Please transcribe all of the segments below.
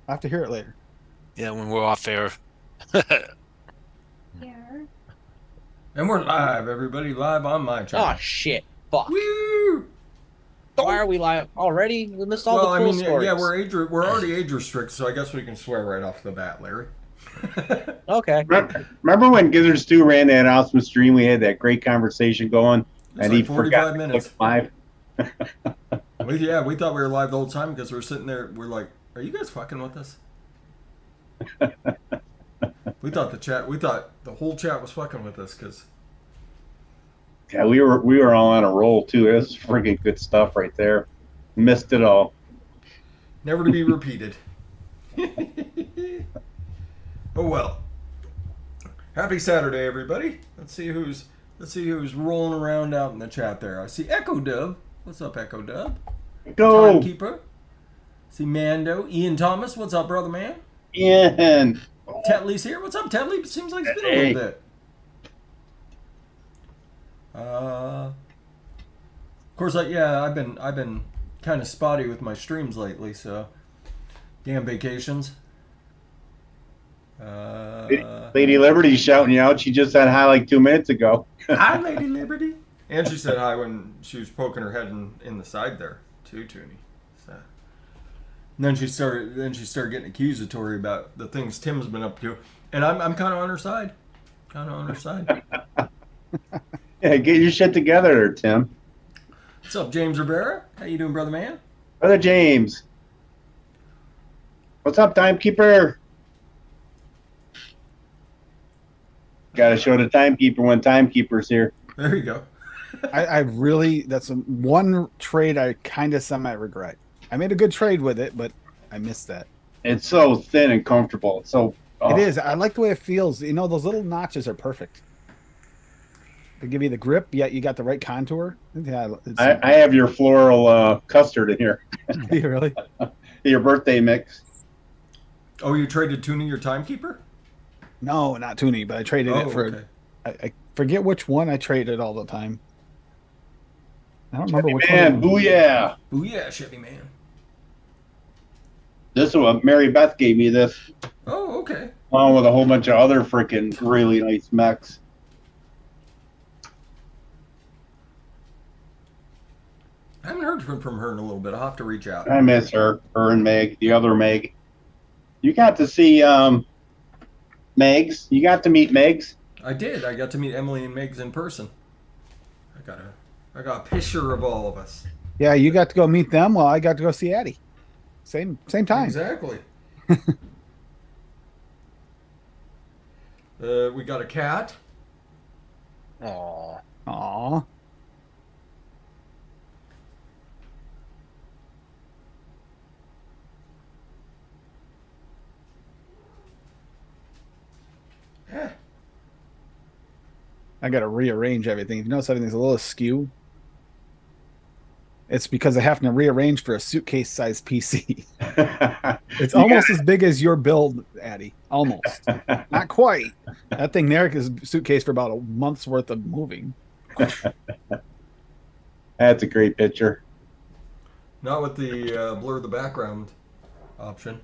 I'll have to hear it later. Yeah, when we're off air. Here. And we're live, everybody, live on my Oh channel. shit! Fuck! Woo! Why are we live already? We missed all Well, the I cool mean, yeah, stories. we're already age restricted, so I guess we can swear right off the bat, Larry. Okay. Remember when Gizzard Stew ran that awesome stream? We had that great conversation going, It's and he like forgot 45 to click minutes. live. We thought we were live the whole time because we were sitting there. We're like, "Are you guys fucking with us?" We thought the whole chat was fucking with us because Yeah, we were all on a roll too. It was freaking good stuff right there. Missed it all. never to be repeated. Oh well. Happy Saturday, everybody. Let's see who's rolling around out in the chat there. I see Echo Dub. What's up, Echo Dub? Go, Timekeeper. See Mando. Ian Thomas. What's up, brother man? Ian. Tetley's here. What's up, Tetley? Seems like it's been a Hey. little bit. Of course, I've been kind of spotty with my streams lately, so damn vacations. Lady Liberty's shouting you out. She just said hi like 2 minutes ago. Hi, Lady Liberty. And she said hi when she was poking her head in the side there, too, Toonie. So. And then she started getting accusatory about the things Tim's been up to, and I'm kind of on her side. Yeah, get your shit together there, Tim. What's up, James Rivera? How you doing, brother man? Brother James. What's up, timekeeper? Gotta show the timekeeper when timekeeper's here. There you go. I really, that's one trade I kind of semi regret. I made a good trade with it, but I missed that. It's so thin and comfortable. It's so. It is. I like the way it feels. You know, those little notches are perfect. They give you the grip, yet you got the right contour. Yeah, I have your floral custard in here. really. Your birthday mix. Oh, you traded Toonie your timekeeper? No, not Toonie, but I traded it for. Okay. I forget which one I traded all the time. I don't remember which Man, one. booyah! Ooh yeah, Chevy man. This is what Mary Beth gave me this, Oh, okay. along with a whole bunch of other freaking really nice mechs. I haven't heard from her in a little bit. I'll have to reach out. I miss her and Meg, the other Meg. You got to see Megs. You got to meet Megs. I did. I got to meet Emily and Megs in person. I got a picture of all of us. Yeah, you got to go meet them while I got to go see Addie. Same time. Exactly. We got a cat. Aw. Aw. Eh. I got to rearrange everything. If you notice everything's a little askew, it's because I have to rearrange for a suitcase-sized PC. It's almost as big as your build, Addie. Almost. Not quite. That thing there is a suitcase for about a month's worth of moving. That's a great picture. Not with the blur the background option.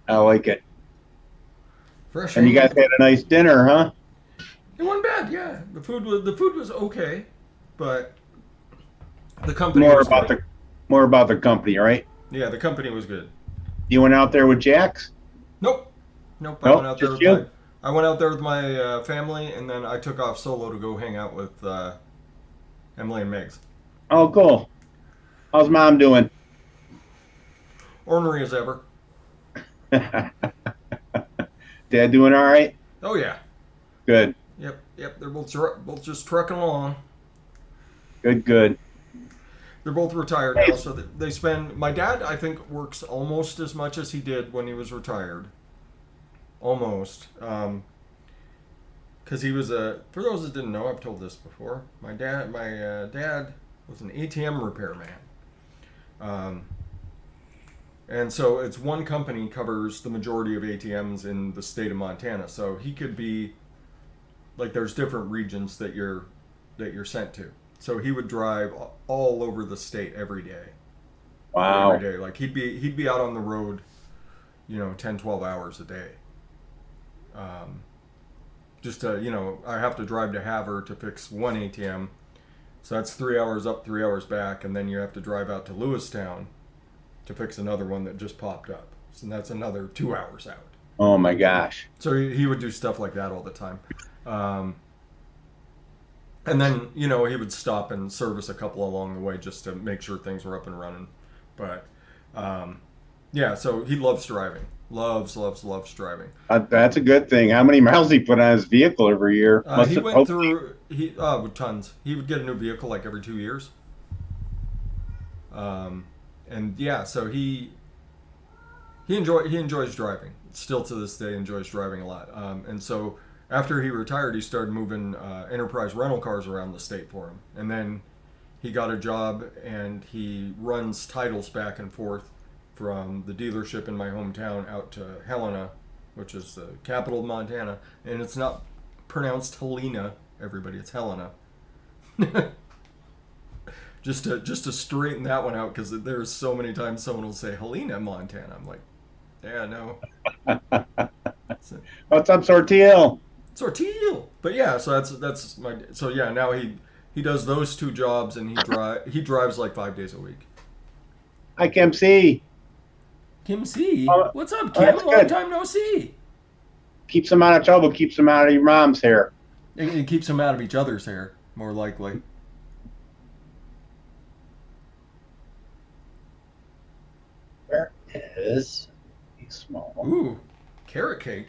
I like it. Fresh. And you guys had a nice dinner, huh? It wasn't bad. Yeah, the food was okay, but the company More was about great. the company, right? Yeah, the company was good. You went out there with Jax? Nope. I Nope, went out there just with you? I went out there with my family, and then I took off solo to go hang out with Emily and Megs. Oh, cool. How's mom doing? Ornery as ever. Dad doing all right? Oh yeah. Good. Yep. They're both just trucking along. Good. They're both retired now, so they spend. My dad, I think, works almost as much as he did when he was retired. Almost, because he was a. For those that didn't know, I've told this before. My dad was an ATM repairman. And so it's one company covers the majority of ATMs in the state of Montana. So he could be like there's different regions that you're sent to. So he would drive all over the state every day. Wow. every day. Like he'd be out on the road, 10, 12 hours a day. Just to, I have to drive to Havre to fix one ATM. So that's 3 hours up, 3 hours back, and then you have to drive out to Lewistown to fix another one that just popped up. So that's another 2 hours out. Oh my gosh. So he would do stuff like that all the time. And then, he would stop and service a couple along the way just to make sure things were up and running. But, yeah, so he loves driving. Loves driving. That's a good thing. How many miles he put on his vehicle every year? He went through with tons. He would get a new vehicle like every 2 years. And yeah, so he enjoys driving. Still to this day enjoys driving a lot. And so after he retired, he started moving enterprise rental cars around the state for him. And then he got a job and he runs titles back and forth from the dealership in my hometown out to Helena, which is the capital of Montana. And it's not pronounced Helena, everybody. It's Helena. just to straighten that one out, because there's so many times someone will say Helena, Montana. I'm like, yeah, no. What's up, Sortil? Sortil. But yeah, so that's my. So yeah, now he does those two jobs, and he drives like 5 days a week. Hi, Kim C. Kim C. What's up, Kim? Long time no see. Keeps them out of trouble. Keeps them out of your mom's hair. It keeps them out of each other's hair, more likely. Where is a small? Ooh, carrot cake.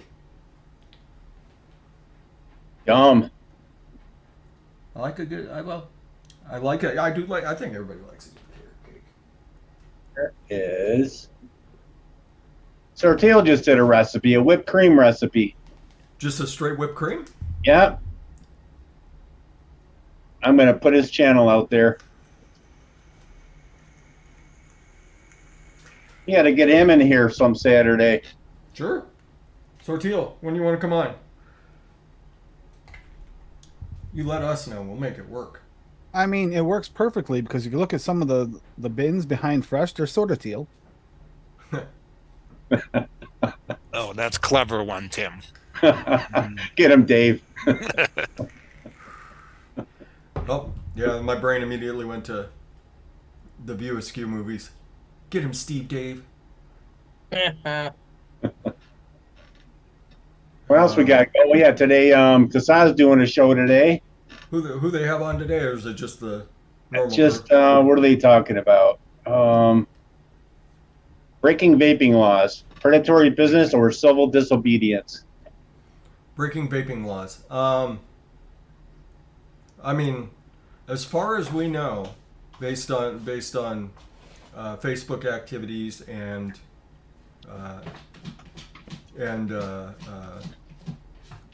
Yum. I like a good. I like it. I do like. I think everybody likes a good carrot cake. There is. Sortil just did a recipe, a whipped cream recipe. Just a straight whipped cream? Yep. I'm going to put his channel out there. You got to get him in here some Saturday. Sure. Sortil, when do you want to come on? You let us know. We'll make it work. I mean, it works perfectly because if you look at some of the bins behind Fresh, they're sort of teal. Oh, that's clever one, Tim. Get him, Dave. Oh, yeah, my brain immediately went to the View Askew movies. Get him, Steve Dave. What else we got? Oh, yeah, today, Kasa's doing a show today. Who they have on today, or is it just the normal? Just, what are they talking about? Breaking vaping laws, predatory business, or civil disobedience? Breaking vaping laws. I mean, as far as we know, based on Facebook activities and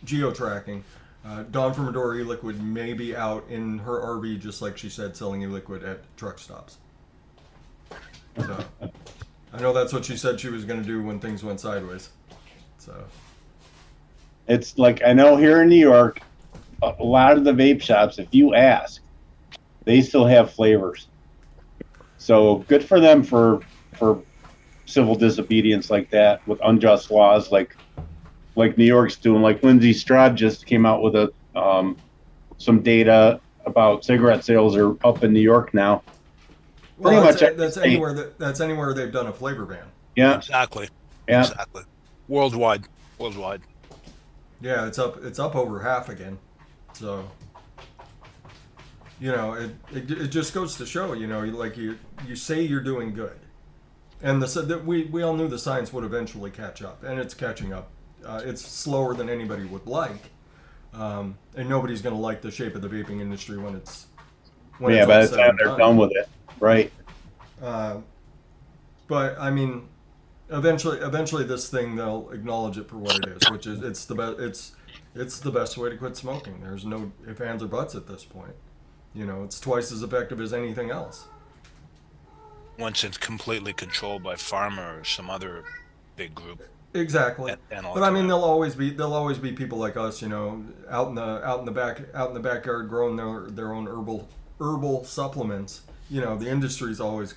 geo-tracking, Dawn from Adore E-Liquid may be out in her RV, just like she said, selling e-liquid at truck stops. So, I know that's what she said she was going to do when things went sideways. So, It's like, I know here in New York, a lot of the vape shops, if you ask, they still have flavors. So good for them for civil disobedience like that with unjust laws like New York's doing. Like Lindsay Stroud just came out with some data about cigarette sales are up in New York now. Well, that's anywhere they've done a flavor ban. Yeah, Exactly. yeah. Exactly. Worldwide. Yeah, it's up over half again. So, it just goes to show, like you say you're doing good, and we all knew the science would eventually catch up, and it's catching up. It's slower than anybody would like, and nobody's going to like the shape of the vaping industry when it's By the time they're done with it, right? But I mean, eventually this thing, they'll acknowledge it for what it is, which is it's the best way to quit smoking. There's no ifs, ands, or buts at this point. It's twice as effective as anything else. Once it's completely controlled by pharma or some other big group. Exactly. And but I mean, there'll always be people like us, out in the backyard growing their own herbal supplements. The industry's always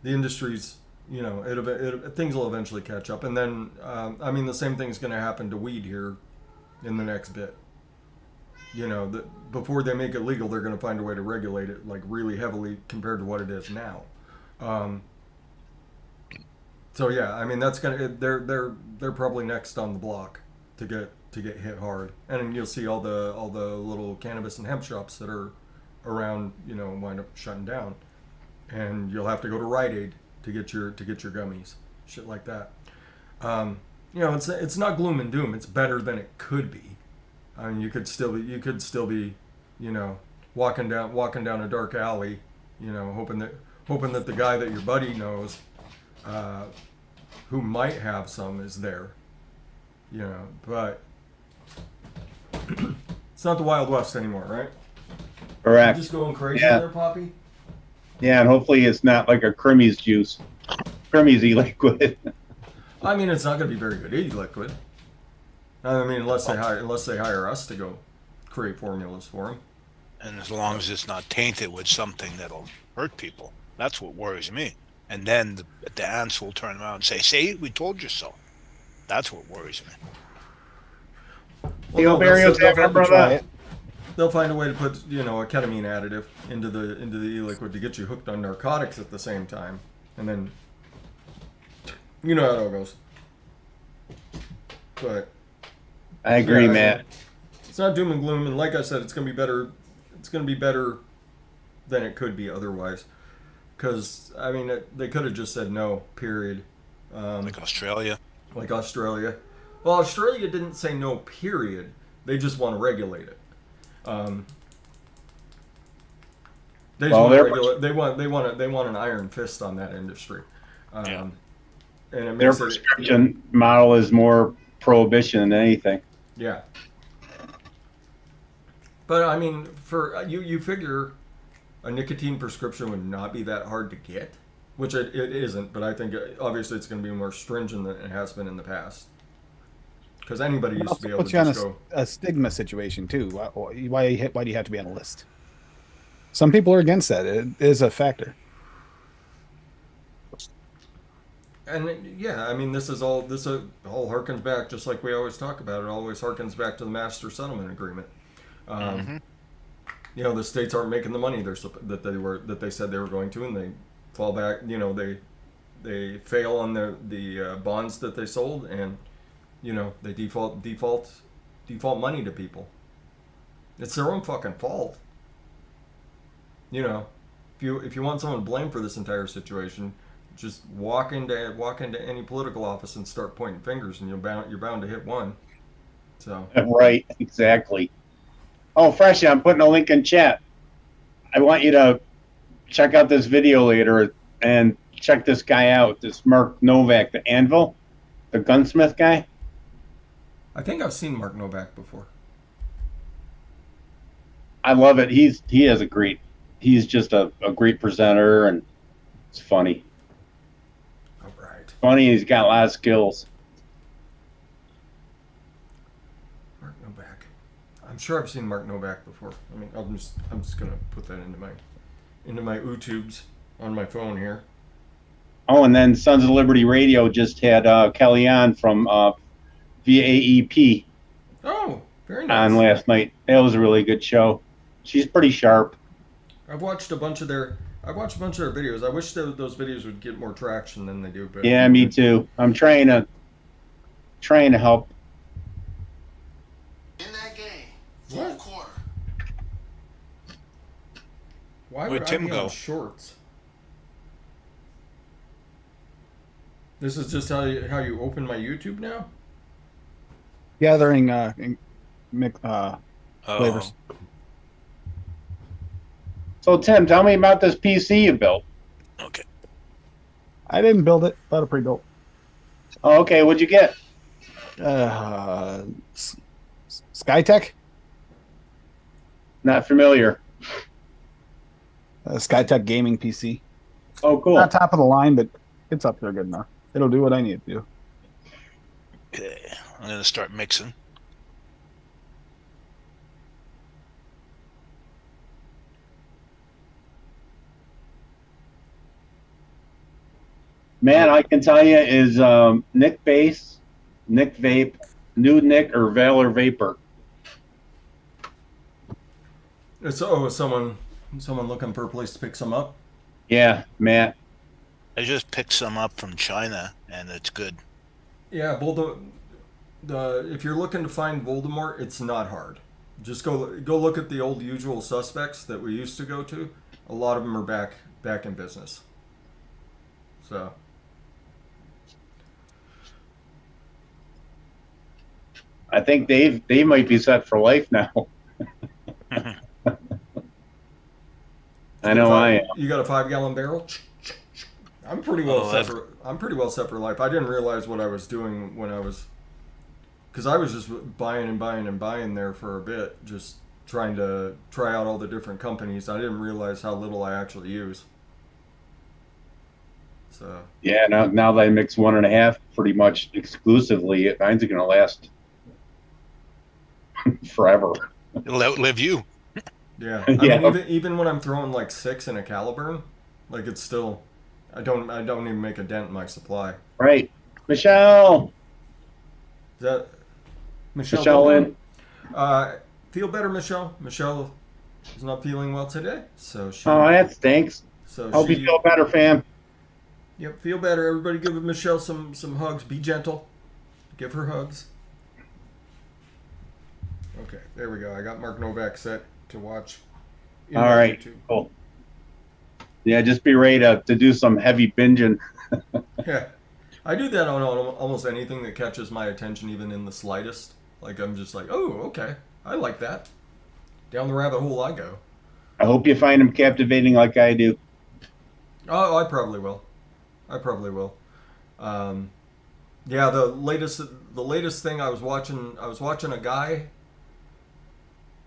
the industry's, you know, things will eventually catch up, and then I mean the same thing's going to happen to weed here in the next bit. You know, before they make it legal, they're going to find a way to regulate it like really heavily compared to what it is now. So yeah, I mean that's gonna they're probably next on the block to get hit hard, and then you'll see all the little cannabis and hemp shops that are around, you know, wind up shutting down, and you'll have to go to Rite Aid to get your gummies, shit like that. You know, it's not gloom and doom. It's better than it could be. I mean, you could still be, you know, walking down a dark alley, you know, hoping that the guy that your buddy knows, who might have some, is there, you know. But it's not the Wild West anymore, right? Correct. You're just going crazy Yeah. there, Poppy. Yeah, and hopefully it's not like a Crimmy's juice, Crimmy's e-liquid. I mean, it's not going to be very good e-liquid. I mean, unless they hire us to go create formulas for them. And as long as it's not tainted with something that'll hurt people, that's what worries me. And then the ants will turn around and say, "See, we told you so." That's what worries me. Theo Barrios having a brother. They'll find a way to put, you know, a ketamine additive into the e-liquid to get you hooked on narcotics at the same time, and then you know how it all goes. But I agree, yeah, Matt. it's not doom and gloom, and like I said, it's gonna be better. It's gonna be better than it could be otherwise. Because I mean, they could have just said no. Period. Like Australia. Like Australia. Well, Australia didn't say no. Period. They just want to regulate it. They just want to regulate. They want an iron fist on that industry. Yeah. And it Their makes prescription model is more prohibition than anything. Yeah. But I mean, for you figure a nicotine prescription would not be that hard to get, which it isn't. But I think obviously it's going to be more stringent than it has been in the past. Because anybody used to be able to just go. A stigma situation too. Why do you have to be on a list? Some people are against that. It is a factor. And yeah, I mean, this all harkens back, just like we always talk about. It always harkens back to the Master Settlement Agreement. You know, the states aren't making the money that they said they were going to, and they fall back. You know, they fail on the bonds that they sold, and you know they default money to people. It's their own fucking fault. You know, if you want someone to blame for this entire situation, just walk into any political office and start pointing fingers, and you're bound to hit one. So Right, exactly. Oh, Freshy, I'm putting a link in chat. I want you to check out this video later and check this guy out, this Mark Novak, the Anvil, the gunsmith guy. I think I've seen Mark Novak before. I love it. He's just a great presenter, and it's funny. All right. Funny, he's got a lot of skills. Mark Novak. I'm sure I've seen Mark Novak before. I mean, I'm just gonna put that into my YouTubes on my phone here. Oh, and then Sons of Liberty Radio just had Kellyanne from VAEP Oh, very nice. on last night. That was a really good show. She's pretty sharp. I've watched a bunch of their videos. I wish those videos would get more traction than they do. But Yeah, me too. I'm trying to help. In that game, What? fourth quarter. Why Where'd would I Tim be go? on shorts? This is just how you open my YouTube now? Gathering flavors. So Tim, tell me about this PC you built. Okay. I didn't build it, but a pre-built. Oh, okay. What'd you get? Skytech. Not familiar. Skytech gaming PC. Oh, cool. Not top of the line, but it's up there good enough. It'll do what I need it to do. Okay. I'm gonna start mixing. Man, I can tell you is Nick Base, Nick Vape, New Nick, or Valor Vapor. It's someone looking for a place to pick some up. Yeah, Matt. I just picked some up from China, and it's good. Yeah, if you're looking to find Voldemort, it's not hard. Just go look at the old usual suspects that we used to go to. A lot of them are back in business. So. I think they might be set for life now. I know I am. You got a 5-gallon barrel? I'm pretty well set for life. I didn't realize what I was doing because I was just buying and buying and buying there for a bit, just trying to try out all the different companies. I didn't realize how little I actually use. So Yeah, now that I mix 1.5 pretty much exclusively, mine's gonna last forever. It'll outlive you. yeah, Yeah. I mean, even when I'm throwing like 6 in a Caliburn, like it's still, I don't even make a dent in my supply. Right, Michelle. Is that Michelle? Michelle in. Feel better, Michelle. Michelle is not feeling well today, so she. Oh, that stinks. So Hope you feel better, fam. Yep, feel better. Everybody, give Michelle some hugs. Be gentle. Give her hugs. Okay, there we go. I got Mark Novak set to watch. All right, YouTube. cool. Yeah, just be ready to do some heavy binging. Yeah, I do that on almost anything that catches my attention, even in the slightest. Like I'm just like, oh, okay, I like that. Down the rabbit hole I go. I hope you find them captivating like I do. Oh, I probably will. Yeah, the latest thing I was watching a guy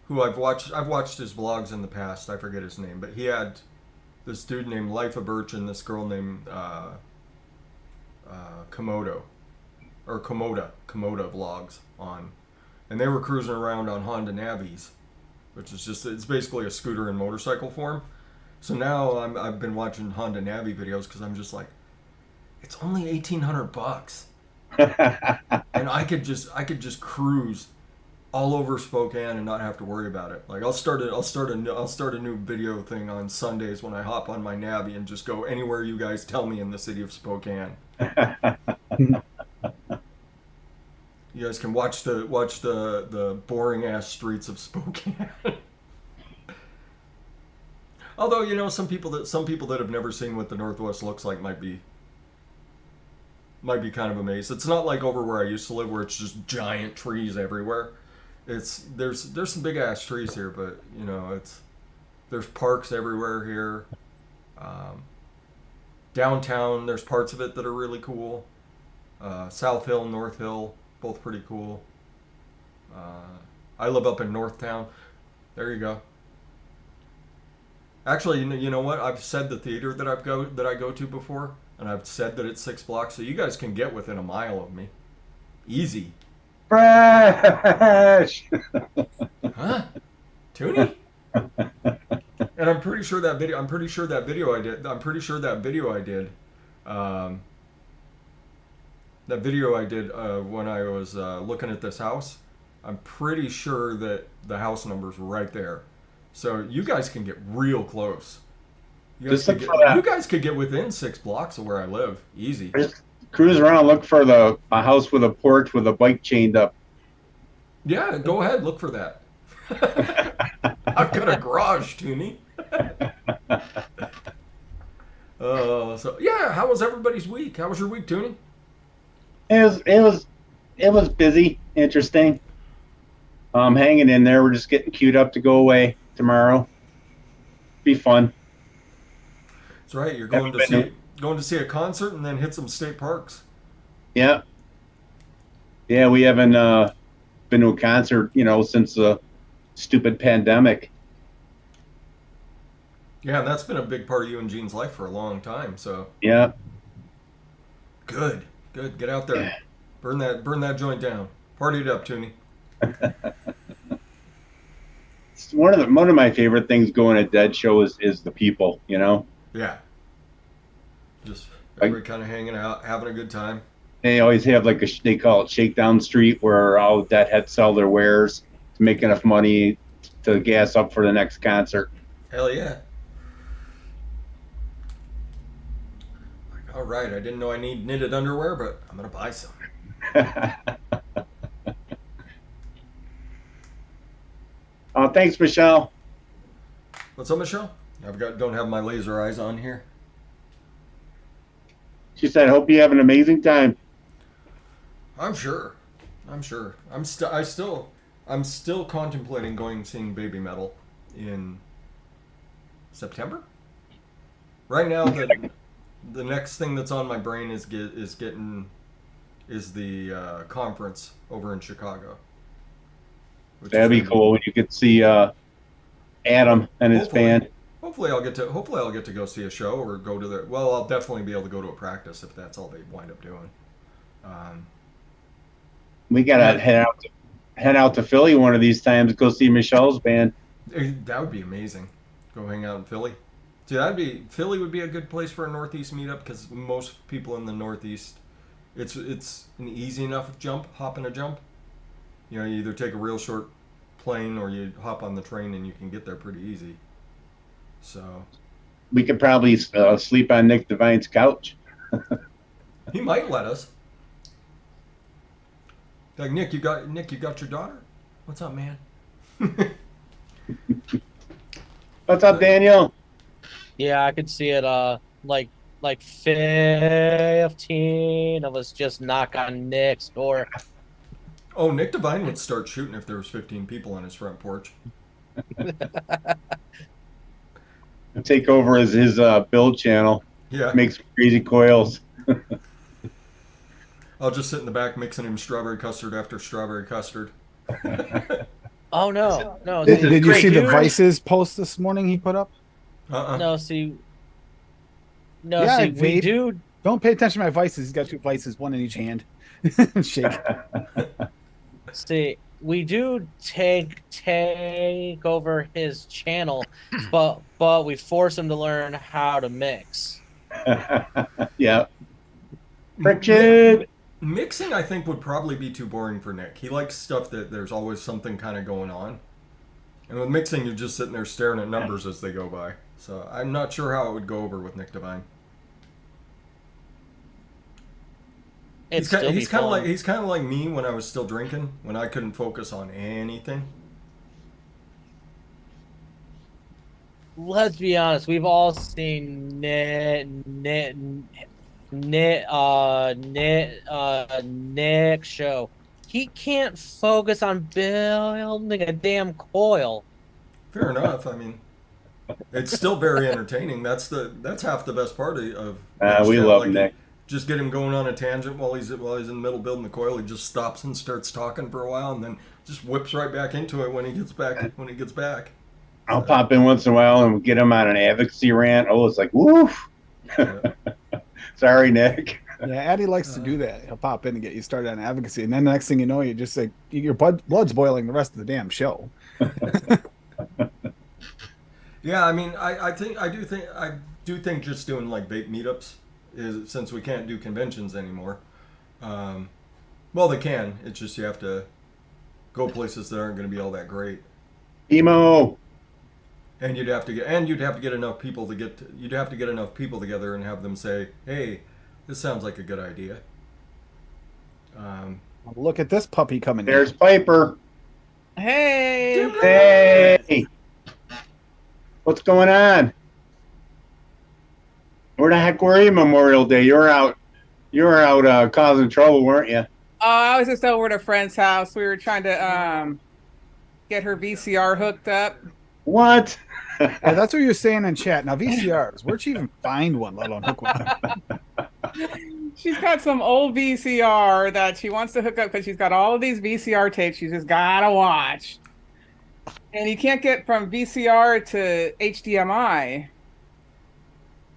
who I've watched his vlogs in the past. I forget his name, but he had this dude named Life of Birch and this girl named Komodo vlogs on, and they were cruising around on Honda Navis, which is it's basically a scooter in motorcycle form. So now I've been watching Honda Navi videos because I'm just like, it's only $1,800, and I could just cruise all over Spokane and not have to worry about it. Like I'll start a new video thing on Sundays when I hop on my Navi and just go anywhere you guys tell me in the city of Spokane. You guys can watch the boring ass streets of Spokane. Although some people that have never seen what the Northwest looks like might be kind of amazed. It's not like over where I used to live where it's just giant trees everywhere. There's some big ass trees here, but there's parks everywhere here. Downtown, there's parts of it that are really cool. South Hill, North Hill, both pretty cool. I live up in Northtown. There you go. Actually, you know what? I've said the theater that I go to before, and I've said that it's 6 blocks, so you guys can get within a mile of me, easy. Fresh. Huh? Toonie? And I'm pretty sure that video I did. That video I did when I was looking at this house. I'm pretty sure that the house number's right there. So you guys can get real close. You guys could get within 6 blocks of where I live. Easy. Just cruise around, look for a house with a porch with a bike chained up. Yeah, go ahead, look for that. I've got a garage, Toonie. So yeah, how was everybody's week? How was your week, Toonie? It was busy, interesting. Hanging in there. We're just getting queued up to go away tomorrow. Be fun. That's right. You're going to see a concert and then hit some state parks. Yeah. Yeah, we haven't been to a concert, since the stupid pandemic. Yeah, and that's been a big part of you and Gene's life for a long time. So yeah. Good. Get out there. Burn that joint down. Party it up, Toonie. It's one of my favorite things going to Dead Show is the people, Yeah. Just everybody kind of hanging out, having a good time. They always have like they call it Shakedown Street, where all the deadheads sell their wares to make enough money to gas up for the next concert. Hell yeah. All right, I didn't know I need knitted underwear, but I'm gonna buy some. Oh, thanks, Michelle. What's up, Michelle? Don't have my laser eyes on here. She said, "Hope you have an amazing time." I'm sure. I'm still contemplating going seeing Baby Metal in September. Right now, the next thing that's on my brain is the conference over in Chicago. That'd be cool when you get to see Adam and his band. Hopefully I'll get to go see a show or go to the. Well, I'll definitely be able to go to a practice if that's all they wind up doing. We gotta head out to Philly one of these times to go see Michelle's band. That would be amazing. Go hang out in Philly. See, Philly would be a good place for a Northeast meetup because most people in the Northeast, it's an easy enough hop and a jump. You know, you either take a real short plane or you hop on the train and you can get there pretty easy. So we could probably sleep on Nick Devine's couch. He might let us. Like, Nick, you got your daughter? What's up, man? What's up, Daniel? Yeah, I could see it. Like 15 of us just knock on Nick's door. Oh, Nick Devine would start shooting if there was 15 people on his front porch. Take over as his build channel. Yeah. Makes crazy coils. I'll just sit in the back mixing him strawberry custard after strawberry custard. Oh no. Did you see the Vices post this morning he put up? No, see, Vape. we do. Don't pay attention to my Vices. He's got 2 Vices, one in each hand. Shake. See, we do take over his channel, but we force him to learn how to mix. Yeah. Friction. Mixing, I think, would probably be too boring for Nick. He likes stuff that there's always something kind of going on. And with mixing, you're just sitting there staring at numbers as they go by. So I'm not sure how it would go over with Nick Devine. He's kind of like me when I was still drinking, when I couldn't focus on anything. Let's be honest, we've all seen Nick's show. He can't focus on building a damn coil. Fair enough. I mean, it's still very entertaining. That's half the best part of we love Nick. Just get him going on a tangent while he's in the middle building the coil. He just stops and starts talking for a while, and then just whips right back into it when he gets back. I'll pop in once in a while and get him on an advocacy rant. Oh, it's like woof. Yeah. Sorry, Nick. Yeah, Addie likes to do that. He'll pop in and get you started on advocacy, and then the next thing you know, you just like your blood's boiling the rest of the damn show. Yeah, I mean, I do think just doing like vape meetups is, since we can't do conventions anymore. Well, they can. It's just you have to go places that aren't going to be all that great. Emo. And you'd have to get enough people together and have them say, "Hey, this sounds like a good idea." Look at this puppy coming. There's Piper. Hey. Hey. What's going on? Where the heck were you Memorial Day? You were out causing trouble, weren't you? I was just over at a friend's house. We were trying to get her VCR hooked up. What? Yeah, that's what you're saying in chat. Now VCRs, where'd you even find one, let alone hook one up? She's got some old VCR that she wants to hook up because she's got all of these VCR tapes she's just gotta watch. And you can't get from VCR to HDMI.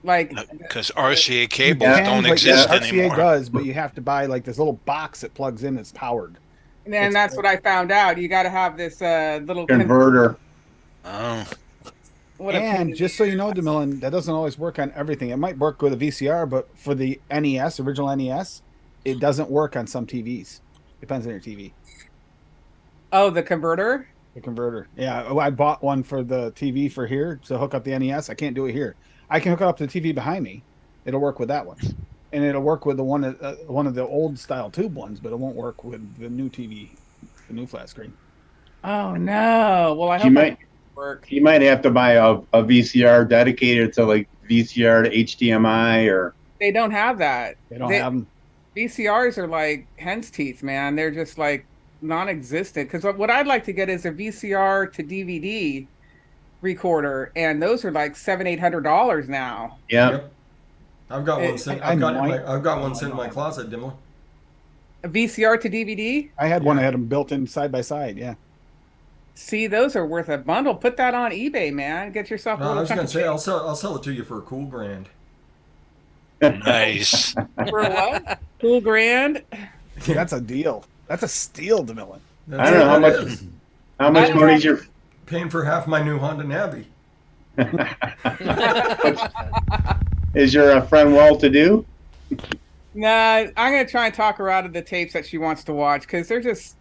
Like, because RCA cables don't exist anymore. RCA does, but you have to buy like this little box that plugs in that's powered. And that's what I found out. You got to have this little converter. Oh. What a pain And in just the so you know, DeMillan, that doesn't always work on everything. It might work with a VCR, but for the NES, original NES, it doesn't work on some TVs. Depends on your TV. Oh, the converter? The converter. Yeah, I bought one for the TV for here to hook up the NES. I can't do it here. I can hook it up to the TV behind me. It'll work with that one, and it'll work with the one of the old style tube ones, but it won't work with the new TV, the new flat screen. Oh no. Well, I You hope might- that work. You might have to buy a VCR dedicated to like VCR to HDMI or. They don't have that. They don't have them. VCRs are like hen's teeth, man. They're just like non-existent. Because what I'd like to get is a VCR to DVD recorder, and those are like $700-800 now. Yeah. Yep. I've got one sitting. I might- I've got one sitting in my closet, Dimly. A VCR to DVD? I had one. Yeah. I had them built in side by side. Yeah. See, those are worth a bundle. Put that on eBay, man. Get yourself a No, I little was chunk gonna of say change. I'll sell it to you for a cool grand. Nice. For what? Cool grand? That's a deal. That's a steal, DeMillan. I don't know how much. is. How much That's money's your? Paying for half my new Honda Navi. Is your friend well to do? Nah, I'm gonna try and talk her out of the tapes that she wants to watch because they're just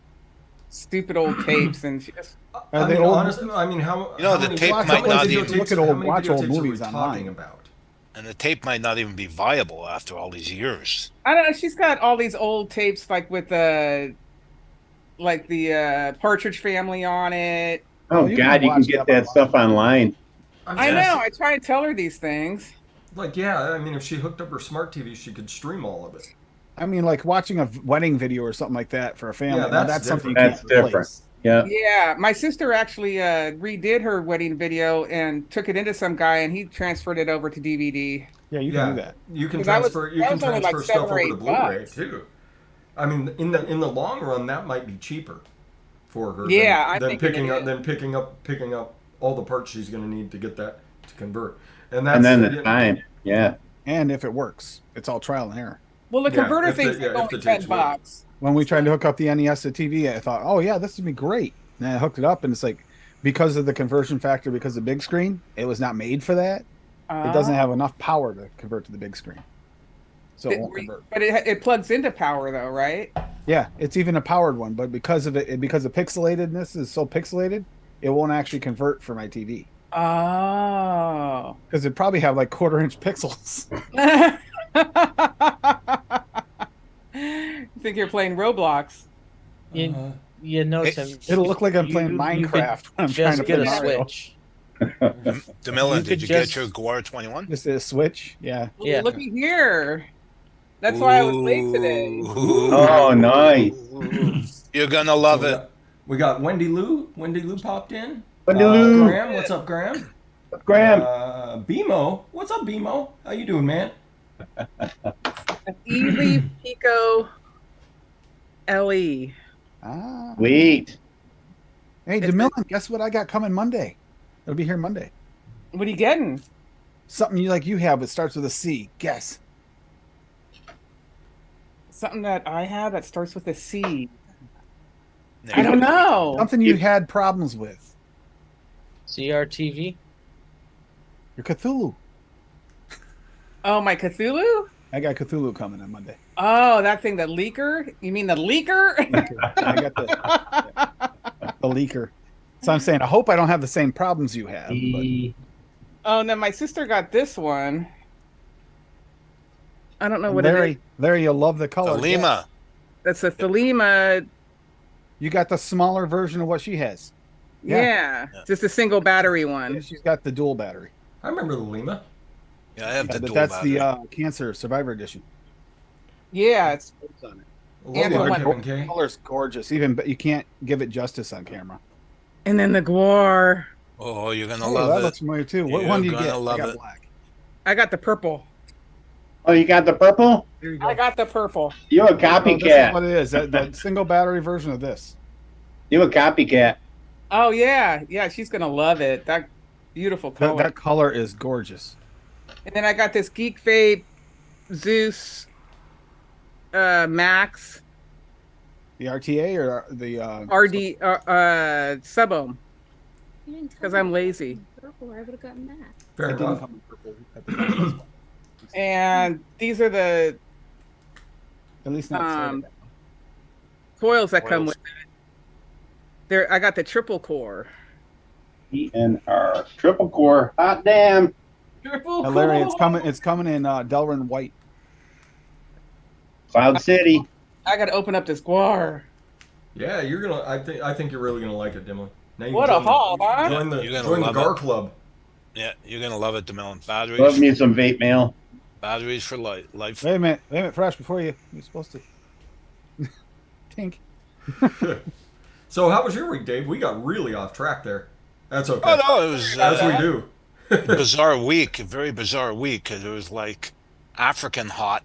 stupid old tapes, and she just. Are they old honestly, I mean, how You know, how the many- tape how might many not videotapes- even- Look at how old- many watch old videotapes are we movies talking online. about? And the tape might not even be viable after all these years. I don't know. She's got all these old tapes, like with the Partridge Family on it. Oh you God, can you can watch get that that stuff online. I know. I try and tell her these things. Like, yeah, I mean, if she hooked up her smart TV, she could stream all of it. I mean, like watching a wedding video or something like that for a family. Yeah, now that's something you different. can't That's replace. Yeah. Yeah, my sister actually redid her wedding video and took it into some guy, and he transferred it over to DVD. Yeah, you Yeah, can do that. you can That was- transfer. You that can was only like transfer stuff $7 or over to Blu-ray $8. too. I mean, in the long run, that might be cheaper for her. Yeah, I'm than thinking picking it up is. than picking up all the parts she's going to need to get that to convert. And that's And then the time. Yeah. And if it works, it's all trial and error. Well, the Yeah, converter if the- thing's yeah, like if only the tapes $10. When we tried to hook up the NES to TV, I thought, oh yeah, this would be great. And I hooked it up, and it's like because of the conversion factor, because of the big screen, it was not made for that. It doesn't have enough power to convert to the big screen, so it won't convert. But it plugs into power though, right? Yeah, it's even a powered one, but because of because of pixelatedness is so pixelated, it won't actually convert for my TV Oh. because it probably have like 1/4-inch pixels. You think you're playing Roblox? You know, It- Tim, It'll look like I'm playing you Minecraft when I'm could trying just to get play a Mario. Switch. DeMillan, You did could you just- get your Guar 21? Just a Switch, yeah. Yeah. Looky here. That's why I was late today. Oh, nice. You're gonna love So it. we got Wendy Lou. Wendy Lou popped in. Wendy Lou. Graham, what's up, Graham? Graham. BMO, what's up, BMO? How you doing, man? An Easy Pico LE. Ah. Wait. Hey, DeMillan, guess what I got coming Monday? It'll be here Monday. What are you getting? Something you have. It starts with a C. Guess. Something that I have that starts with a C. There I you don't go. know. Something you had problems with. CRTV. Your Cthulhu. Oh, my Cthulhu? I got Cthulhu coming on Monday. Oh, that thing, the leaker? You mean the leaker? I got the leaker. So I'm saying, I hope I don't have the same problems you have. But Oh, no, my sister got this one. I don't know what it is. Larry, you'll love the color. The Lima. That's a Thelema. You got the smaller version of what she has. Yeah. Just a single battery one. She's got the dual battery. I remember the Lima. Yeah, I have the But dual that's battery. the Cancer Survivor Edition. Yeah, it's Love And that, the Kevin one- K. The color's gorgeous. Even but you can't give it justice on camera. and then the Guar. Oh, you're gonna Oh, love that it. looks familiar too. What You're one do you gonna get? love I got it. black. I got the purple. Oh, you got the purple? There you go. I got the purple. You're a Oh, this is copycat. what it is. That single battery version of this. You're a copycat. Oh yeah, yeah. She's gonna love it. That beautiful color. That color is gorgeous. And then I got this Geek Vape Zeus Max The RTA or the RD Sub-Ohm because I'm lazy. purple, or I would have gotten that. Fair It didn't enough. come in purple. At the And these are the At least not cider. coils that come Coils. with it. There, I got the triple core. ENR triple core. Hot damn. Triple Larry, core. it's coming in Delrin white. Cloud City. I got to open up this guar. Yeah, you're gonna. I think you're really gonna like it, Dimly. Now you What can a haul, huh? Join the You're gonna join the love Gar it. Club. Yeah, you're gonna love it, DeMillon. Love me some vape mail. Batteries for life. Wait a minute, Fresh, before you're supposed to. Tink. So how was your week, Dave? We got really off track there. That's okay. Oh no, it was As we do. bizarre week, a very bizarre week, because it was like African hot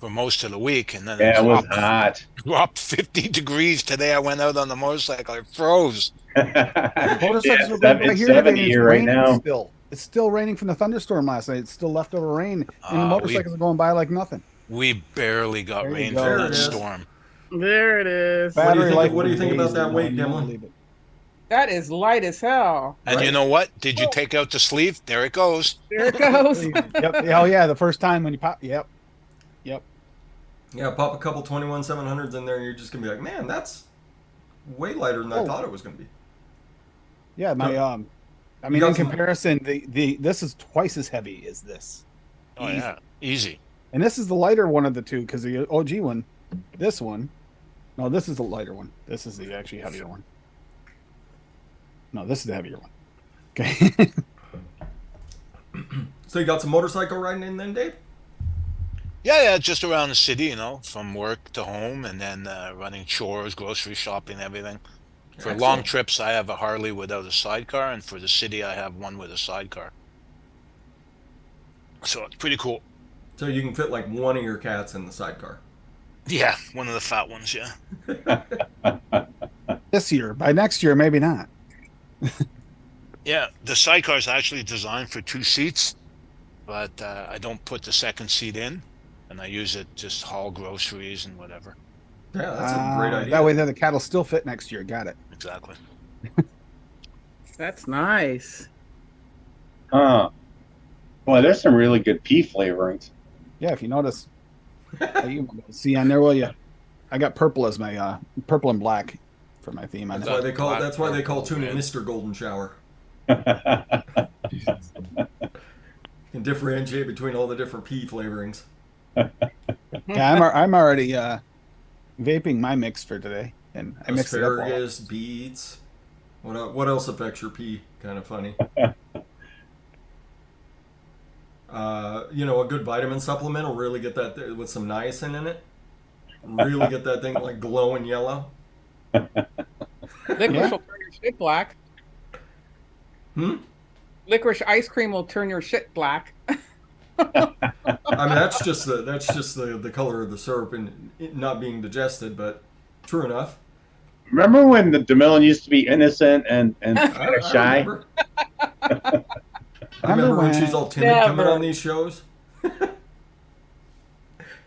for most of the week, and then Yeah, it was dropped, hot. dropped 50 degrees today. I went out on the motorcycle, I froze. Motorcycles were Yeah, going by it's here 70 today. It's here right raining now. still. It's still raining from the thunderstorm last night. It's still leftover rain, and the motorcycles are going by like nothing. We barely got There you rain go. from There that it is. storm. There it is. What do you think- life what do you for think about days, that you weight, know, you won't Dimly? believe it. That is light as hell. And Right. you know what? Did you take out the sleeve? There it goes. There it goes. Yep. Oh yeah, the first time when you pop. Yep. Yeah, pop a couple 21-700s in there, and you're just gonna be like, man, that's way lighter than I Oh. thought it was gonna be. Yeah, my I mean, got in some- comparison, the this is twice as heavy as this, Oh yeah, easy. and this is the lighter one of the two because the OG one, this one, no, this is the lighter one. This is the actually heavier one. No, this is the heavier one. Okay. So you got some motorcycle riding in then, Dave? Yeah, just around the city, from work to home, and then running chores, grocery shopping, everything. For Excellent. long trips, I have a Harley without a sidecar, and for the city, I have one with a sidecar. So it's pretty cool. So you can fit like one of your cats in the sidecar. Yeah, one of the fat ones, yeah. This year, by next year, maybe not. Yeah, the sidecar is actually designed for 2 seats, but I don't put the second seat in, and I use it just haul groceries and whatever. Yeah, that's a great idea. That way, then the cat will still fit next year. Got it. Exactly. That's nice. Huh. Boy, there's some really good pea flavorings. Yeah, if you notice, you won't be able to see on there, will you? I got purple as my purple and black for my theme. That's On why that. they call. That's why they call tuna Red. Mr. Golden Shower. Can differentiate between all the different pea flavorings. Yeah, I'm already vaping my mix for today, and I mixed it up. Asparagus, beets. What else affects your pee? Kind of funny. A good vitamin supplement will really get that with some niacin in it. Really get that thing like glowing yellow. Licorice will turn your shit black. Licorice ice cream will turn your shit black. I mean, that's just the color of the syrup and it not being digested, but true enough. Remember when the DeMillon used to be innocent and kind of shy? remember. I remember when she's all timid coming Never. on these shows.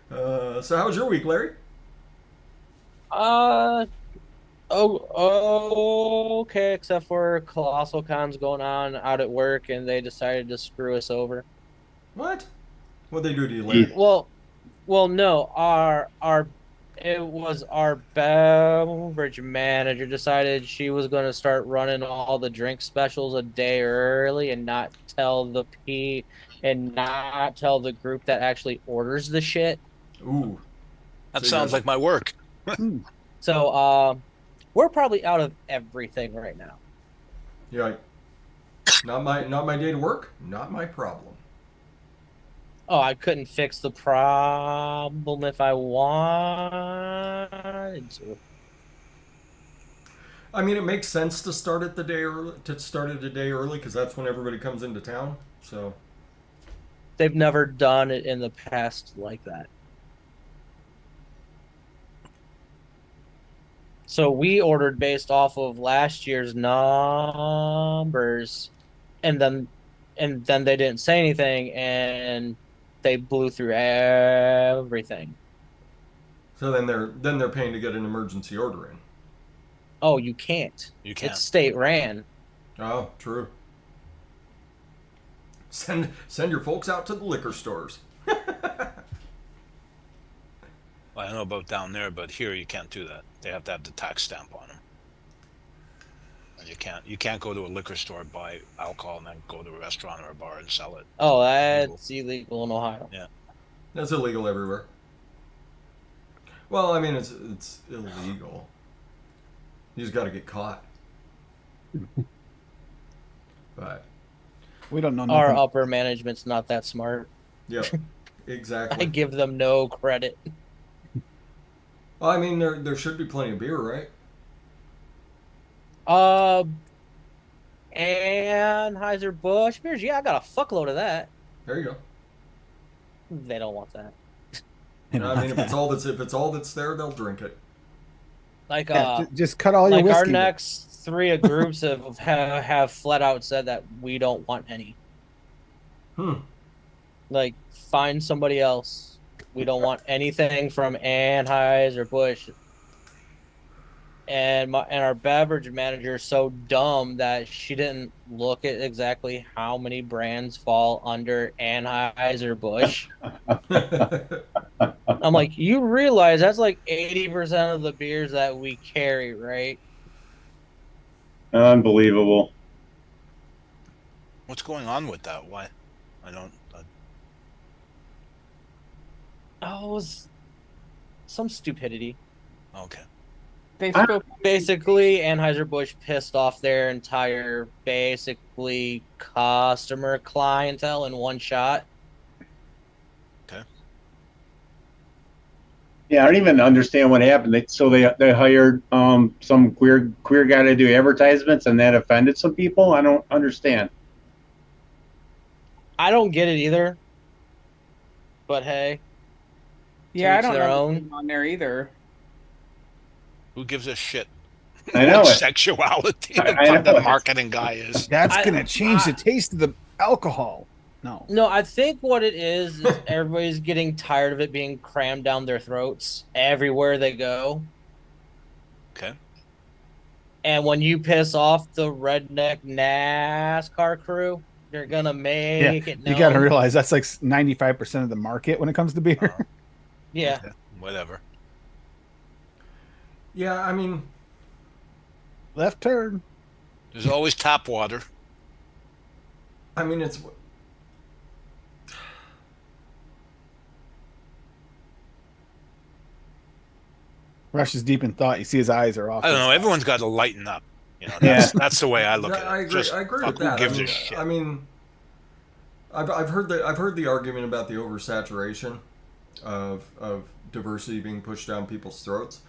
So how was your week, Larry? Okay, except for Colossal Con's going on out at work, and they decided to screw us over. What? What'd they do to you, Larry? Well, no, it was our beverage manager decided she was going to start running all the drink specials a day early and not tell the group that actually orders the shit. Ooh. That So you sounds guys- like my work. So, we're probably out of everything right now. You're like, not my day to work, not my problem. Oh, I couldn't fix the problem if I wanted to. I mean, it makes sense to start it a day early because that's when everybody comes into town. So They've never done it in the past like that. So we ordered based off of last year's numbers, and then they didn't say anything, and they blew through everything. so then they're paying to get an emergency order in. Oh, you can't. You can't. It's state ran. Oh, true. Send your folks out to the liquor stores. Well, I don't know about down there, but here you can't do that. They have to have the tax stamp on them. And you can't go to a liquor store, buy alcohol, and then go to a restaurant or a bar and sell it. Oh, that's illegal in Ohio. Yeah. That's illegal everywhere. Well, I mean, it's illegal. You just got to get caught. But We don't know Our nothing. upper management's not that smart. yep, I exactly. give them no credit. Well, I mean, there should be plenty of beer, right? Anheuser-Busch beers. Yeah, I got a fuckload of that. There you go. They don't want that. I mean, if it's all that's there, they'll drink it. Like Just cut all your like whiskey. our next three groups have flat out said that we don't want any. Like, find somebody else. We don't want anything from Anheuser-Busch. And our beverage manager is so dumb that she didn't look at exactly how many brands fall under Anheuser-Busch. I'm like, you realize that's like 80% of the beers that we carry, right? Unbelievable. What's going on with that? Why? I don't. Oh, it was some stupidity. Okay. They spoke. Basically, Anheuser-Busch pissed off their entire, basically, customer clientele in one shot. Yeah, I don't even understand what happened. They hired some queer guy to do advertisements, and that offended some people. I don't understand. I don't get it either. But hey, Yeah, I each don't their know own. what's going on there either. Who gives a shit? I know what it. sexuality I know the it. marketing guy is. That's I- gonna change the taste of the alcohol. No. No, I think what it is everybody's getting tired of it being crammed down their throats everywhere they go. Okay. And when you piss off the redneck NASCAR crew, they're gonna make it known. You got to realize that's like 95% of the market when it comes to beer. Yeah. Okay, whatever. Yeah, I mean, Left turn. There's always tap water. it's Rush is deep in thought. You see his eyes are off. I don't know. Everyone's got to lighten up. You know, Yeah. that's the way I look Yeah, at it. I agree. Just I agree fuck, with that. Who gives a shit? I mean, I've heard the argument about the oversaturation of diversity being pushed down people's throats.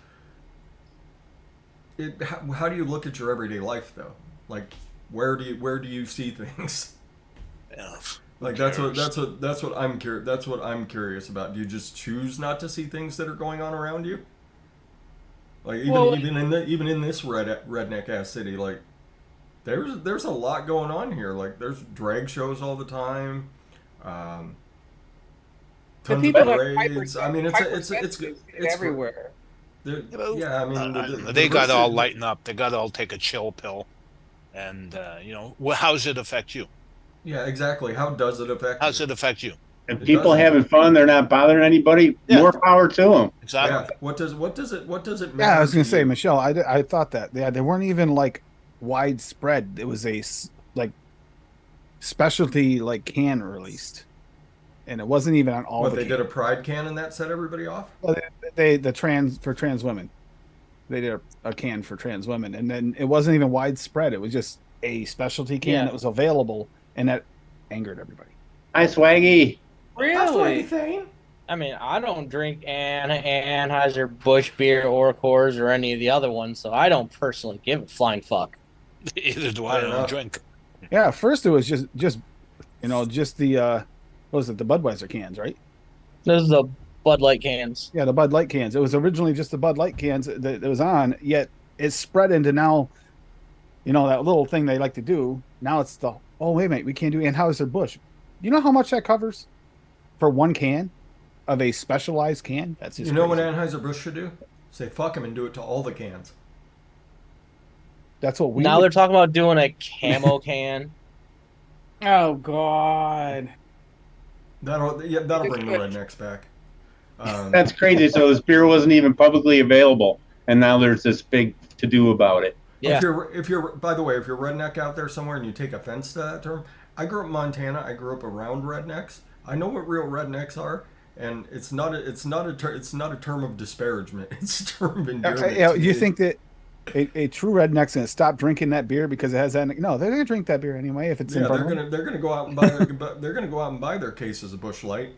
How do you look at your everyday life though? Like, where do you see things? Yeah, Like that's what I'm curious about. Do you just choose not to see things that are going on around you? Like even in this redneck ass city, like there's a lot going on here. Like there's drag shows all the time. The Tons people of that parades. I mean, it's everywhere. Yeah, I mean, they got to all lighten up. They got to all take a chill pill, and how does it affect you? Yeah, exactly. How does it affect? How does you? it affect you? If It people doesn't. having fun, they're not bothering anybody. Yeah. More power to them. Exactly. Yeah. What does it matter? Yeah, I was gonna to say, you? Michelle. I thought that. Yeah, they weren't even like widespread. It was a like specialty like can released, and it wasn't even on all. What the they cans. did a pride can and that set everybody off. Well, the trans women. They did a can for trans women, and then it wasn't even widespread. It was just a specialty can Yeah. that was available, and that angered everybody. Hi, Swaggy. Really? I mean, I don't drink Anheuser-Busch beer or Coors or any of the other ones, so I don't personally give a flying fuck. Either do I. I Fair don't enough. drink. Yeah, at first it was just the what was it, the Budweiser cans, right? This is the Bud Light cans. Yeah, the Bud Light cans. It was originally just the Bud Light cans that it was on, yet it spread into now, that little thing they like to do. Now it's wait a minute, we can't do Anheuser-Busch. You know how much that covers for one can of a specialized can? That's just You know what crazy. Anheuser-Busch should do? Say fuck him and do it to all the cans. That's what we Now would- they're talking about doing a camo can. Oh God. That'll bring the rednecks back. That's crazy. So this beer wasn't even publicly available, and now there's this big to do about it. Yeah. If you're by the way, if you're redneck out there somewhere and you take offense to that term, I grew up in Montana. I grew up around rednecks. I know what real rednecks are, and it's not a term of disparagement. It's a term of endearment. You think that a true redneck's gonna stop drinking that beer because it has that? No, they're gonna drink that beer anyway if it's in front of them. They're gonna go out and buy they're gonna go out and buy their cases of Busch Light.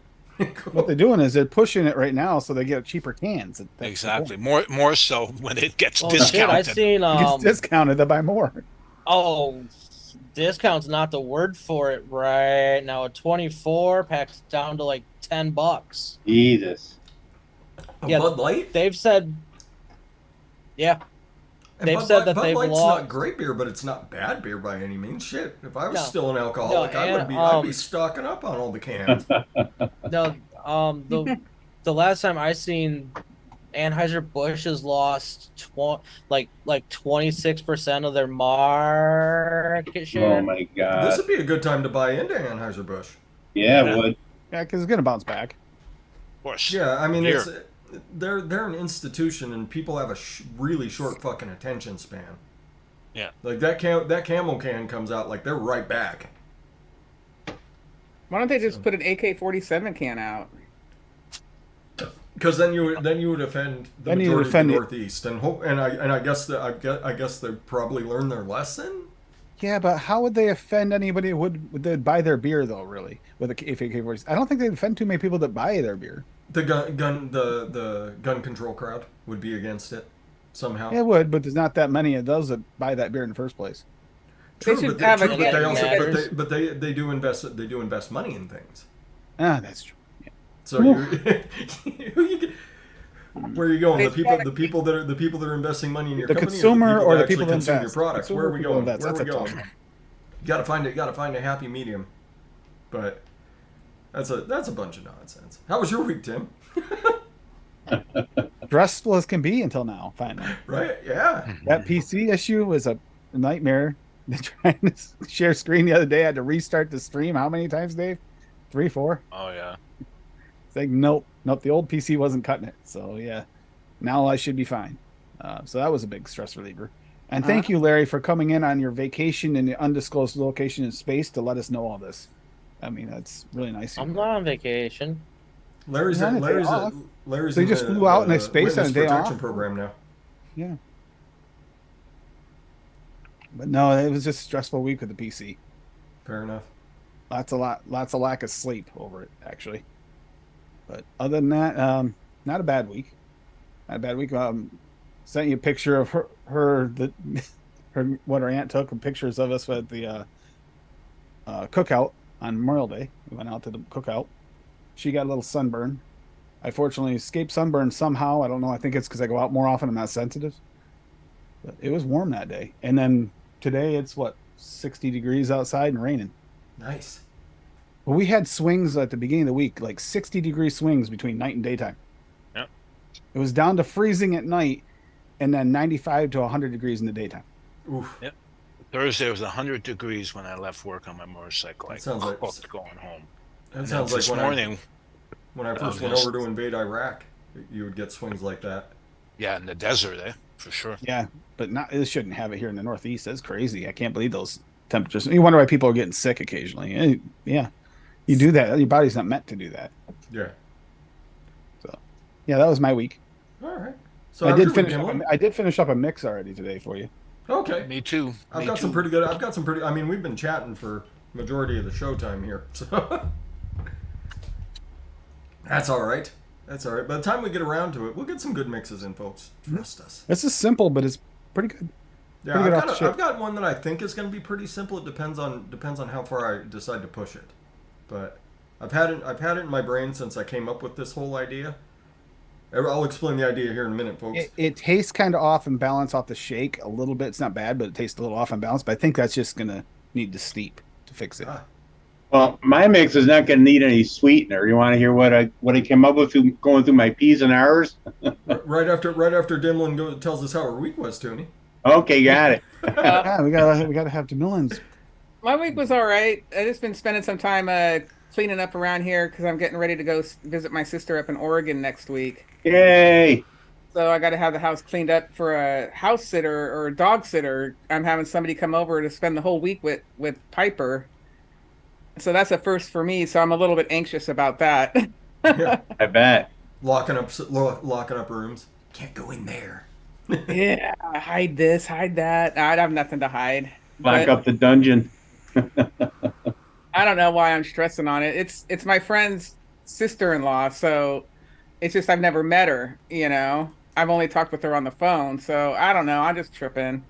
What they're doing is they're pushing it right now so they get cheaper cans. That's Exactly. More so when it gets Oh shit! discounted. I seen it gets discounted, they buy more. Oh, discount's not the word for it right now. A 24 pack's down to like $10. Jesus. Yeah, Bud Light. They've said, yeah, And they've said that Bud they've Light's lost. not great beer, but it's not bad beer by any means. Shit, if I was No. still an alcoholic, No, I'd be stocking up on all the cans. No, the last time I seen Anheuser-Busch has lost 26% of their market share. Oh my God. This would be a good time to buy into Anheuser-Busch. Yeah, it would. Yeah, because it's gonna bounce back. Of course. Yeah, I mean, Beer. they're an institution, and people have a really short fucking attention span. Yeah. Like that Camel can comes out, like they're right back. Why don't they just put an AK-47 can out? Because then you would offend the Then you would majority offend of the- the Northeast, and I guess they probably learned their lesson. Yeah, but how would they offend anybody who would buy their beer though? Really, with a AK-47, I don't think they'd offend too many people that buy their beer. The gun control crowd would be against it somehow. Yeah, it would, but there's not that many of those that buy that beer in the first place. True, They should but have a true, but they also matters. but they do invest money in things. Ah, that's true. Yeah. So where are you going? The people that are investing money in your The company, consumer or the actually people that consume your invest? products. Consumer Where are we people going? invest. Where are we That's a going? tough one. You gotta find a happy medium. But that's a bunch of nonsense. How was your week, Tim? Stressful as can be until now. Finally, Right? Yeah. that PC issue was a nightmare. Trying to share screen the other day, I had to restart the stream. How many times, Dave? 3, 4. Oh yeah. It's like nope. The old PC wasn't cutting it. So yeah, now I should be fine. So that was a big stress reliever. And thank you, Larry, for coming in on your vacation in the undisclosed location in space to let us know all this. I mean, that's really nice. of I'm you. not on vacation. Larry's You're on a day off. Larry's So you in just the, flew out in space on a witness day protection off? program now. Yeah. But no, it was just a stressful week with the PC. Fair enough. Lots of lack of sleep over it, actually. But other than that, not a bad week. Not a bad week. Sent you a picture of her what her aunt took, pictures of us at the cookout on Memorial Day. We went out to the cookout. She got a little sunburn. I fortunately escaped sunburn somehow. I don't know. I think it's because I go out more often. I'm not sensitive. But it was warm that day. And then today it's 60 degrees outside and raining. Nice. Well, we had swings at the beginning of the week, like 60-degree swings between night and daytime. Yep. It was down to freezing at night and then 95 to 100 degrees in the daytime. Oof. Yep. Thursday was 100 degrees when I left work on my motorcycle. That sounds like- cooked going home. That And sounds then like this morning, when I first went over to invade Iraq, you would get swings like that. yeah, in the desert, for sure. Yeah, but it shouldn't have it here in the Northeast. That's crazy. I can't believe those temperatures. You wonder why people are getting sick occasionally. Yeah, you do that. Your body's not meant to do that. Yeah. Yeah, that was my week. All right. So I how's did your finish. week, Emily? I did finish up a mix already today for you. Okay. Me too. I've Me got too. some pretty good. I mean, we've been chatting for majority of the show time here, so that's all right. That's all right. By the time we get around to it, we'll get some good mixes in, folks. Trust us. This is simple, but it's pretty good. Yeah, Pretty good off the ship. I've got one that I think is going to be pretty simple. It depends on how far I decide to push it. But I've had it in my brain since I came up with this whole idea. I'll explain the idea here in a minute, folks. It tastes kind of off and balance off the shake a little bit. It's not bad, but it tastes a little off and balance. But I think that's just gonna need to steep to fix it. Ah. Well, my mix is not going to need any sweetener. You want to hear what I came up with going through my P's and R's? Right after tells us how her week was, Tony. Okay, got it. Yeah, we gotta have DeMillen's My week was all right. I just been spending some time cleaning up around here because I'm getting ready to go visit my sister up in Oregon next week. Yay! So I got to have the house cleaned up for a house sitter or a dog sitter. I'm having somebody come over to spend the whole week with Piper. So that's a first for me. So I'm a little bit anxious about that. Yeah. I bet. Locking up rooms. Can't go in there. Yeah, hide this, hide that. I'd have nothing to hide. Lock But up the dungeon. I don't know why I'm stressing on it. It's my friend's sister-in-law, so it's just I've never met her, you know. I've only talked with her on the phone, so I don't know. I'm just tripping.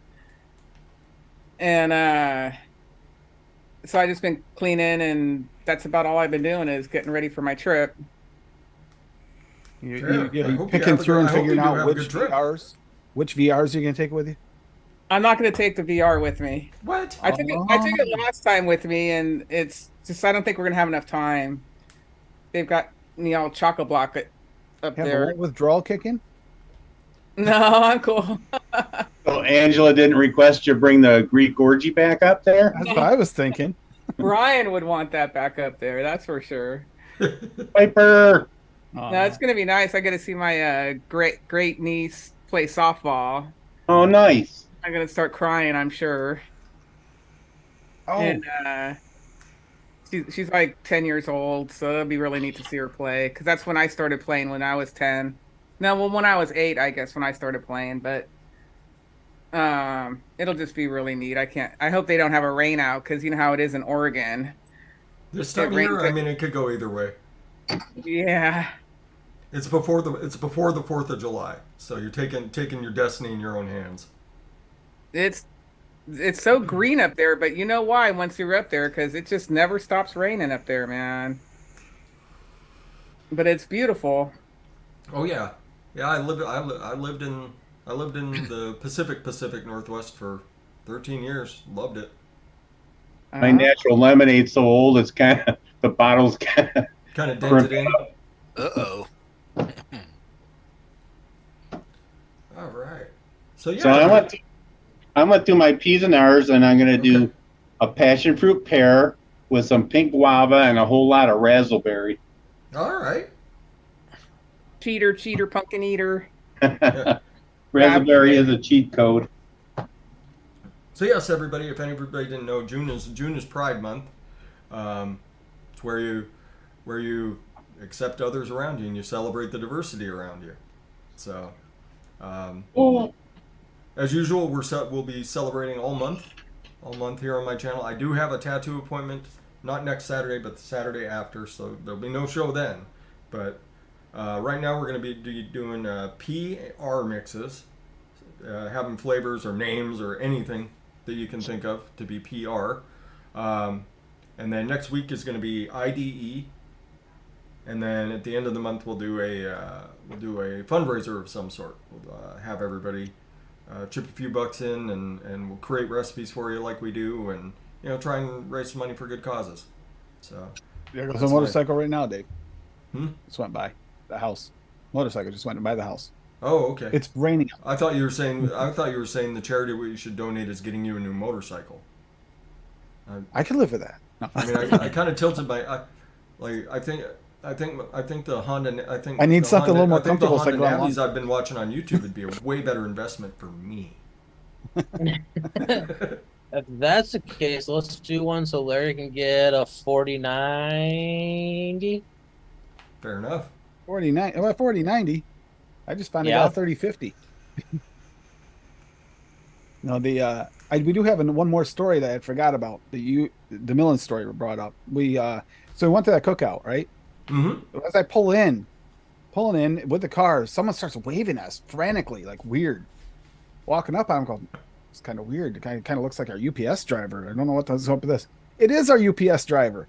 And so I just been cleaning and that's about all I've been doing is getting ready for my trip. You I hope you picking have a through good- and I hope figuring you do out have a which good trip. which VRs you're gonna take with you. I'm not going to take the VR with me. What? I took it last time with me and it's just I don't think we're going to have enough time. They've got all chock-a-block up Have there. a withdrawal kick in. No, I'm cool. So Angela didn't request you bring the Greek orgy back up there? That's what I was thinking. Brian would want that back up there, that's for sure. Piper! No, it's gonna be nice. I get to see my great niece play softball. Oh, nice. I'm gonna start crying, I'm sure. Oh, And she's like 10 years old, so it'll be really neat to see her play because that's when I started playing when I was 10. No, well, when I was 8, I guess when I started playing, but it'll just be really neat. I hope they don't have a rain out because you know how it is in Oregon. This time of year, I mean, it could go either way. Yeah. It's before the 4th of July, so you're taking your destiny in your own hands. It's so green up there, but you know why once you're up there because it just never stops raining up there, man. But it's beautiful. Oh yeah, yeah. I lived in the Pacific Northwest for 13 years. Loved it. My natural lemonade's so old, it's kind of, the bottle's kind of. Kind of dented in. Uh-oh. All right. So yeah. So I went through my P's and R's, and I'm going to do a passion fruit pear with some pink guava and a whole lot of raspberry. All right. Cheater, pumpkin eater. Raspberry is a cheat code. So yes, everybody. If anybody didn't know, June is Pride Month. It's where you accept others around you and you celebrate the diversity around you. So, as usual, we'll be celebrating all month here on my channel. I do have a tattoo appointment, not next Saturday, but the Saturday after. So there'll be no show then. But right now we're going to be doing PR mixes, having flavors or names or anything that you can think of to be PR. And then next week is going to be IDE. And then at the end of the month, we'll do a fundraiser of some sort. We'll have everybody chip a few bucks in, and we'll create recipes for you like we do, and try and raise some money for good causes. So there goes a motorcycle right now, Dave. Hmm? Just went by the house. Motorcycle just went by the house. Oh, okay. It's raining. I thought you were saying the charity we should donate is getting you a new motorcycle. I could live with that. No. I mean, I kind of tilted my, I think the Honda. I need something a little more comfortable I so I think can the go Honda on Navys I've been watching on YouTube would be a way better investment for me. If that's the case, let's do one so Larry can get a 4090. Fair enough. 4090. I just found I got a 3050. No, we do have one more story that I forgot about. The Millen story we brought up. So we went to that cookout, right? Mm-hmm. As I pulling in with the car, someone starts waving at us frantically, like weird. Walking up, I'm going, it's kind of weird. It kind of looks like our UPS driver. I don't know what the up with this. It is our UPS driver.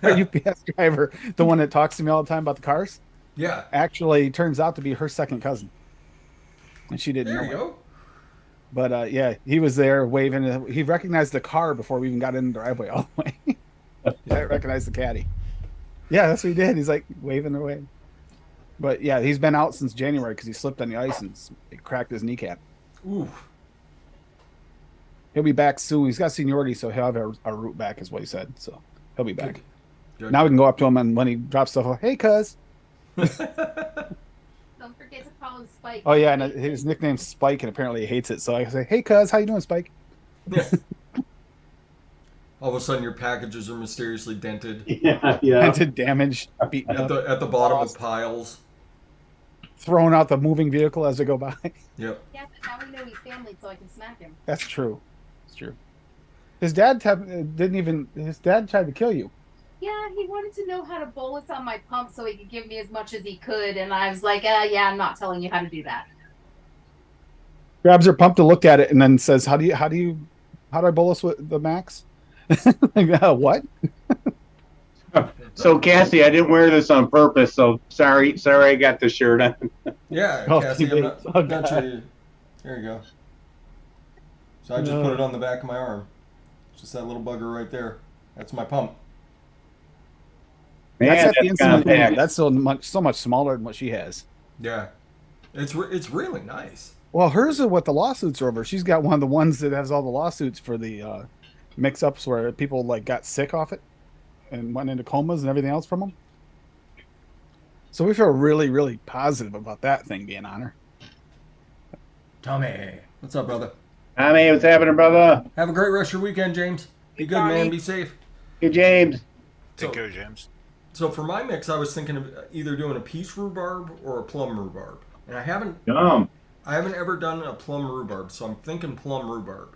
Our UPS driver, the one that talks to me all the time about the cars. Yeah. Actually turns out to be her second cousin. And she didn't know. There you go. But yeah, he was there waving. He recognized the car before we even got in the driveway all the way. I recognized the caddy. Yeah, that's what he did. He's like waving away. But yeah, he's been out since January because he slipped on the ice and he cracked his kneecap. Ooh. He'll be back soon. He's got seniority, so he'll have our route back, is what he said. So he'll be back. Good. Now we can go up to him, and when he drops stuff, hey, cuz. Don't forget to call him Spike. Oh yeah, and his nickname's Spike, and apparently he hates it. So I say, hey, cuz, how you doing, Spike? Yeah. All of a sudden, your packages are mysteriously dented Yeah. Dented, damaged, beaten at up, the bottom of piles. thrown out the moving vehicle as they go by. Yep. Yeah, but now we know he's family, so I can smack him. That's true. It's true. His dad didn't even. His dad tried to kill you. Yeah, he wanted to know how to bolus on my pump so he could give me as much as he could, and I was like, yeah, I'm not telling you how to do that. Grabs her pump to look at it, and then says, how do I bolus with the max? Like, what? So Cassie, I didn't wear this on purpose, so sorry I got the shirt on. Yeah, Oh, Cassie, I'm teammates. not, Oh, not God. sure you. There you go. So I just No. put it on the back of my arm. Just that little bugger right there. That's my pump. Man, That's at the that's insulin compact. unit. That's so much smaller than what she has. Yeah, it's really nice. Well, hers are what the lawsuits are over. She's got one of the ones that has all the lawsuits for the mix-ups where people like got sick off it and went into comas and everything else from them. So we feel really, really positive about that thing being on her. Tommy, what's up, brother? Tommy, what's happening, brother? Have a great rest of your weekend, James. Be good, Tommy. man. Be safe. Hey, James. Take So- care, James. So for my mix, I was thinking of either doing a peach rhubarb or a plum rhubarb, and I haven't ever done a plum rhubarb, so I'm thinking plum rhubarb.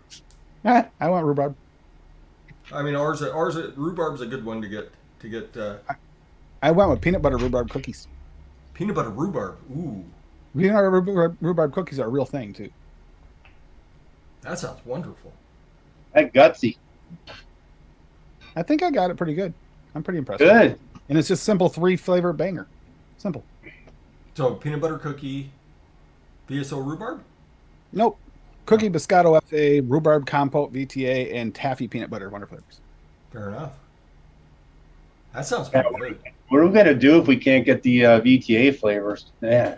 I want rhubarb. I mean, rhubarb's a good one to get I went with peanut butter rhubarb cookies. peanut butter rhubarb. Ooh, Peanut butter rhubarb cookies are a real thing too. that sounds wonderful. That gutsy. I think I got it pretty good. I'm pretty impressed. Good. And it's just simple 3-flavor banger. Simple. So peanut butter cookie, VSO rhubarb. Nope. Cookie Biscotto FA, rhubarb compote VTA, and taffy peanut butter wonder flavors. Fair enough. That sounds pretty good. What are we gonna do if we can't get the VTA flavors? Yeah.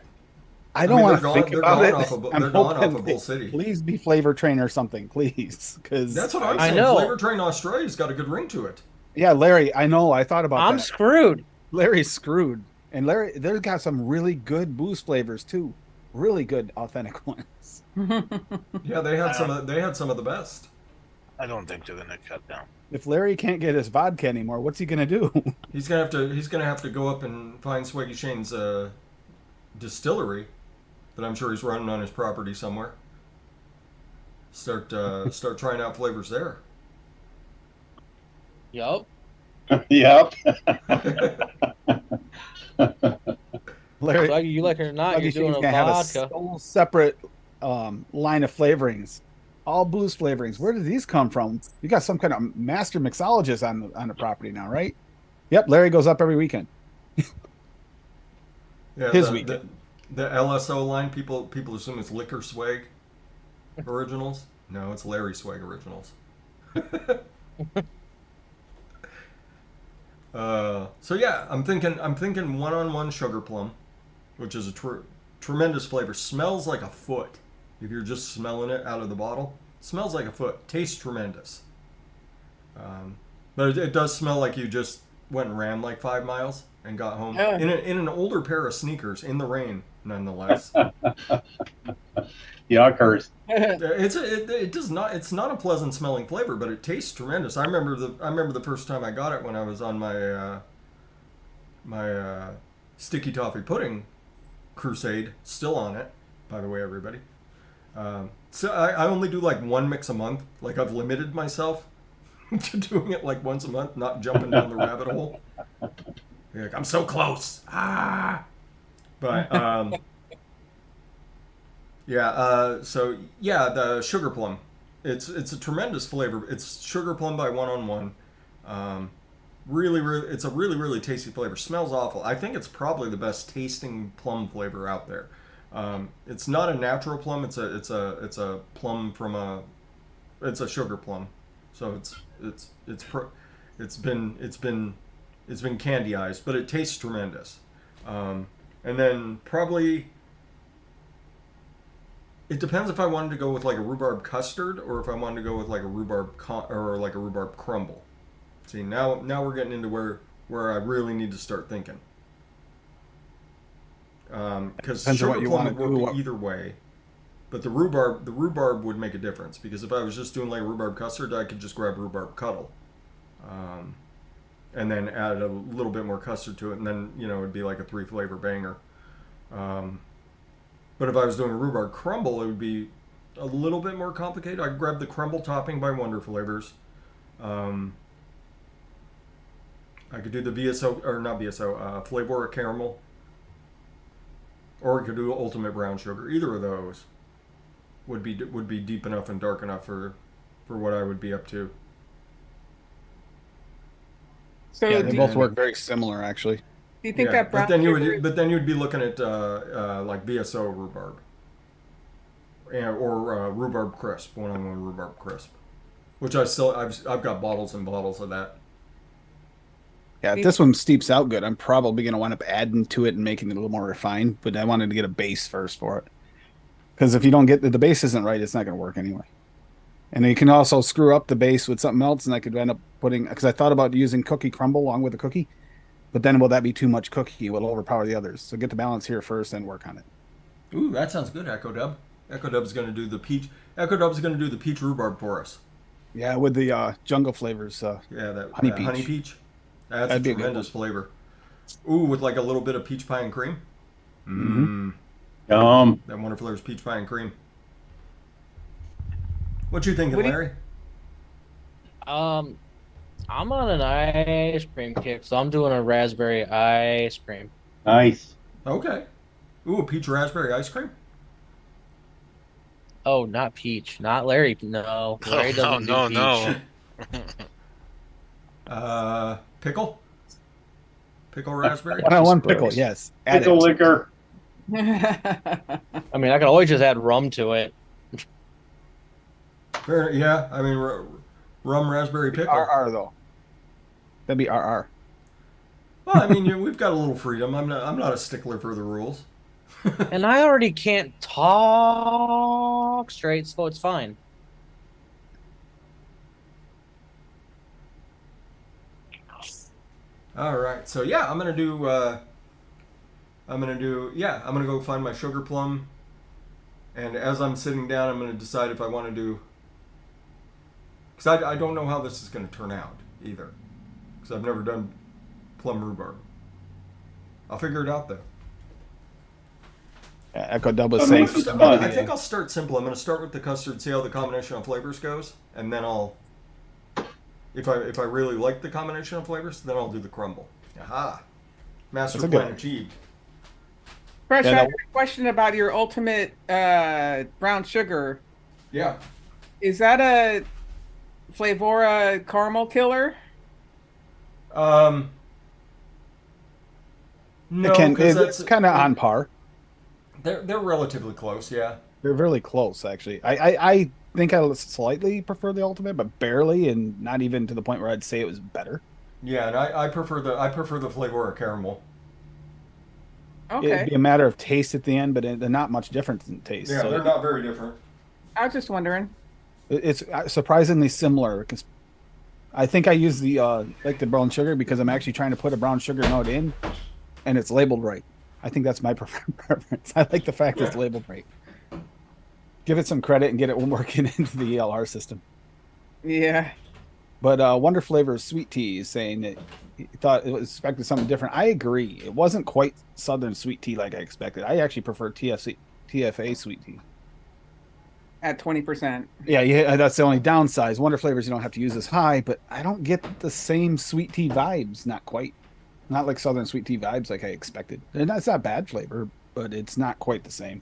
I don't mean, want they're to gone- think they're about gone it. off of- I'm they're gone hoping off of they- Bull City. Please be Flavor Train or something, please. Because That's what I'm I saying. know. Flavor Train Australia's got a good ring to it. yeah, Larry, I know. I thought about I'm that. screwed. Larry's screwed, and Larry, they've got some really good booze flavors too. Really good, authentic ones. Yeah, they had some of the best. I don't think they're gonna cut down. If Larry can't get his vodka anymore, what's he gonna do? He's gonna have to go up and find Swaggy Shane's distillery that I'm sure he's running on his property somewhere. Start trying out flavors there. Yup. Yep. Larry, Whether you like it or not, you're Swaggy doing Shane's a gonna have a vodka. whole separate line of flavorings, all booze flavorings. Where did these come from? You got some kind of master mixologist on the property now, right? Yep, Larry goes up every weekend. Yeah, His the, weekend. The LSO line, people assume it's Liquor Swag originals. No, it's Larry Swag originals. So yeah, I'm thinking 1-on-1 sugar plum, which is a tremendous flavor. Smells like a foot. If you're just smelling it out of the bottle, smells like a foot. Tastes tremendous. But it does smell like you just went and ran like 5 miles and got home Yeah. in an older pair of sneakers in the rain, nonetheless. Yuckers. It's not a pleasant smelling flavor, but it tastes tremendous. I remember the first time I got it when I was on my sticky toffee pudding crusade. Still on it, by the way, everybody. So I only do like one mix a month. Like I've limited myself to doing it like once a month, not jumping down the rabbit hole. You're like, I'm so close. But yeah. So yeah, the sugar plum. It's a tremendous flavor. It's sugar plum by 1-on-1. Really, it's a really tasty flavor. Smells awful. I think it's probably the best tasting plum flavor out there. It's not a natural plum. It's a plum from it's a sugar plum. So it's been candyized, but it tastes tremendous. And then probably It depends if I wanted to go with like a rhubarb custard or if I wanted to go with like a or like a rhubarb crumble. See, now we're getting into where I really need to start thinking. Because Depends on what sugar you plum would wanna work do. either way, but the rhubarb would make a difference because if I was just doing like rhubarb custard, I could just grab rhubarb cuddle, and then add a little bit more custard to it, and then it'd be like a 3-flavor banger. But if I was doing a rhubarb crumble, it would be a little bit more complicated. I'd grab the crumble topping by Wonder Flavors. I could do the VSO or not VSO, Flavor caramel. Or we could do ultimate brown sugar. Either of those would be deep enough and dark enough for what I would be up to. So Yeah, do, they both work very similar, actually. do you think Yeah, that brown but then you sugar would you would be looking at like VSO rhubarb, or rhubarb crisp, one-on-one rhubarb crisp, which I've got bottles and bottles of that. Yeah, if this one steeps out good, I'm probably going to wind up adding to it and making it a little more refined. But I wanted to get a base first for it. Because if you don't get the base isn't right, it's not going to work anyway. And you can also screw up the base with something else, and I could end up putting, because I thought about using cookie crumble along with the cookie, but then will that be too much cookie? It will overpower the others. So get the balance here first and work on it. Ooh, that sounds good, Echo Dub. Echo Dub's going to do the peach. Echo Dub's going to do the peach rhubarb for us. Yeah, with the jungle flavors. Yeah, that honey peach. That's That'd a be a good tremendous flavor. Ooh, with like a little bit of peach pie and cream. Mm-hmm. That Wonder Flavors peach pie and cream. What you thinking, What do you- Larry? I'm on an ice cream kick, so I'm doing a raspberry ice cream. Nice. Okay. Ooh, a peach raspberry ice cream. Oh, not peach, not Larry. No, Larry doesn't do peach. Pickle. Pickle raspberry. One-on-one pickle, yes. Add Pickle it. liquor. I mean, I can always just add rum to it. Yeah, I mean rum raspberry pickle. RR though. That'd be RR. Well, I mean we've got a little freedom. I'm not a stickler for the rules. And I already can't talk straight, so it's fine. All right, so yeah, I'm gonna go find my sugar plum, and as I'm sitting down, I'm gonna decide if I want to do, because I don't know how this is gonna turn out either, because I've never done plum rhubarb. I'll figure it out though. Echo Dub was That saying. makes it something fun. about I the- think I'll start simple. I'm gonna start with the custard, see how the combination of flavors goes, and then if I really like the combination of flavors, then I'll do the crumble. Aha! Master That's a good plan one. achieved. Fresh, Yeah, I that- have a question about your ultimate brown sugar. Yeah. Is that a Flavora caramel killer? No, it's kind of on par. They're relatively close, yeah. They're really close, actually. I think I slightly prefer the ultimate, but barely, and not even to the point where I'd say it was better. Yeah, and I prefer the Flavora caramel. Okay. It'd be a matter of taste at the end, but they're not much different in taste. Yeah, so they're not very different. I was just wondering. it's surprisingly similar because I think I use the like the brown sugar because I'm actually trying to put a brown sugar note in, and it's labeled right. I think that's my preference. I like the fact it's labeled right. Give it some credit and get it working into the ELR system. Yeah. But Wonder Flavor Sweet Tea is saying that he thought it was expected something different. I agree. It wasn't quite Southern sweet tea like I expected. I actually prefer TFA sweet tea. At 20%. Yeah, that's the only downside. Wonder Flavors you don't have to use as high, but I don't get the same sweet tea vibes. Not quite. Not like Southern sweet tea vibes like I expected. And that's not bad flavor, but it's not quite the same.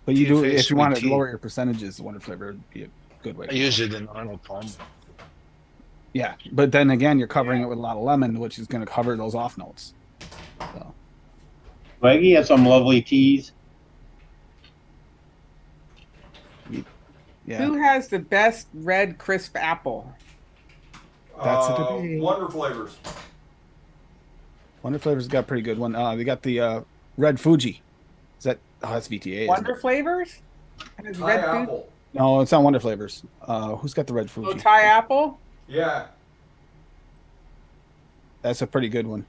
But you do TFA if you want to sweet tea. lower your percentages, Wonder Flavor would be a good way. I use it in Arnold Palmer. Yeah, but then again, you're covering it with a lot of lemon, which is going to cover those off notes. So. Swaggy has some lovely teas. Yeah, Who has the best red crisp apple? That's a debate. Wonder Flavors. Wonder Flavors got a pretty good one. They got the Red Fuji. Is that Oh, that's VTA. Isn't Wonder it? Flavors? Has Thai red food? apple. No, it's not Wonder Flavors. Who's got the red Oh, Fuji? Thai apple? Yeah. That's a pretty good one.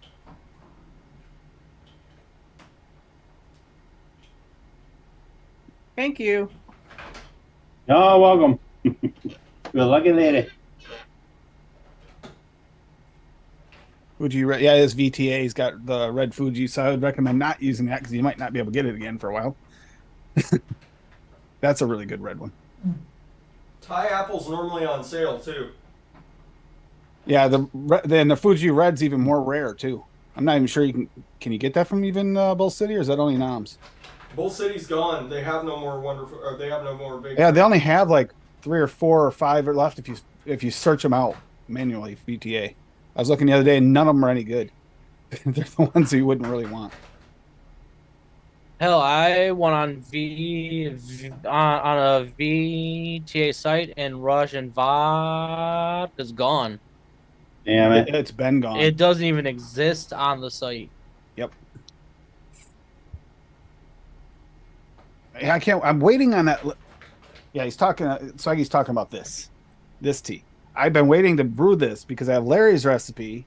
Thank you. Oh, welcome. Good lucky lady. Fuji, yeah, this VTA's got the red Fuji, so I would recommend not using that because you might not be able to get it again for a while. That's a really good red one. Thai apple's normally on sale too. Yeah, the Fuji red's even more rare too. I'm not even sure can you get that from even Bull City, or is that only Noms? Bull City's gone. They have no more wonderful. Or they have no more big. Yeah, they only have like 3 or 4 or 5 left if you search them out manually. VTA. I was looking the other day, and none of them are any good. They're the ones you wouldn't really want. Hell, I went on on a VTA site and Rush and vodka's gone. Damn it. It's been gone. It doesn't even exist on the site. Yep. I can't. I'm waiting on that. Yeah, he's talking. Swaggy's talking about this tea. I've been waiting to brew this because I have Larry's recipe,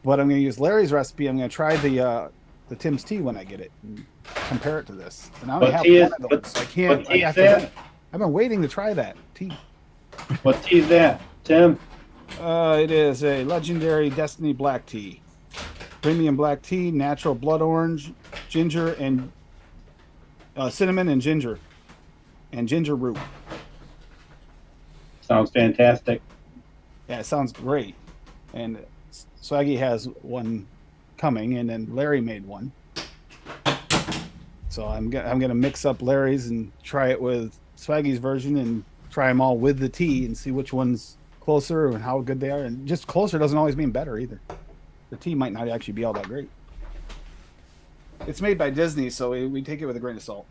but I'm going to use Larry's recipe. I'm going to try the Tim's tea when I get it and compare it to this. And I only What have tea one is- of those. I can't. what tea I is have to that? wait. I've been waiting to try that tea. What tea's that, Tim? It is a legendary Destiny black tea, premium black tea, natural blood orange, ginger, and cinnamon and ginger root. Sounds fantastic. Yeah, it sounds great. And Swaggy has one coming, and then Larry made one. So I'm gonna mix up Larry's and try it with Swaggy's version, and try them all with the tea and see which one's closer and how good they are. And just closer doesn't always mean better either. The tea might not actually be all that great. It's made by Disney, so we take it with a grain of salt.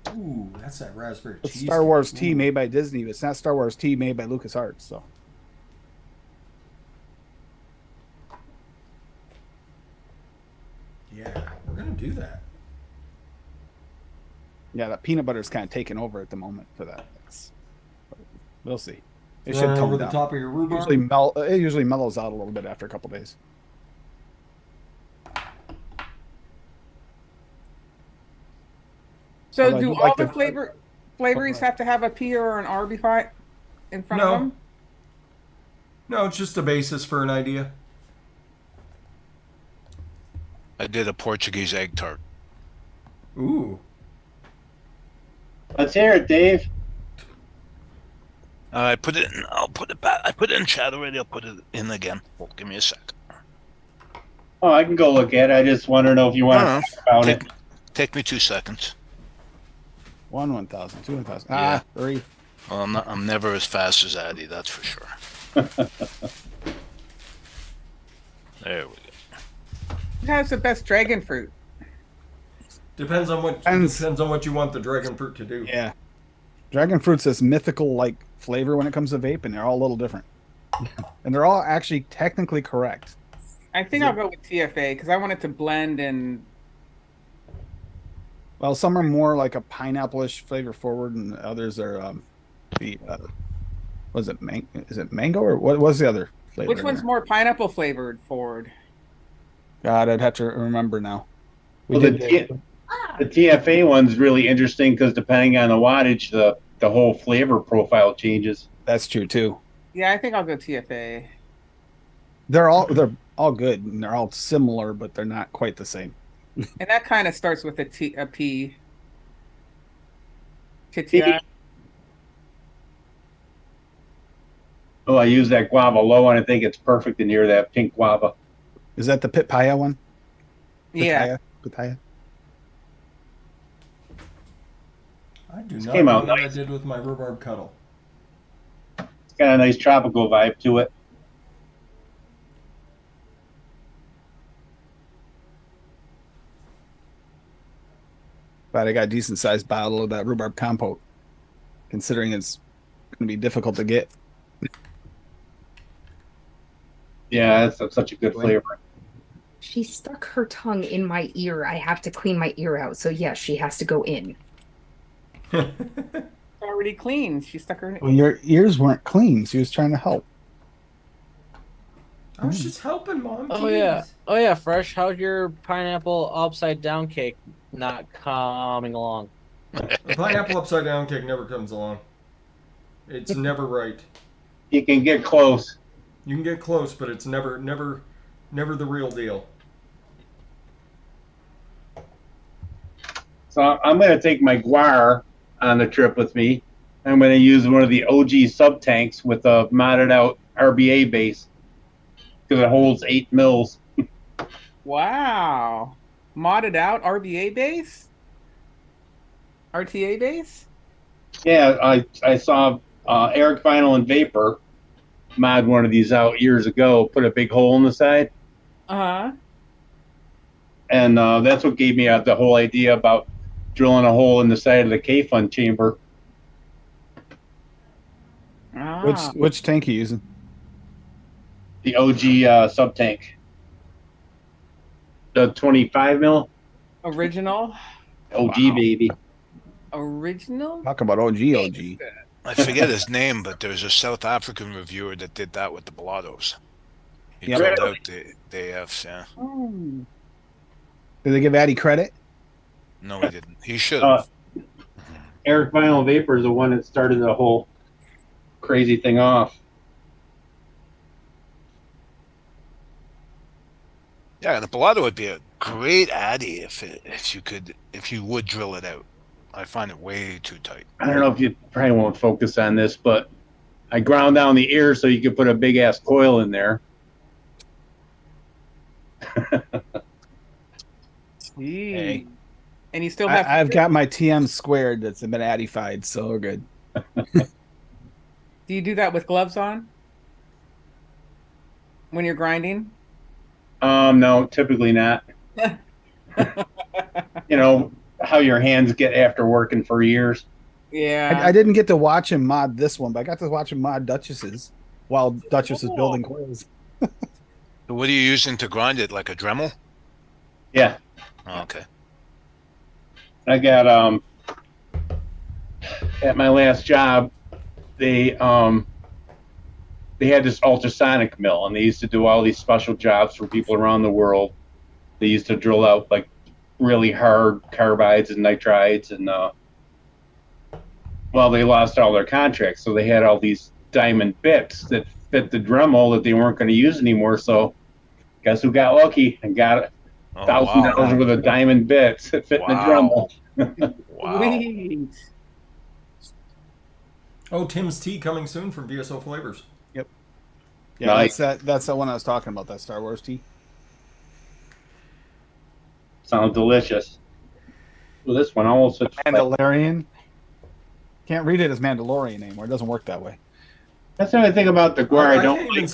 Ooh, that's that raspberry It's cheese. Star Wars tea made by Disney, but it's not Star Wars tea made by LucasArts. So Yeah, we're gonna do that. yeah, that peanut butter is kind of taking over at the moment for that. We'll see. It should Run tone over the down. top of your rhubarb. It usually mellows out a little bit after a couple days. So Although I do do all like the the- flavors have to have a P or an R before in front No. of them? No, it's just a basis for an idea. I did a Portuguese egg tart. Ooh. Let's hear it, Dave. I put it in. I'll put it back. I put it in chat already. I'll put it in again. Well, give me a sec. Oh, I can go look at it. I just want to know if you want to talk about it. Take me 2 seconds. 1,000, 2,000. Yeah. 3. Well, I'm never as fast as Addy. That's for sure. There we go. Who has the best dragon fruit? Depends on what you want the dragon fruit to do. Yeah. Dragon fruit's this mythical like flavor when it comes to vape, and they're all a little different. And they're all actually technically correct. I think I'll go with TFA because I want it to blend and Well, some are more like a pineapple-ish flavor forward, and others are was it is it mango or what was the other flavor? which in one's there? more pineapple flavored forward? God, I'd have to remember now. We Well, did the TFA one's really interesting because depending on the wattage, the whole flavor profile changes. that's true too. Yeah, I think I'll go TFA. They're all good and they're all similar, but they're not quite the same. And that kind of starts with a P. Titia. Oh, I use that guava low, and I think it's perfect in here. That pink guava. Is that the pitaya one? Yeah. Pitaya. I do This not came know out what nice. I did with my rhubarb cuddle. It's got a nice tropical vibe to it. But I got a decent sized bottle of that rhubarb compote, considering it's going to be difficult to get. Yeah, it's such a good flavor. She stuck her tongue in my ear. I have to clean my ear out. So yes, she has to go in. It's already clean. She stuck her. Well, your ears weren't clean. She was trying to help. I was just helping, Mom. Oh Jeez. yeah. Oh yeah, Fresh. How's your pineapple upside down cake not coming along? The pineapple upside down cake never comes along. It's never right. You can get close. You can get close, but it's never the real deal. So I'm going to take my guar on the trip with me. I'm going to use one of the OG sub tanks with a modded out RBA base because it holds 8 mils. Wow. Modded out RBA base? RTA base? Yeah, I saw Eric Vinyl and Vapor mod one of these out years ago, put a big hole in the side. Uh-huh. And that's what gave me the whole idea about drilling a hole in the side of the K-Fun chamber. Ah. Which tank are you using? The OG sub tank. The 25 mil. Original? OG, Wow. baby. Original? Talk about OG. I forget his name, but there's a South African reviewer that did that with the Blottos. He Yep. drilled out the AFs, yeah. Oh. Did they give Addy credit? No, he didn't. He should have. Eric Vinyl and Vapor is the one that started the whole crazy thing off. Yeah, and the Blotto would be a great Addy if you would drill it out. I find it way too tight. I don't know if you probably won't focus on this, but I ground down the ear so you could put a big ass coil in there. Hey. And you still have. I've got my TM squared that's been Addy-fied, so we're good. Do you do that with gloves on? When you're grinding? No, typically not. You know how your hands get after working for years. Yeah. I didn't get to watch him mod this one, but I got to watch him mod Duchess's while Duchess was building coils. So what are you using to grind it? Like a Dremel? Yeah, Oh, okay. I got at my last job, they had this ultrasonic mill, and they used to do all these special jobs for people around the world. They used to drill out like really hard carbides and nitrides, and well, they lost all their contracts, so they had all these diamond bits that fit the Dremel that they weren't going to use anymore. So, guess who got lucky and got Oh, $1,000 wow. worth of diamond bits that fit in the Wow. Dremel. Wow. Sweet. Oh, Tim's tea coming soon from VSO Flavors. Yeah, Nice. that's the one I was talking about, that Star Wars tea. Sounds delicious. Well, this one almost fits. Mandalorian. Can't read it as Mandalorian anymore. It doesn't work that way. That's the only thing about the guar I I don't can't like. even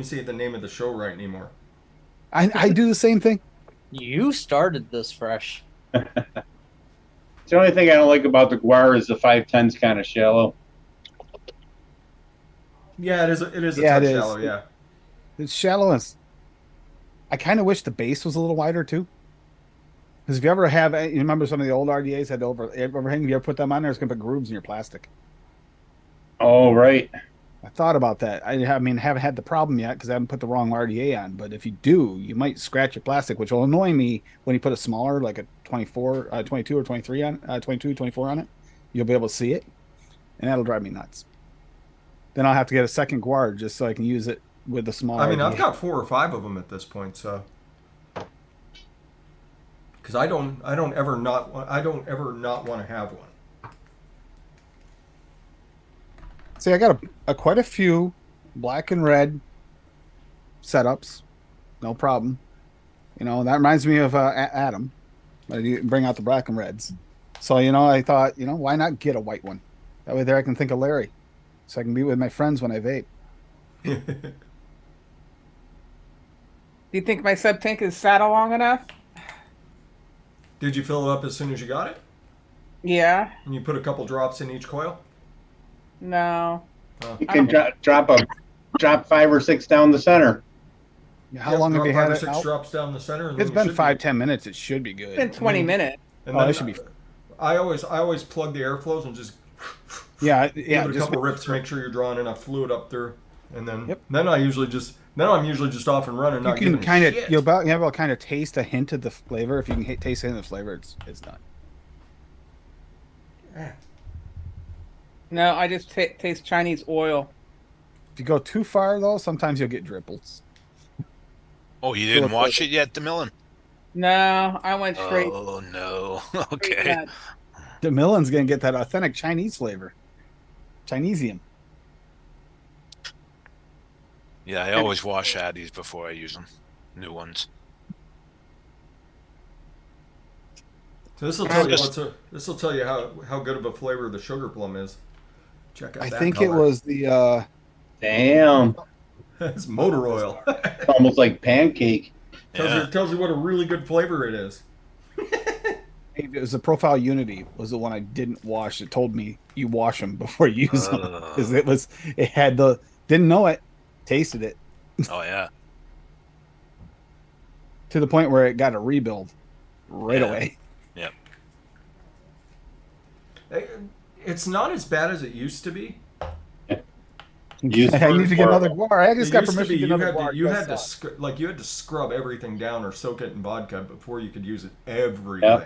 say the name of the show right anymore. I do the same thing. You started this, Fresh. The only thing I don't like about the guar is the 510's kind of shallow. Yeah, it is a Yeah, touch it is. shallow, yeah. It's shallow. I kind of wish the base was a little wider too. Because if you ever have, you remember some of the old RDAs had overhang. If you ever put them on there, it's going to put grooves in your plastic. Oh, right. I thought about that. I mean, haven't had the problem yet because I haven't put the wrong RDA on. But if you do, you might scratch your plastic, which will annoy me when you put a smaller, like a 22 or 23 on, 22, 24 on it. You'll be able to see it, and that'll drive me nuts. Then I'll have to get a second guard just so I can use it with the small. I mean, RDA. I've got 4 or 5 of them at this point, so because I don't ever not want to have one. See, I got quite a few black and red setups, no problem. You know, that reminds me of Adam. You bring out the black and reds. So, you know, I thought, you know, why not get a white one? That way there I can think of Larry. So I can be with my friends when I vape. Do you think my sub tank is saddle long enough? Did you fill it up as soon as you got it? Yeah. And you put a couple drops in each coil? No. You can drop a drop 5 or 6 down the center. How long have you had it 6 out? drops down the center. And It's then been 5-10 minutes. It should be good. It's been 20 minutes. And Oh, then it should be. I always plug the airflows and just Yeah, give yeah. it a Just couple rips to make sure you're drawing enough fluid up there, and then Yep. I'm usually just off and running. you Not can giving kind of shit. you're about you have a kind of taste a hint of the flavor. If you can taste a hint of the flavor, it's done. No, I just taste Chinese oil. If you go too far though, sometimes you'll get dripples. Oh, you didn't watch it yet, DeMillan? No, I went straight. Oh no. straight Okay. nuts. DeMillan's gonna get that authentic Chinese flavor, Chinesium. Yeah, I always wash Addies before I use them. New ones. So this will tell you this will tell you how good of a flavor the sugar plum is. Check out I that think color. it was the Damn. It's motor oil. It's almost like pancake. tells you what a really good flavor it is. it was the Profile Unity was the one I didn't wash. It told me you wash them before you use them because it had the didn't know it, tasted it Oh yeah. to the point where it got a rebuild right Yeah. away. Yep. It's not as bad as it used to be. Used I need to get another guar. I just It got used to permission be to get another guar. you had Yes, to you had to scrub everything down or soak it in vodka before you could use it. Everything.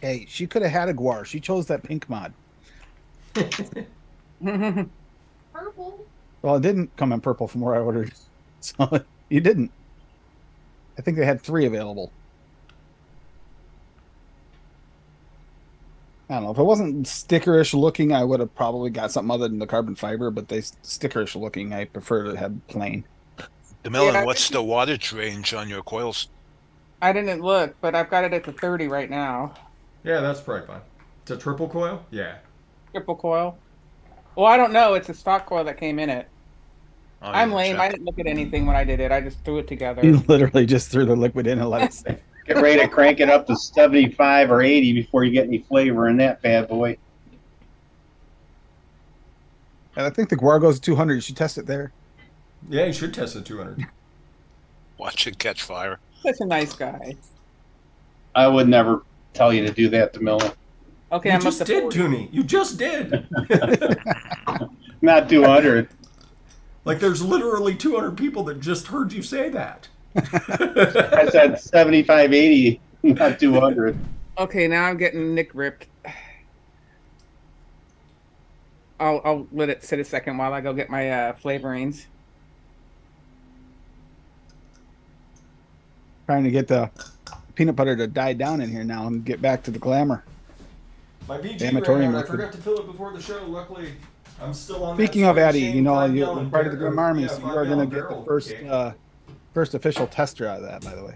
Hey, she could have had a guar. She chose that pink mod. Purple. Well, it didn't come in purple from where I ordered, so you didn't. I think they had 3 available. I don't know. If it wasn't stickerish looking, I would have probably got something other than the carbon fiber. But they stickerish looking, I prefer to have plain. DeMillan, Yeah. what's the wattage range on your coils? I didn't look, but I've got it at the 30 right now. Yeah, that's probably fine. It's a triple coil? Yeah. Triple coil. Well, I don't know. It's a stock coil that came in it. Oh, you I'm didn't lame. I check. didn't look at anything when I did it. I just threw it together. You literally just threw the liquid in and let it sit. Get ready to crank it up to 75 or 80 before you get any flavor in that bad boy. And I think the guar goes to 200. You should test it there. Yeah, you should test at 200. Watch it catch fire. Such a nice guy. I would never tell you to do that to Miller. Okay, You I'm up just to did, 40. Toonie. You just did. Not 200. Like, there's literally 200 people that just heard you say that. I said 75, 80, not 200. Okay, now I'm getting Nick ripped. I'll let it sit a second while I go get my flavorings. Trying to get the peanut butter to die down in here now and get back to the glamour. My VG Amatorium ran out. I liquid. forgot to fill it before the show. Luckily, I'm still on. Speaking that of same Addy, you know, 5 you're gallon part of the Grim barrel- Army, yeah, so you 5 are going to gallon get the barrel first cake. first official tester out of that, by the way.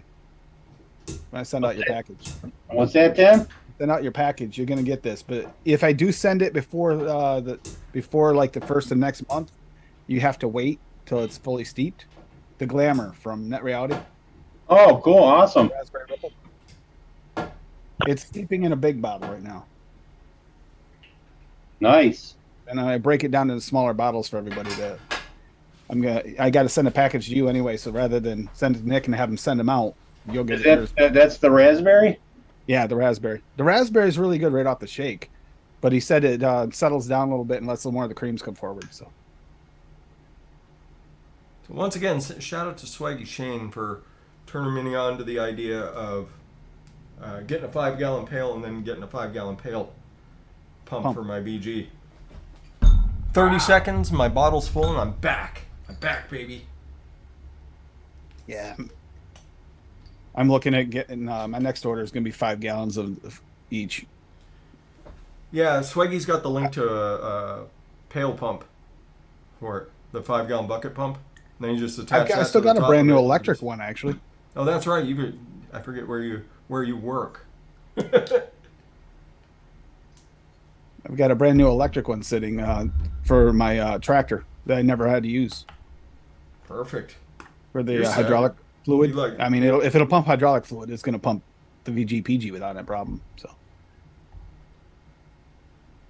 When I send out your package. What's that, Tim? Send out your package, you're going to get this. But if I do send it before like the first of next month, you have to wait till it's fully steeped. The Glamour from Net Reality. Oh, cool. Awesome. Raspberry Ripple. It's steeping in a big bottle right now. Nice. And I break it down into smaller bottles for everybody to. I got to send a package to you anyway, so rather than send it to Nick and have him send them out, you'll get Is yours. that's the raspberry? Yeah, the raspberry. The raspberry is really good right off the shake, but he said it settles down a little bit and lets some more of the creams come forward. So So once again, shout out to Swaggy Shane for turning me on to the idea of getting a 5 gallon pail and then getting a 5 gallon pail pump for my VG. 30 seconds, my bottle's full, and I'm back. I'm back, baby. yeah, I'm looking at getting my next order is going to be 5 gallons of each. Yeah, Swaggy's got the link to a pail pump for it, the 5 gallon bucket pump. And then you just attach I that still to the got a top brand of new it. electric one actually. Oh, that's right. I forget where you work. I've got a brand new electric one sitting for my tractor that I never had to use Perfect. for the You're set. hydraulic fluid. You like- I mean, if it'll pump hydraulic fluid, it's going to pump the VGPG without that problem. So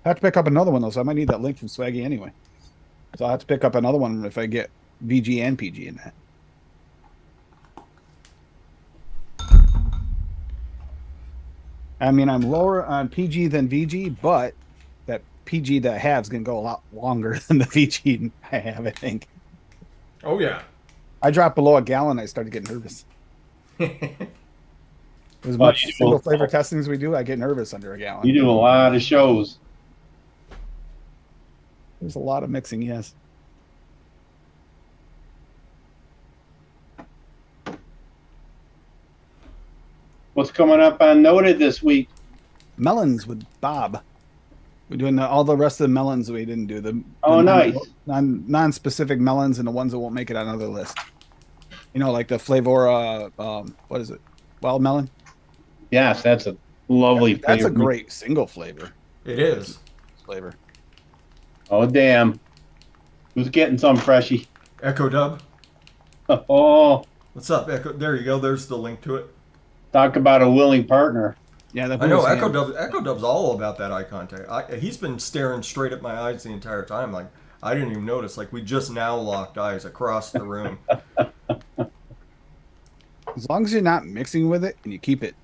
I have to pick up another one though, so I might need that link from Swaggy anyway. So I'll have to pick up another one if I get VG and PG in that. I mean, I'm lower on PG than VG, but that PG that I have is going to go a lot longer than the VG I have, I think. Oh, yeah. I dropped below a gallon, I started getting nervous. As Well, much single flavor testing as we do, I get nervous under a gallon. You do a lot of shows. There's a lot of mixing, yes. What's coming up on Noted this week? Melons with Bob. We're doing all the rest of the melons we didn't do. The Nice. Non-specific melons and the ones that won't make it on another list. You know, like the Flavora, what is it? Wild melon? Yes, that's a lovely flavor. That's a great single flavor. It is. Flavor. Oh, damn. Who's getting some, Freshie? Echo Dub. Oh, What's up, Echo? There you go. There's the link to it. talk about a willing partner. Yeah, I know Echo Dub. Echo Dub's all about that eye contact. He's been staring straight at my eyes the entire time. Like I didn't even notice. Like we just now locked eyes across the room. As long as you're not mixing with it and you keep it,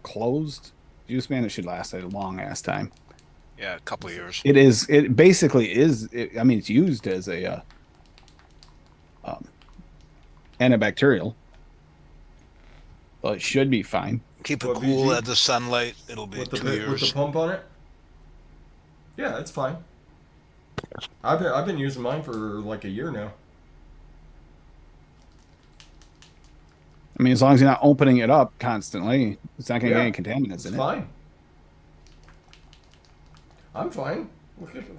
closed, Juice Man, it should last a long ass time. Yeah, a couple of years. It basically is. I mean, it's used as a antibacterial, but it should be fine. Keep it What, cool VG? at the sunlight. It'll be With 2 the years. pump on it. Yeah, it's fine. I've been using mine for like a year now. I mean, as long as you're not opening it up constantly, it's not going to Yeah, get any contaminants It's in it. fine. I'm fine.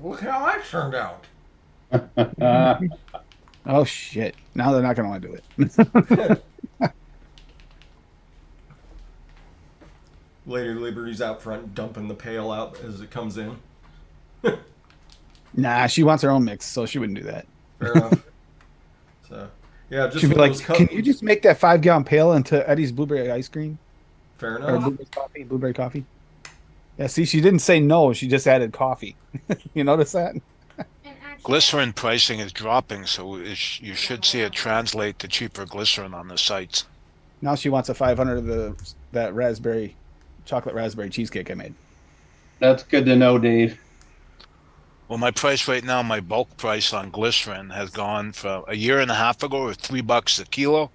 Look how I turned out. Oh shit! Now they're not going to want to do it. Lady Liberty's out front dumping the pail out as it comes in. Nah, she wants her own mix, so she wouldn't do that. Fair enough. So, yeah, just She'd be with like, those "Can you just make that 5-gallon pail into Eddie's blueberry ice cream Fair or enough. blueberry coffee?" Yeah, see, she didn't say no; she just added coffee. You notice that? And actually, Glycerin pricing is dropping, so you should see it translate to cheaper glycerin on the sites. Now she wants a 500 of that chocolate raspberry cheesecake I made. That's good to know, Dave. Well, my price right now, my bulk price on glycerin has gone from a year and a half ago, or $3 a kilo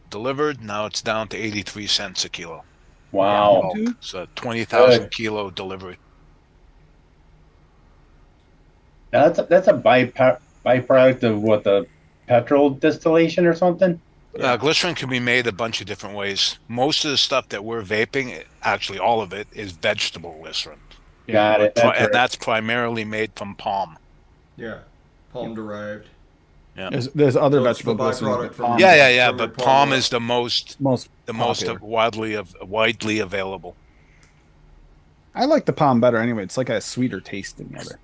delivered. Now it's down to 83 cents a kilo. Wow. Bulk. So 20,000 Good. kilo delivery. That's a byproduct of what, the petrol distillation or something? Glycerin can be made a bunch of different ways. Most of the stuff that we're vaping, actually all of it, is vegetable glycerin. Got it. That's And right. that's primarily made from palm. Yeah, palm derived. There's other So it's vegetable the glycerin, byproduct but from- palm- Yeah. From your But palm palm oil. is the most most widely popular. available. I like the palm better anyway. It's like a sweeter taste than the other.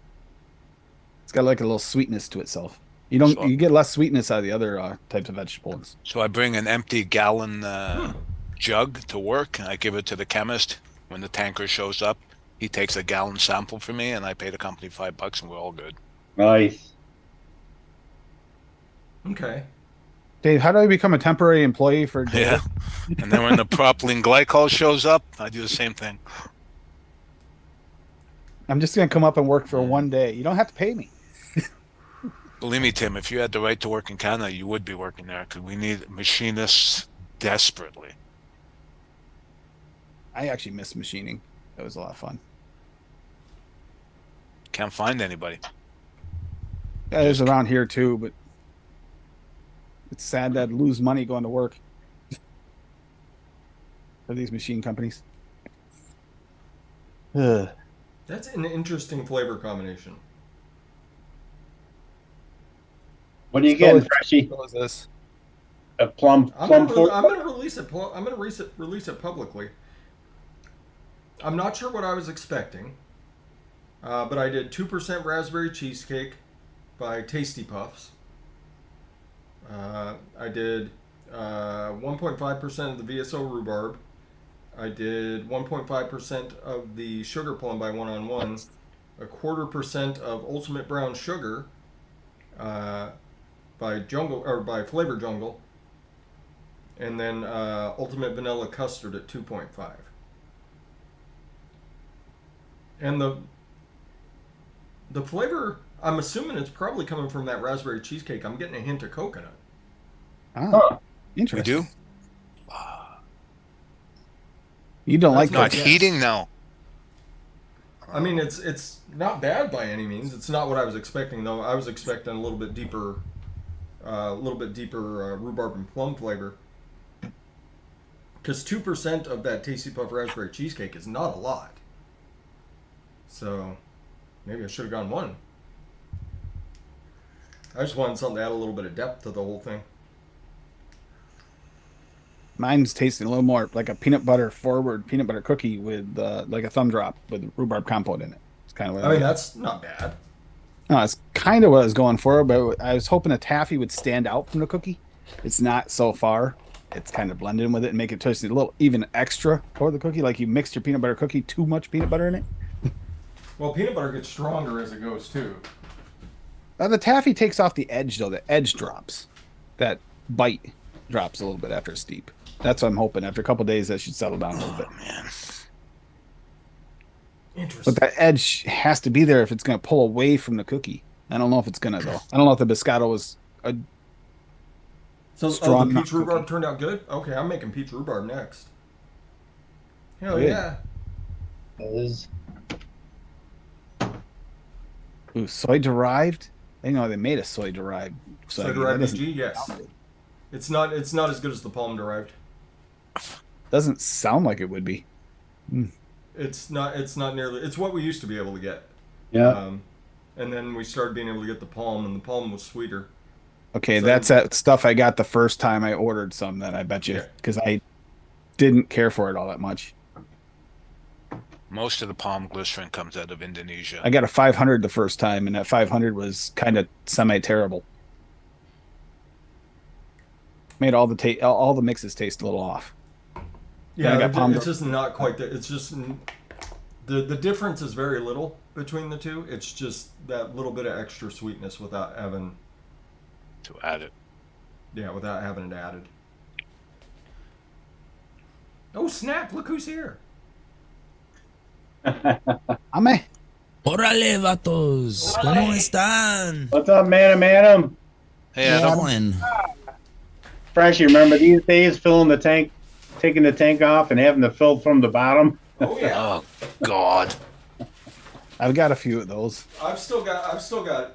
It's got like a little sweetness to itself. You get less sweetness out of the other types of vegetables. So I bring an empty gallon jug to work, and I give it to the chemist. When the tanker shows up, he takes a gallon sample for me, and I pay the company $5, and we're all good. Nice. Okay. Dave, how do I become a temporary employee for Dave? Yeah. And then when the propylene glycol shows up, I do the same thing. I'm just gonna come up and work for one day. You don't have to pay me. Believe me, Tim, if you had the right to work in Canada, you would be working there, because we need machinists desperately. I actually miss machining. That was a lot of fun. Can't find anybody. That is around here too, but it's sad that I'd lose money going to work for these machine companies. Ugh. That's an interesting flavor combination. What are you getting, Freshie? What was this? A plum I'm plum gonna release it. I'm gonna release it publicly. I'm not sure what I was expecting, but I did 2% raspberry cheesecake by Tasty Puffs. I did 1.5% of the VSO rhubarb. I did 1.5% of the sugar plum by 1-on-1, 1/4% of ultimate brown sugar, by Flavor Jungle, and then Ultimate Vanilla Custard at 2.5. And the flavor, I'm assuming it's probably coming from that raspberry cheesecake. I'm getting a hint of coconut. Ah, We interesting. do? You don't like Not Yes. heating? No. I mean, it's not bad by any means. It's not what I was expecting, though. I was expecting a little bit deeper rhubarb and plum flavor. Because 2% of that Tasty Puff raspberry cheesecake is not a lot. So maybe I should have gone 1. I just wanted something to add a little bit of depth to the whole thing. Mine's tasting a little more like a peanut butter forward peanut butter cookie with like a thumb drop with rhubarb compote in it. It's kind of what I mean, that's not bad. no, it's kind of what I was going for, but I was hoping a taffy would stand out from the cookie. It's not so far. It's kind of blended in with it and make it taste a little even extra for the cookie. Like you mixed your peanut butter cookie, too much peanut butter in it. Well, peanut butter gets stronger as it goes, too. The taffy takes off the edge, though. The edge drops. That bite drops a little bit after a steep. That's what I'm hoping. After a couple days, that should settle down a little bit. Man. Interesting. But that edge has to be there if it's going to pull away from the cookie. I don't know if it's going to, though. I don't know if the biscotto was a So strong the nut peach rhubarb cookie. turned out good? Okay, I'm making peach rhubarb next. Hell Good. yeah. Ooh, soy derived. I know they made a soy derived. So derived BG, yes. It's not as good as the palm derived. Doesn't sound like it would be. It's not nearly. It's what we used to be able to get. Yeah. And then we started being able to get the palm, and the palm was sweeter. Okay, So- that's that stuff I got the first time I ordered some. That I bet you Yeah. because I didn't care for it all that much. Most of the palm glycerin comes out of Indonesia. I got a 500 the first time, and that 500 was kind of semi-terrible. Made all the mixes taste a little off. Yeah, I got palm it's just not quite that. It's just the difference is very little between the two. It's just that little bit of extra sweetness without having To add it. without having it added. Oh snap! Look who's here. Ame. Órale, vatos. ¿Cómo están? What's up, man? Hey, Adam. Going. Fresh, you remember these days filling the tank, taking the tank off and having to fill from the bottom? Oh yeah. Oh, God. I've got a few of those. I've still got a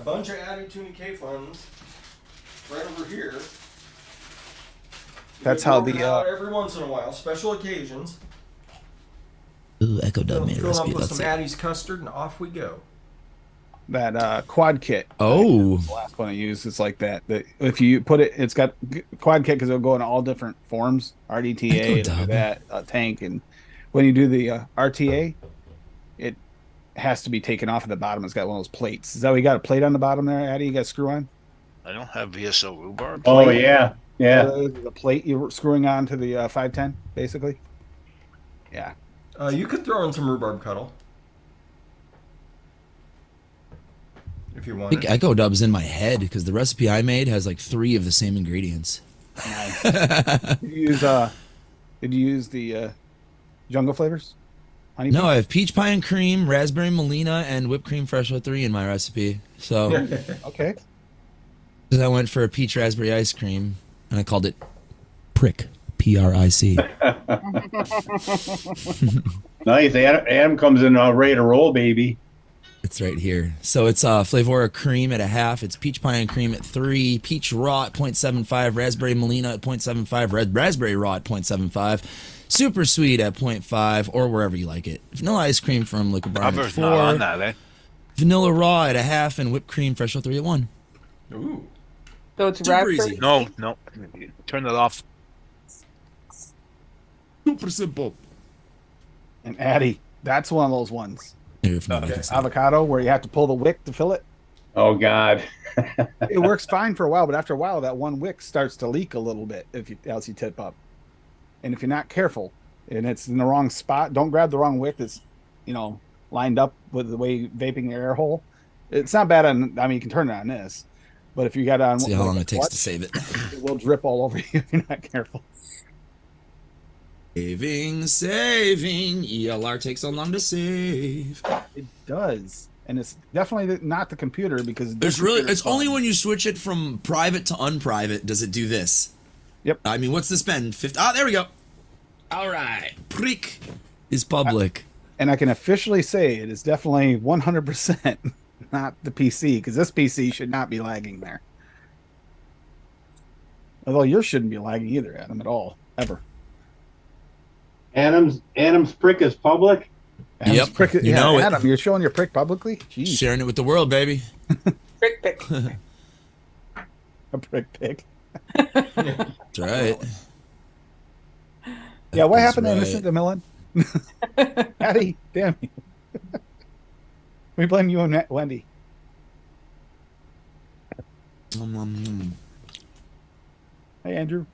bunch of Attitude K funds right over here. That's They're how broken the out every once in a while, special occasions. Ooh, Echo Dub made a Fill 'em up recipe. with Let's some see. Addie's custard, and off we go. that quad kit. Oh, The last one I used is like that. If you put it, it's got quad kit because it'll go in all different forms. RDTA, Echo and Dub. that tank, and when you do the RTA, it has to be taken off at the bottom. It's got one of those plates. Is that what you got a plate on the bottom there, Addy? You got a screw on? I don't have VSO rhubarb. Oh, yeah. Yeah. The plate you're screwing on to the 510, basically. Yeah. You could throw in some rhubarb cuddle if you I wanted. think Echo Dub's in my head because the recipe I made has like 3 of the same ingredients. Nice. Did you use the jungle flavors? Honey No, I have peach pie and cream, raspberry melina, and whipped cream fresh 03 in my recipe. So Okay. I went for a peach raspberry ice cream and I called it Prick. PRIC. Nice. Adam comes in ready to roll, baby. It's right here. So it's Flavora cream at 1/2. It's peach pie and cream at 3. Peach raw at 0.75. Raspberry melina at 0.75. Red raspberry raw at 0.75. Super sweet at 0.5, or wherever you like it. Vanilla ice cream from Liquid Bar at Cover's not on 4. that, eh? Vanilla raw at 1/2, and whipped cream fresh 03 at 1. Ooh. So it's Super raspberry. easy. No. Turn it off. Super simple. And Addy, that's one of those ones. Here, if not, I Okay. can say. Avocado where you have to pull the wick to fill it. Oh, God. It works fine for a while, but after a while, that one wick starts to leak a little bit else you tip up. And if you're not careful and it's in the wrong spot, don't grab the wrong wick that's, lined up with the way you're vaping your air hole. It's not bad on. I mean, you can turn it on this, but if you got it on, See how like, long a it takes clutch, to save it. it will drip all over you if you're not careful. Saving. ELR takes so long to save. It does, and it's definitely not the computer because It's only when you switch it from private to unprivate does it do this. Yep. I mean, what's the spend? 50. Oh, there we go. All right. Prick is public. And I can officially say it is definitely 100% not the PC because this PC should not be lagging there. Although yours shouldn't be lagging either, Adam, at all, ever. Adam's prick is public. Adam's Yep, prick, you know it. Adam, you're showing your prick publicly? Jeez, Sharing it with the world, baby. Prick pick. a prick pick. That's right. Yeah, what That's happened to right. Innocent DeMillan? Patty, damn you. We blame you and Wendy. Hey, Andrew.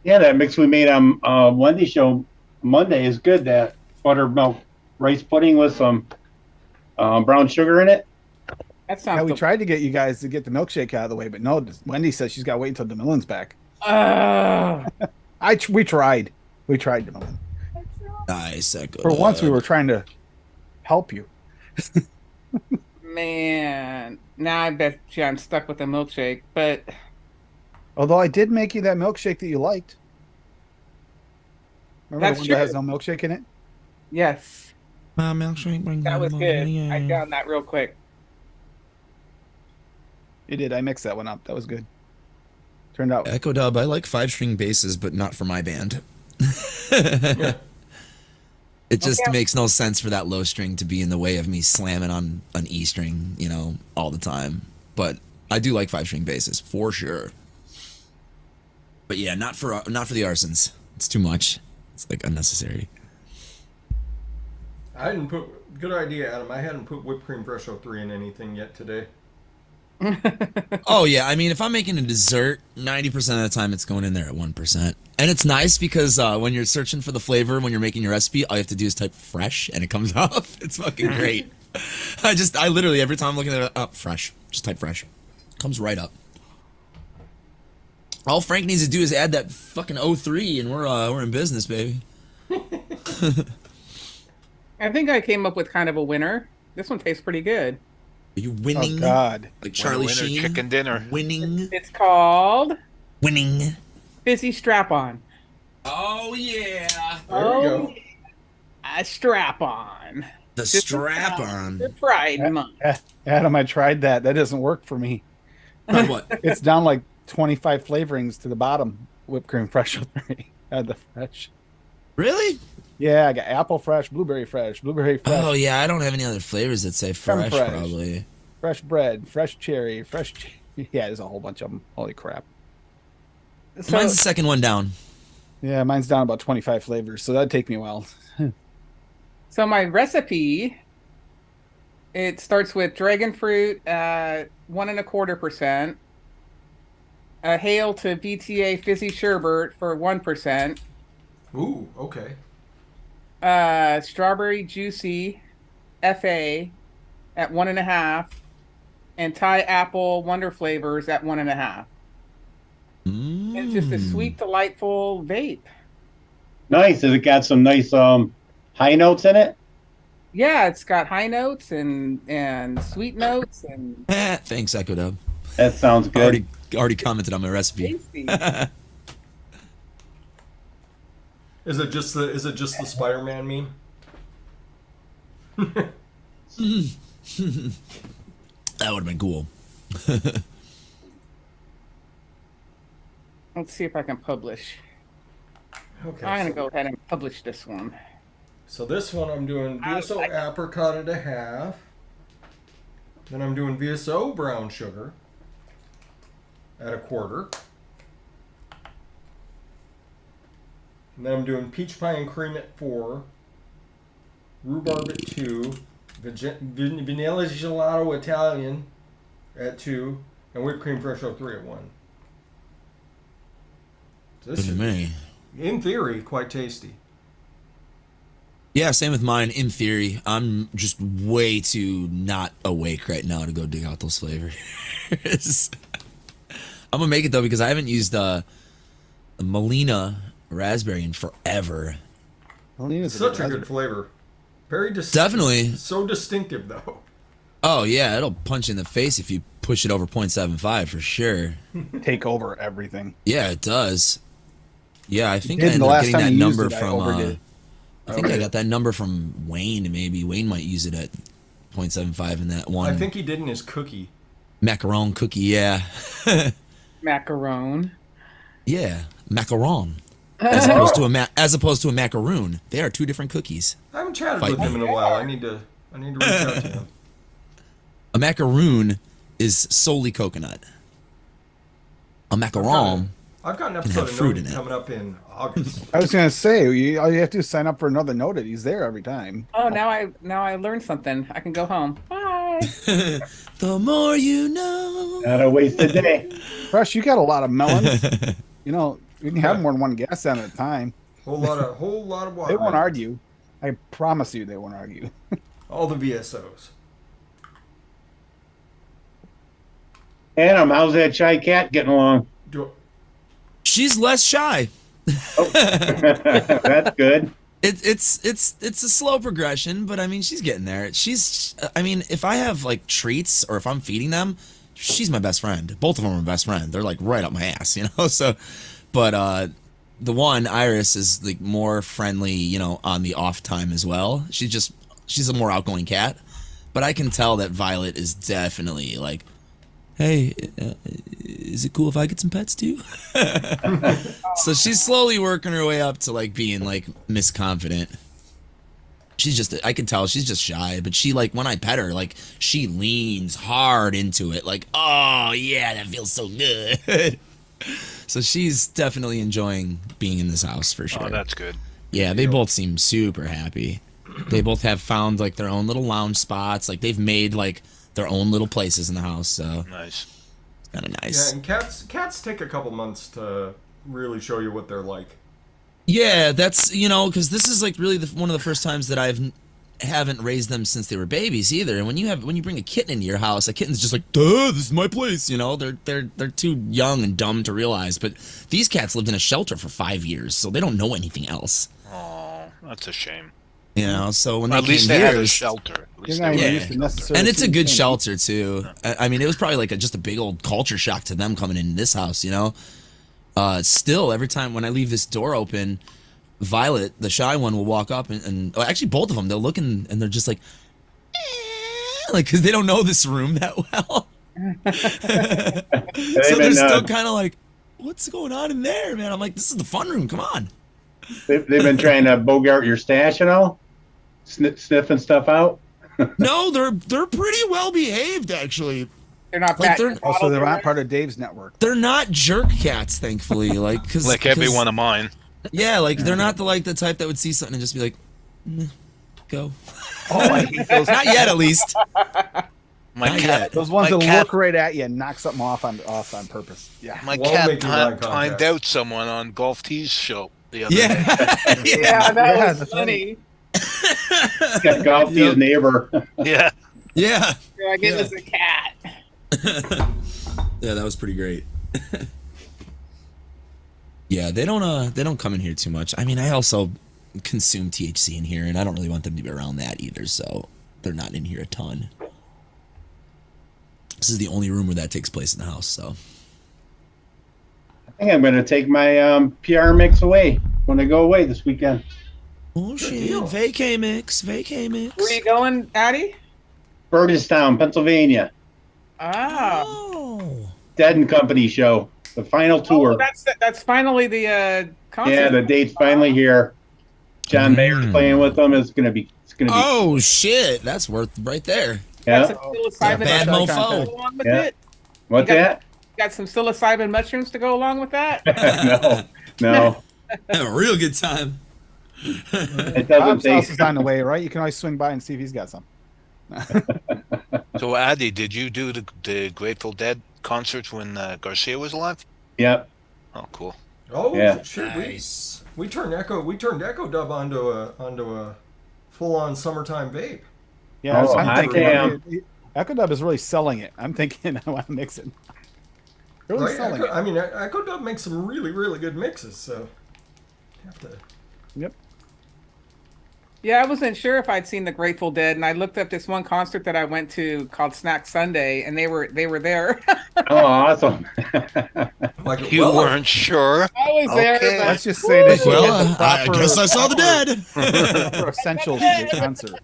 Yeah, that mix we made on Wendy's show Monday is good. That buttermilk rice pudding with some brown sugar in it. That Yeah, sounds we tried to get you guys to get the milkshake out of the way, but no, Wendy says she's got to wait until DeMillan's back. We tried. We tried, DeMillan. Nice. For once, we were trying to help you. Man, now I bet you I'm stuck with the milkshake. But Although I did make you that milkshake that you liked. Remember That's the one true. that has no milkshake in it? yes, My milkshake brings that was out good. my- I found that real quick. You did. I mixed that one up. That was good. Turned out. Echo Dub, I like 5-string basses, but not for my band. It just Okay. makes no sense for that low string to be in the way of me slamming on an E string, all the time. But I do like 5-string basses for sure. But yeah, not for the arsons. It's too much. It's like unnecessary. I hadn't put. Good idea, Adam. I hadn't put whipped cream fresh 03 in anything yet today. Oh yeah, I mean, if I'm making a dessert, 90% of the time it's going in there at 1%. And it's nice because when you're searching for the flavor when you're making your recipe, all you have to do is type fresh and it comes up. It's fucking great. I literally every time I'm looking at it up, fresh. Just type fresh. Comes right up. All Frank needs to do is add that fucking 03 and we're in business, baby. I think I came up with kind of a winner. This one tastes pretty good. Are you winning? Oh, God. Like Charlie Winner, Sheen? chicken dinner. Winning. It's called Winning. Fizzy Strap-On. Oh yeah. There we go. A strap-on. The Just strap on. The Pride Month. Adam, I tried that. That doesn't work for me. On what? It's down like 25 flavorings to the bottom. Whipped cream fresh 03. Add the fresh. Really? Yeah, I got apple fresh, blueberry fresh, Oh yeah, I don't have any other flavors that say fresh, fresh. probably. fresh bread, fresh cherry, yeah, there's a whole bunch of them. Holy crap. So, Mine's the second one down. Yeah, mine's down about 25 flavors, so that'd take me a while. so my recipe, it starts with dragon fruit at 1.25%, a hail to BTA fizzy sherbet for 1%, Ooh, okay. strawberry juicy FA at 1.5, and Thai apple wonder flavors at 1.5. It's just a sweet, delightful vape. Nice. Has it got some nice high notes in it? Yeah, it's got high notes and sweet notes and Thanks, Echo Dub. That sounds good. Already commented on my recipe. tasty. Is it just the Spider-Man meme? That would have been cool. Let's see if I can publish. Okay. I'm gonna go ahead and publish this one. So this one I'm doing VSO apricot at a half. Then I'm doing VSO brown sugar at 1/4. And then I'm doing peach pie and cream at 4, rhubarb at 2, vanilla gelato Italian at 2, and whipped cream fresh 03 at 1. So this Look at should me. be, in theory, quite tasty. Yeah, same with mine. In theory, I'm just way too not awake right now to go dig out those flavors. I'm gonna make it though because I haven't used Melina raspberry in forever. Such a good flavor. Very Definitely. So distinctive though. Oh yeah, it'll punch you in the face if you push it over 0.75 for sure. Take over everything. Yeah, it does. Yeah, I think Did I ended the up last getting time that you number used it, I from. overdid. I think I got that number from Wayne. Maybe Wayne might use it at 0.75 in that one. I think he did in his cookie. Macaron cookie. Yeah. Macaron. Yeah, macaron. As opposed to a macaroon. They are two different cookies. I haven't chatted Fight with him me. in a while. I need to reach out to him. A macaroon is solely coconut. A macaron. I've got an Can have episode of fruit Noted in it. coming up in August. I was gonna say all you have to do is sign up for another noted. He's there every time. Oh, now I learned something. I can go home. Bye. The more you know. Not a waste of day. Fresh, you got a lot of melons. You know, you can have more than one guest on at a time. Whole lot of water. They won't argue. I promise you, they won't argue. All the VSOs. Adam, how's that shy cat getting along? She's less shy. Oh, that's good. It's a slow progression, but I mean she's getting there. I mean, if I have like treats or if I'm feeding them, she's my best friend. Both of them are my best friend. They're like right up my ass, you know. So, but the one Iris is like more friendly, you know, on the off time as well. She's a more outgoing cat, but I can tell that Violet is definitely like, hey, is it cool if I get some pets too? So she's slowly working her way up to like being like Miss Confident. I can tell she's just shy, but she like when I pet her, like she leans hard into it, like, oh yeah, that feels so good. So she's definitely enjoying being in this house for sure. Oh, that's good. Yeah, they both seem super happy. They both have found like their own little lounge spots. Like they've made like their own little places in the house. So nice. It's kind of nice. Yeah, and cats take a couple months to really show you what they're like. Yeah, that's, you know, because this is like really one of the first times that haven't raised them since they were babies either. And when you bring a kitten into your house, a kitten's just like, duh, this is my place. You know, they're too young and dumb to realize. But these cats lived in a shelter for 5 years, so they don't know anything else. Oh, that's a shame. You know, so when At they least came they here, had a shelter. At least You're not they even were- used to necessarily and it's a seeing good things. shelter too. I mean, it was probably like just a big old culture shock to them coming in this house. You know, still every time when I leave this door open, Violet, the shy one, will walk up and actually both of them, they'll look and they're just like, like because they don't know this room that well. So they're still kind of like, what's going on in there, man? I'm like, this is the fun room. Come on. They've been trying to bogart your stash and all, sniffing stuff out. No, they're pretty well behaved actually. They're not Like, back. they're- Also, they're not part of Dave's network. They're not jerk cats, thankfully. Like, cause like every one of mine. Yeah, like they're not the type that would see something and just be like, go. Oh, I hate those. Not yet, at least. My Not cat. yet. Those ones my that cat, look right at you and knock something off on purpose. Yeah. My Won't cat make you eye contact. timed out someone on Golf T's show the other day. Yeah. Yeah, that Yeah, was that's funny. Got golf to his neighbor. Yeah. Yeah. You're like, it was a cat. Yeah, that was pretty great. Yeah, they don't come in here too much. I mean, I also consume THC in here, and I don't really want them to be around that either, so they're not in here a ton. This is the only room where that takes place in the house, so. I think I'm going to take my PR mix away when I go away this weekend. Oh shit! deal. Vacay mix. Where you going, Addie? Burgestown, Pennsylvania. Ah, Oh. Dead and Company show. The final tour. oh, that's finally the concert. Yeah, the date's finally here. John Mayer's playing with them. It's gonna be. Oh shit! That's worth right there. Got Yeah. some psilocybin Bad mushrooms mofo. to go along with Yeah. it. What's You that? Got some psilocybin mushrooms to go along with that. No. Have a real good time. It doesn't Bob's house taste. is on the way, right? You can always swing by and see if he's got some. So, Addy, did you do the Grateful Dead concerts when Garcia was alive? Yep. Oh, cool. Oh Yeah. shit! Nice. We turned Echo Dub onto a full-on summertime vape. Yeah, Oh, I'm hot thinking damn. Echo Dub is really selling it. I'm thinking I want to mix it. Really Right? selling I it. mean, Echo Dub makes some really, really good mixes, so you have to. Yep. Yeah, I wasn't sure if I'd seen the Grateful Dead, and I looked up this one concert that I went to called Snack Sunday, and they were there. Oh, awesome. Like, You well, weren't sure. I was there. Okay. But Let's just say that she Well, had the I proper, guess I saw the dead. proper essentials to the concert.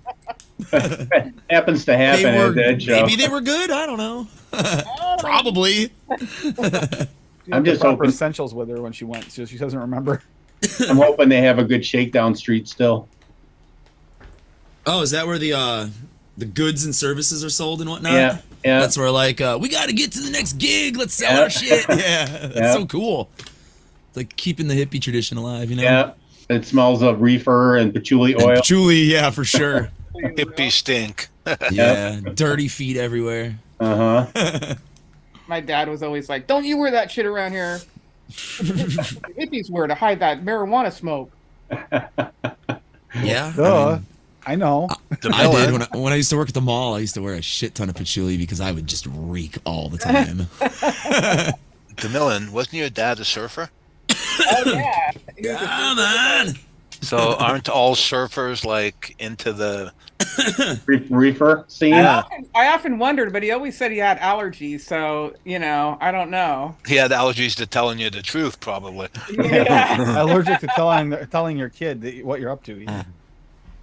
Happens to happen They at were, that show. maybe they were good. I don't know. Probably. I'm just proper hoping. essentials with her when she went, so she doesn't remember. I'm hoping they have a good shakedown street still. Oh, is that where the goods and services are sold and whatnot? Yeah, yeah. That's where like we got to get to the next gig. Let's sell Yeah. our shit. Yeah, that's Yeah. so cool. It's like keeping the hippie tradition alive, you know. Yeah. It smells of reefer and patchouli And oil. patchouli, yeah, for sure. Hippie stink. Yeah, dirty feet everywhere. Uh huh. my dad was always like, "Don't you wear that shit around here." Hippies wear to hide that marijuana smoke. Yeah. Duh. I know. I did when I used to work at the mall. I used to wear a shit ton of patchouli because I would just reek all the time. DeMillan, wasn't your dad a surfer? Oh yeah. He was a- Come on. So aren't all surfers like into the? Reefer scene. I often wondered, but he always said he had allergies. So I don't know. He had allergies to telling you the truth, probably. Yeah. Allergic to telling your kid what you're up to.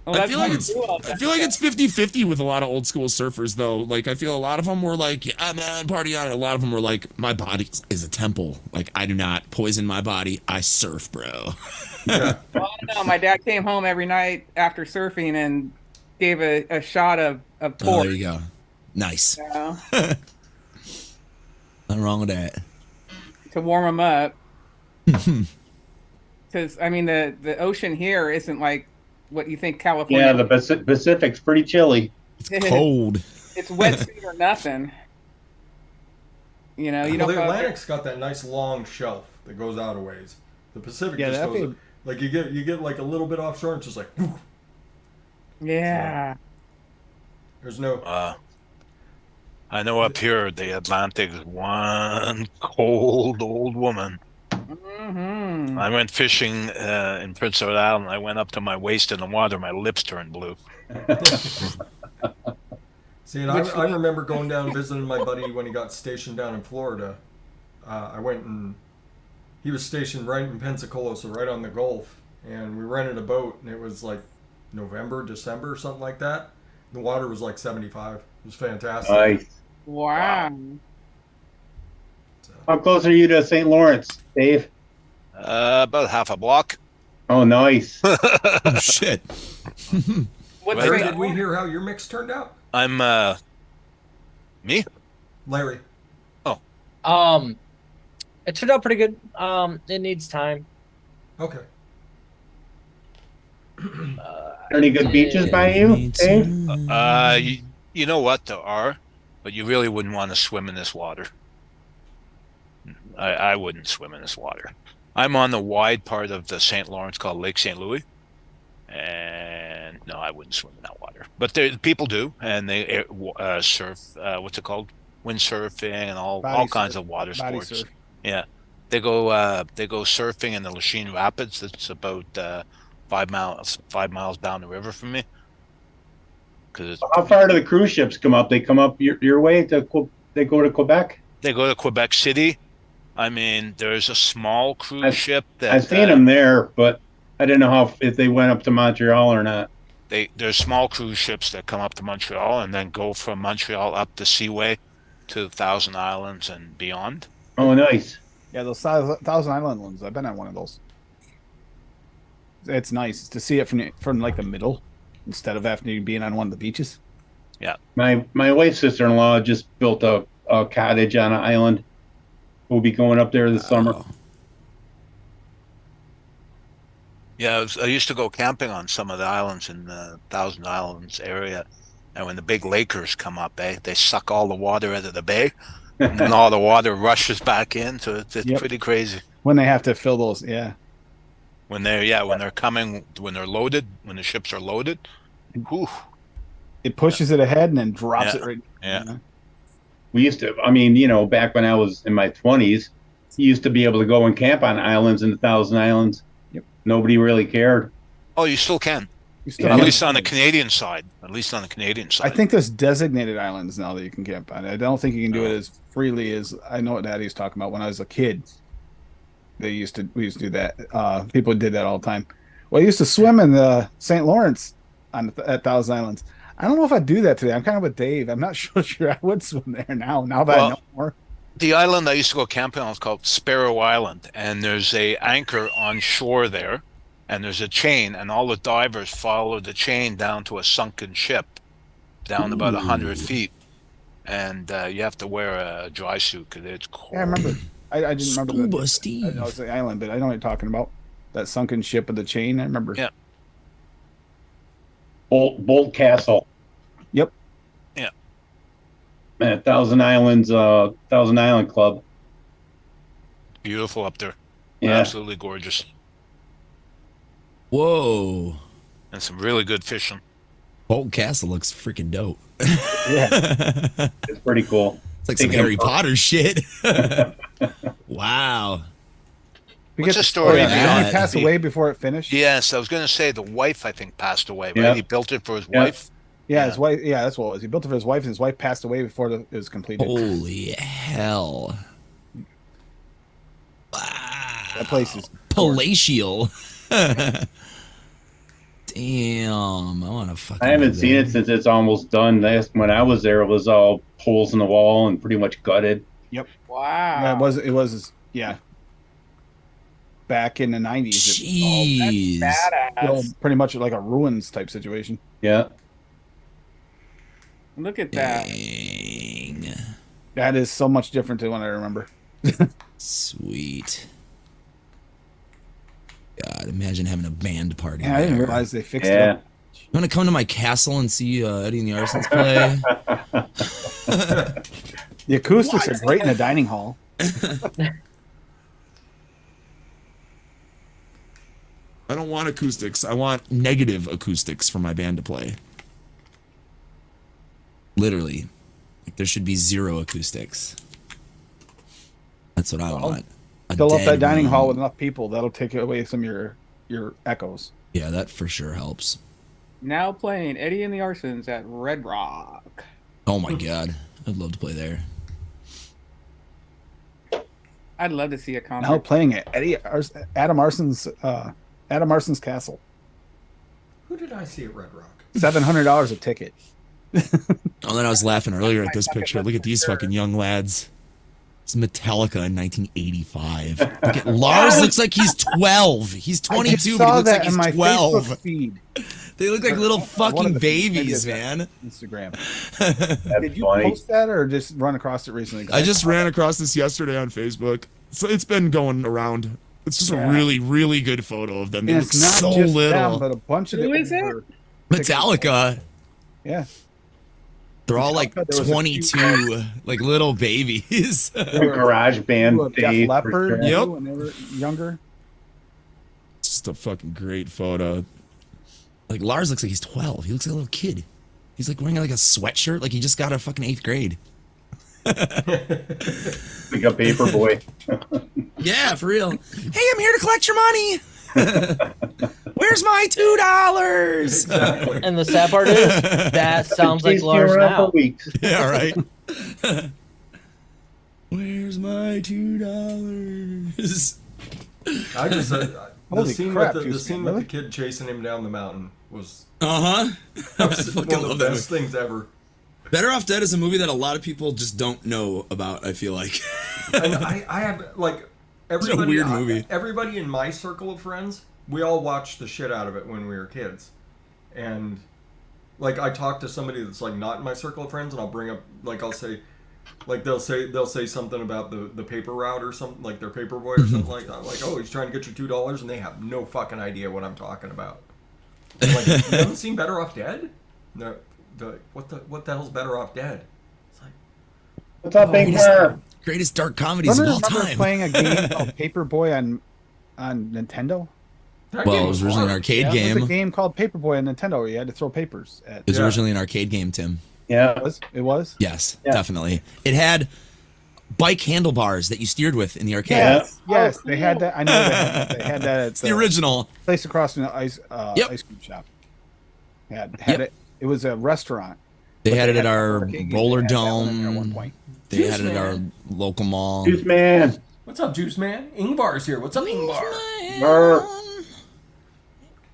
Well, I that's feel how like you it's do all I that feel like stuff. it's 50-50 with a lot of old school surfers though. Like I feel a lot of them were like, yeah man, party on. A lot of them were like, my body is a temple. Like I do not poison my body. I surf, bro. Well, I don't know. My dad came home every night after surfing and gave a shot of Oh, pork. there you go. Nice. You Nothing wrong with that. to warm him up. Because I mean, the ocean here isn't like what you think California. Yeah, the Pacific's pretty chilly. Cold. It's wetsuit or nothing. You Well, don't the go out there- Atlantic's got that nice long shelf that goes out a ways. The Pacific Yeah, just that goes would- like you get like a little bit offshore and it's just like whew. Yeah. There's no I know up here the Atlantic is one cold old woman. Hmm. I went fishing in Prince Edward Island. I went up to my waist in the water. My lips turned blue. See, and I remember going down and visiting my buddy when he got stationed down in Florida. I went and he was stationed right in Pensacola, so right on the Gulf. And we rented a boat, and it was like November, December, something like that. The water was like 75. It was fantastic. Nice. Wow. So, How close are you to St. Lawrence, Dave? About half a block. Oh, nice. Oh, shit. What's Larry, Larry, St. did we hear how your mix turned out? I'm me. Larry. It turned out pretty good. It needs time. Okay. Any good beaches by you, Dave? You know what? There are, but you really wouldn't want to swim in this water. I wouldn't swim in this water. I'm on the wide part of the St. Lawrence called Lake St. Louis, and no, I wouldn't swim in that water. But people do, and they surf. What's it called? Windsurfing and all kinds of water Body sports. surf. Yeah, they go surfing in the Lachine Rapids. That's about 5 miles down the river from me. How far do the cruise ships come up? They come up your way they go to Quebec? They go to Quebec City. I mean, there's a small cruise ship that I've seen them there, but I didn't know if they went up to Montreal or not. There's small cruise ships that come up to Montreal and then go from Montreal up the Seaway to Thousand Islands and beyond. Oh, nice. Yeah, those Thousand Island ones. I've been on one of those. It's nice to see it from like the middle instead of after being on one of the beaches. Yeah. My wife's sister-in-law just built a cottage on an island. We'll be going up there this summer. Yeah, I used to go camping on some of the islands in the Thousand Islands area. And when the big lakers come up, they suck all the water out of the bay. And then all the water rushes back in. So it's Yep. pretty crazy. When they have to fill those, yeah. When they're loaded, when the ships are loaded, Whew. It pushes it ahead and then drops Yeah. it right. Yeah. We used to, I mean, you know, back when I was in my 20s, you used to be able to go and camp on islands in the Thousand Islands. Yep. Nobody really cared. Oh, you still can. You still Yeah. At have- least on the Canadian side. At least on the Canadian side. I think there's designated islands now that you can camp on. I don't think you can do it as freely as I know what Daddy's talking about. When I was a kid, we used to do that. People did that all the time. Well, I used to swim in the St. Lawrence at Thousand Islands. I don't know if I'd do that today. I'm kind of with Dave. I'm not sure I would swim there now that I know more. The island I used to go camping on is called Sparrow Island, and there's a anchor on shore there, and there's a chain, and all the divers follow the chain down to a sunken ship, down about 100 feet, and you have to wear a dry suit because it's cold. Yeah, I remember. I didn't remember Scuba I Steve. know it's the island, but I know what you're talking about. That sunken ship with the chain. I remember. Yeah. Bolt Castle. Yep. Yeah. Man, Thousand Island Club. Beautiful up there. Yeah. Absolutely gorgeous. Whoa. And some really good fishing. Bolton Castle looks freaking dope. Yeah. It's pretty cool. It's like some Harry Potter shit. Wow. We What's get the story Did behind he it? pass away before it finished? Yes, I was going to say the wife, I think, passed away, right? Yeah. He built it for his Yeah. wife. Yeah, his wife. Yeah, that's what it was. He built it for his wife, and his wife passed away before it was completed. Holy hell. That place is Palatial. Damn. I want to fucking. I haven't live seen there. it since it's almost done. When I was there, it was all holes in the wall and pretty much gutted. Wow. Yeah, it was. Yeah. Back in the 90s, Jeez. Badass. pretty much like a ruins type situation. Yeah. Look at that. Dang. That is so much different than what I remember. Sweet. God, imagine having a band party. Yeah, I didn't there. realize they fixed it Yeah. up. You want to come to my castle and see Eddie and the Arsons play? The acoustics are great in the dining hall. I don't want acoustics. I want negative acoustics for my band to play. Literally. Like, there should be zero acoustics. That's what I want. A Fill up dead that dining room. hall with enough people. That'll take away some of your echoes. Yeah, that for sure helps. Now playing Eddie and the Arsons at Red Rock. Oh my god. I'd love to play there. I'd love to see a concert. Now playing at Adam Arson's castle. Who did I see at Red Rock? $700 a ticket. Oh, then I was laughing earlier at this picture. Look at these fucking young lads. It's Metallica in 1985. Look at Lars. Looks like he's 12. He's 22, but he looks like he's 12. Facebook feed. They look like little One of fucking the feeds I babies, did man. Instagram. That's Did you funny. post that or just run across it recently? 'Cause I just ran across this yesterday on Facebook. So it's been going around. It's just a really, really good photo of them. They And look it's not so just little. them, but a bunch of Who them is it? were- Metallica. Yeah. They're all like There was a 22, like little babies. The garage band Def days. for Leppard sure. Yep. when they were younger. It's just a fucking great photo. Like Lars looks like he's 12. He looks like a little kid. He's like wearing like a sweatshirt, like he just got a fucking 8th grade. Like a paper boy. Yeah, for real. Hey, I'm here to collect your money. Where's my $2? Exactly. And the sad part is that sounds like Chased you Lars around now. for weeks. Yeah, right. Where's my $2? I just the Holy scene crap, with the Houston, scene with really? the kid chasing him down the mountain was I was fucking one of love the that best things ever. Better Off Dead is a movie that a lot of people just don't know about, I feel like. And I have like everybody. weird movie. Everybody in my circle of friends, we all watched the shit out of it when we were kids, and like I talk to somebody that's like not in my circle of friends, and I'll bring up like I'll say, like they'll say something about the paper route or something like their paper boy or something like that. Like, oh, he's trying to get your $2, and they have no fucking idea what I'm talking about. I'm like, you haven't seen Better Off Dead? No, what the hell's Better Off Dead? It's like, What's up, Big Bear? Greatest dark comedies of all Remember time. playing a game called Paperboy on Nintendo? That Well, game it was originally an hard. arcade It was game. a game called Paperboy on Nintendo where you had to throw papers at. It was Yeah. originally an arcade game, Tim. Yeah. It was? Yes, Yeah. definitely. It had bike handlebars that you steered with in the arcade. Yes. Yes. Oh, They had that. I know they had that at It's the original. place across from the ice Yep. ice cream shop. Had Yep. it. It was a restaurant. They but had it at an our arcade game. roller They had that one in there at one dome. point. They Juice had it at our Man. local mall. Juice Man. What's up, Juice Man? Ingvar's here. What's up, Ingvar? Brr.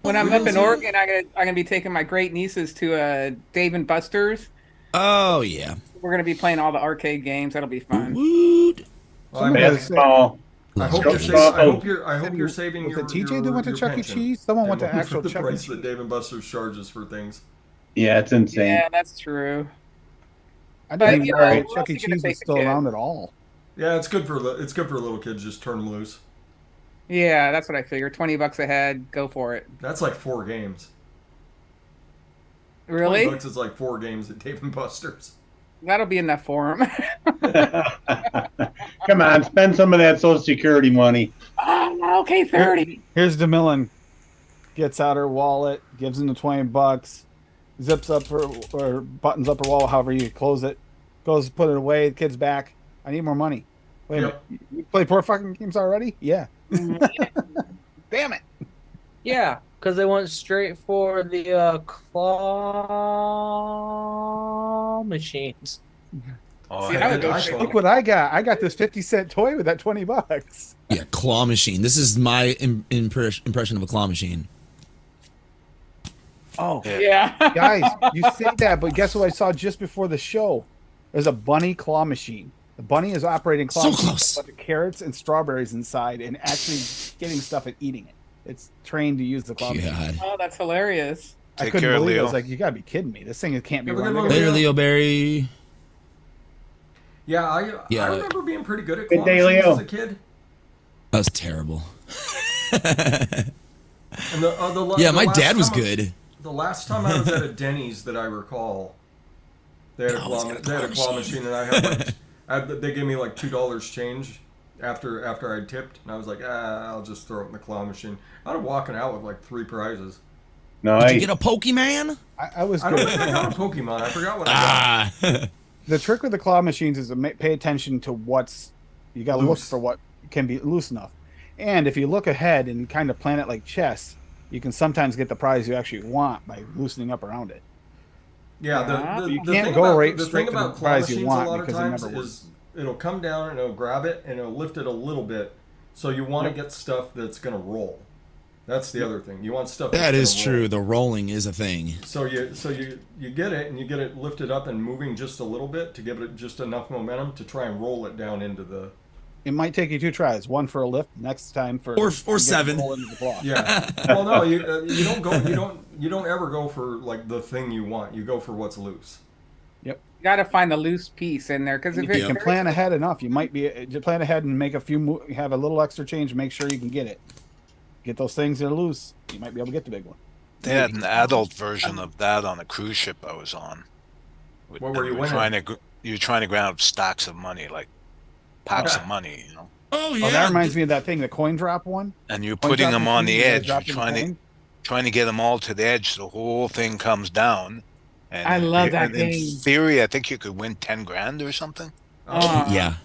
When I'm up in Oregon, I'm gonna be taking my great nieces to Dave and Buster's. Oh yeah. We're gonna be playing all the arcade games. That'll be fun. Woot. Well, I, mean, Basketball. I hope Go you're saving. Stop. I hope you're saving Was your. it TJ your, that went to your Chuck E. pension. Cheese? Someone went to And actual the Chuck E. price Cheese. that Dave and Buster's charges for things. Yeah, it's insane. Yeah, that's true. I But, didn't even you know know, that what Chuck else E. you gonna Cheese take was a still kid? around at all. Yeah, it's good for little kids. Just turn them loose. Yeah, that's what I figured. $20 a head, go for it. That's like 4 games. Really? $20 is like 4 games at Dave and Buster's. That'll be enough for him. Come on, spend some of that Social Security money. Okay, 30. Here's DeMillan. Gets out her wallet, gives him the $20, zips up her or buttons up her wallet, however you close it, goes to put it away. The kid's back. I need more money. Wait a minute. You play 4 fucking games already? Yeah. Damn it. Yeah, because they went straight for the claw machines. Oh, See, that would go I- straight. Look what I got. I got this 50-cent toy with that $20. Yeah, claw machine. This is my impression of a claw machine. Oh, Yeah. guys, you say that, but guess what I saw just before the show? There's a bunny claw machine. The bunny is operating claw So machine close. with carrots and strawberries inside and actually getting stuff and eating it. It's trained to use the claw machine. God. Oh, that's hilarious. I Take couldn't care, believe it. I Leo. was like, you gotta be kidding me. This thing can't be Have a good running. one, Later, Leo Barry. Yeah, I Yeah. remember being pretty good at Good claw day, machines Leo. as a kid. That was terrible. And Yeah, the my last dad was time good. The last time I was at a Denny's that I recall, they had a Always claw, got a they had a claw claw machine, and I had like, they gave me like $2 change after I tipped, and I was like, I'll just throw it in the claw machine. I was walking out with like 3 prizes. Nice. Did you get a Pokemon? I was I don't good. think I got a Pokemon. I forgot what I got. The trick with the claw machines is to pay attention to what's you got to look Loose. for what can be loose enough. And if you look ahead and kind of plan it like chess, you can sometimes get the prize you actually want by loosening up around it. Yeah, You the can't thing go about, right the straight thing to the about claw prize you machines want a lot of because it times never works. is it'll come down and it'll grab it and it'll lift it a little bit. So you want to get stuff that's going to roll. That's the other thing. You want stuff that's That gonna is roll. true. The rolling is a thing. So you get it and you get it lifted up and moving just a little bit to give it just enough momentum to try and roll it down into the. It might take you 2 tries, one for a lift, next time for Or you get 7. roll into the claw. Yeah. Well, no, you don't ever go for like the thing you want. You go for what's loose. You got to find the loose piece in there because if If you it can plan ahead enough, you might be you plan ahead and make a few have a little extra change, make sure you can get it. Get those things that are loose, you might be able to get the big one. They had an adult version of that on a cruise ship I was on. What were you were winning? you were trying to grab up stacks of money, like packs of money, you know. Oh Oh, that reminds me of that thing, the coin drop one. And you're Coin putting drop them on machine, the you guys edge. You're dropping trying to get them all to the edge, so the whole thing comes down. And I love that in game. theory, I think you could win 10 grand or something. Yeah.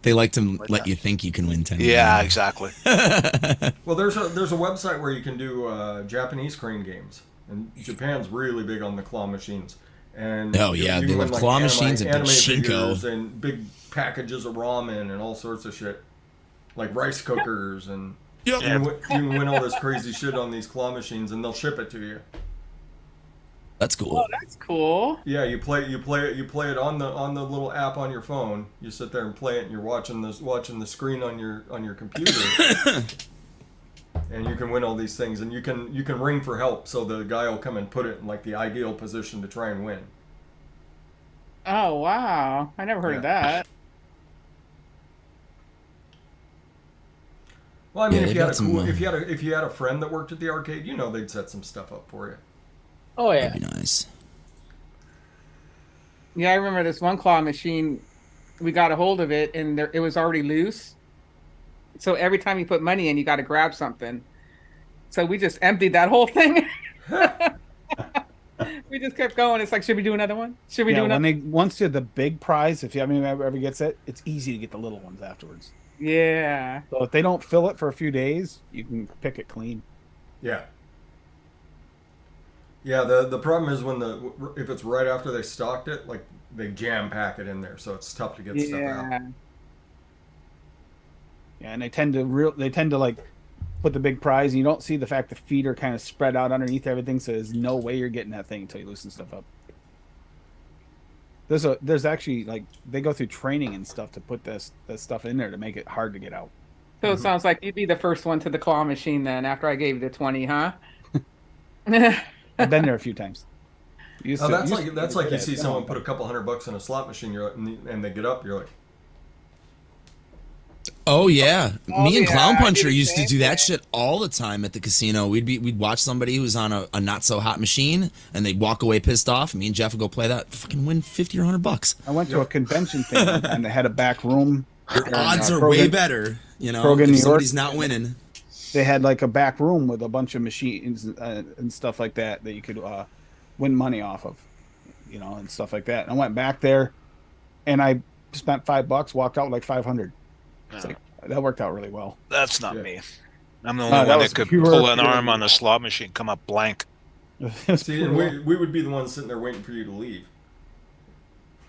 They like to let you think you can win 10. Yeah, exactly. Well, there's a website where you can do Japanese crane games, and Japan's really big on the claw machines. And Oh, yeah, you they can love win, claw machines and anime pachinko. figures and big packages of ramen and all sorts of shit, like rice cookers and Yep. you can win all this crazy shit on these claw machines, and they'll ship it to you. That's cool. Oh, that's cool. Yeah, you play it on the little app on your phone. You sit there and play it, and you're watching the screen on your computer, and you can win all these things. And you can ring for help, so the guy will come and put it in like the ideal position to try and win. Oh wow, I never heard of that. Well, I mean, Yeah, if they you had got a some, if you had a friend that worked at the arcade, they'd set some stuff up for you. Oh yeah. That'd be nice. Yeah, I remember this one claw machine. We got a hold of it, and it was already loose. So every time you put money in, you got to grab something. So we just emptied that whole thing. We just kept going. It's like, should we do another one? Should we do another? Once you're the big prize, if you ever gets it, it's easy to get the little ones afterwards. Yeah. So if they don't fill it for a few days, you can pick it clean. Yeah. Yeah, the problem is if it's right after they stocked it, like they jam pack it in there, so it's tough to get stuff out. Yeah, and they tend to like put the big prize, and you don't see the fact the feet are kind of spread out underneath everything, so there's no way you're getting that thing until you loosen stuff up. There's actually, like, they go through training and stuff to put this stuff in there to make it hard to get out. So it sounds like you'd be the first one to the claw machine then after I gave you the 20, huh? I've been there a few times. That's like you see someone put a couple $100 in a slot machine, and they get up, you're like, Oh yeah, me and Clown Puncher used to do that shit all the time at the casino. We'd watch somebody who was on a not so hot machine, and they'd walk away pissed off. Me and Jeff would go play that, fucking win $50 or $100. I went to a convention thing, and they had a back room. Your odds are way better, you know. If somebody's not winning, they had like a back room with a bunch of machines and stuff like that you could win money off of, you know, and stuff like that. And I went back there, and I spent $5, walked out with like 500. It's like, that worked out really well. That's not me. I'm the only one that could pull an arm on a slot machine, come up blank. See, and we would be the ones sitting there waiting for you to leave.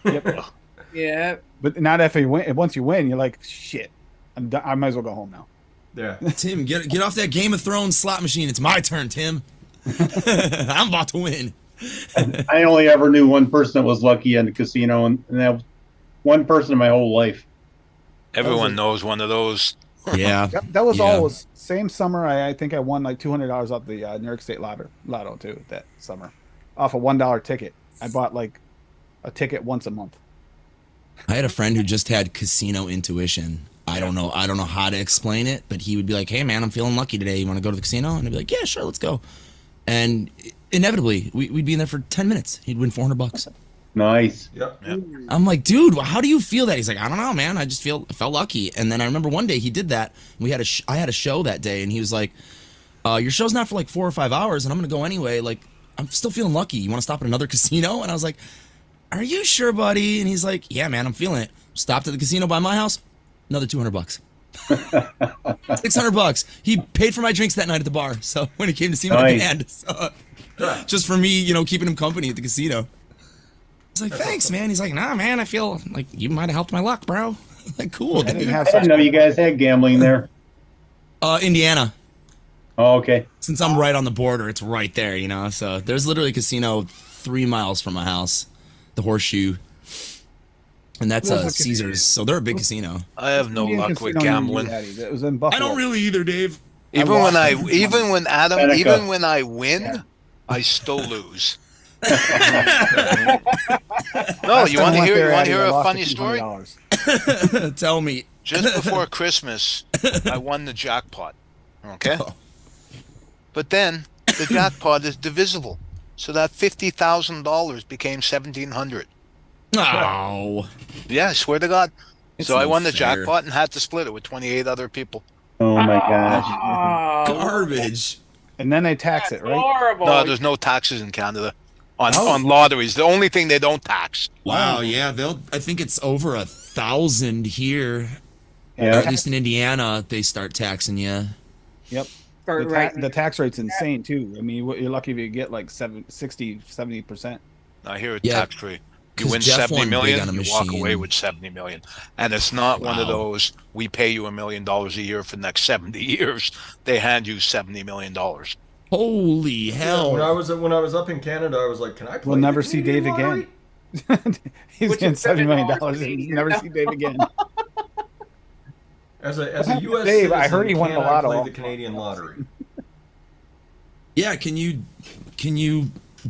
Yep. Yeah. But not if you win. Once you win, you're like, shit, I'm done. I might as well go home now. Yeah. Tim, get off that Game of Thrones slot machine. It's my turn, Tim. I'm about to win. I only ever knew one person that was lucky in the casino, and that was one person in my whole life. Everyone knows one of those. Yeah. Yep, that was always same summer. I think I won like $200 off the New York State Lotto too that summer, off a $1 ticket. I bought like a ticket once a month. I had a friend who just had casino intuition. I don't know how to explain it, but he would be like, "Hey man, I'm feeling lucky today. You want to go to the casino?" And I'd be like, "Yeah, sure, let's go." And inevitably, we'd be in there for 10 minutes. He'd win $400. Nice. Yep. I'm like, dude, how do you feel that? He's like, I don't know, man. I felt lucky. And then I remember one day he did that. I had a show that day, and he was like, your show's not for like 4 or 5 hours, and I'm gonna go anyway. Like, I'm still feeling lucky. You want to stop at another casino? And I was like, are you sure, buddy? And he's like, yeah, man, I'm feeling it. Stopped at the casino by my house. Another $200. $600. He paid for my drinks that night at the bar. So when he came to see my band, so, just for me, you know, keeping him company at the casino. It's like, thanks, man. He's like, nah, man, I feel like you might have helped my luck, bro. Like, cool, dude. I didn't know you guys had gambling there. Indiana. Oh, okay. Since I'm right on the border, it's right there, you know. So there's literally a casino 3 miles from my house, the Horseshoe, and that's Caesars. So they're a big casino. I have no luck with gambling. It was in Buffalo. I don't really either, Dave. Even when I win, I still lose. No, you want to hear a funny story? Tell me. Just before Christmas, I won the jackpot. Okay? But then the jackpot is divisible. So that $50,000 became $1,700. Oh. Yeah, I swear to God. So I won the fair. jackpot and had to split it with 28 other people. Oh my gosh. Garbage. And then they tax it, right? Horrible. No, there's no taxes in Canada on lotteries. The only thing they don't tax. Wow, yeah, I think it's over 1,000 here. Yeah. At least in Indiana, they start taxing you. Yep. Right. The tax rate's insane too. I mean, you're lucky if you get like 70%. I hear it's Yeah, tax free. You 'cause win Jeff 70 won big million, on a you walk machine. away with 70 million. And it's not one of Wow. those, we pay you $1 million a year for the next 70 years. They hand you $70 million. Holy hell. When I was up in Canada, I was like, "Can I play?" We'll never the see Canadian Dave lottery? again. He's Which getting is $70 million. $7 And never see Dave again. As a happened U.S. to Dave? citizen, I heard he won the can I lotto. play the Canadian lottery? Yeah, can you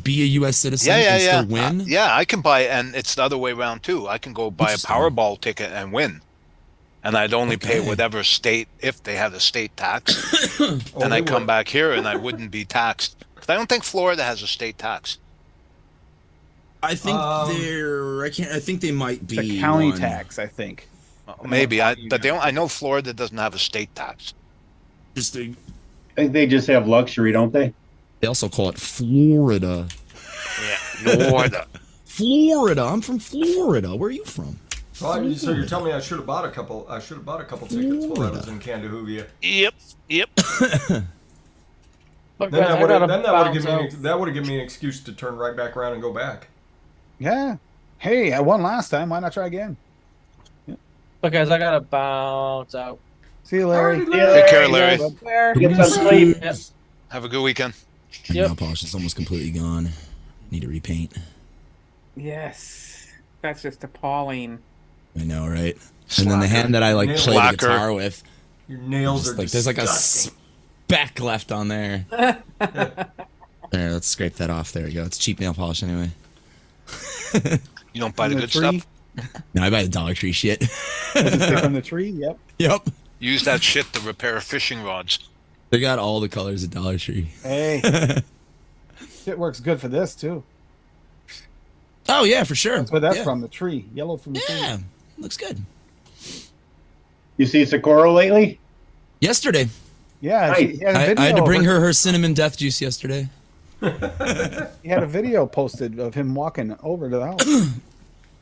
be a U.S. citizen Yeah, and yeah. still win? Yeah, I can buy, and it's the other way around too. I can go buy a Interesting. Powerball ticket and win. And I'd only pay Okay. whatever state, if they have a state tax. Oh, And they I come would. back here and I wouldn't be taxed. 'Cause I don't think Florida has a state tax. I think I think they might be The county one. tax, I think. Maybe. I know Florida doesn't have a state tax. Interesting. think they just have luxury, don't they? They also call it Florida. Yeah, Florida. Florida. I'm from Florida. Where are you from? So you're telling me I should have bought a couple tickets while I was in Candahoovia. Yep. Look, Then guys, that would I gotta have bounce given me an excuse to turn right back around and go back. Yeah. Hey, I won last time. Why not try again? Look, guys, I gotta bounce out. See you, Larry. Alrighty, Yeah, Take care, Larry. Where? Get some sleep. Yep. Have a good weekend. Yep. Nail polish is almost completely gone. Need to repaint. Yes. That's just appalling. I know, right? And then the hand that I like Nail play the lacquer. guitar with, Your nails just are like there's like a disgusting. speck left on there. There, let's scrape that off. There we go. It's cheap nail polish anyway. You don't buy the From good tree? stuff? No, I buy the Dollar Tree shit. Does it stay from the tree? Yep. Yep. Use that shit to repair fishing rods. They got all the colors at Dollar Tree. Hey, it works good for this too. Oh yeah, for sure. That's where that's yeah. from, the tree. Yellow from the Yeah, tree. looks good. You see Socorro lately? Yesterday, Yeah, Nice. he had a video I had to bring of her cinnamon death juice yesterday. He had a video posted of him walking over to the house.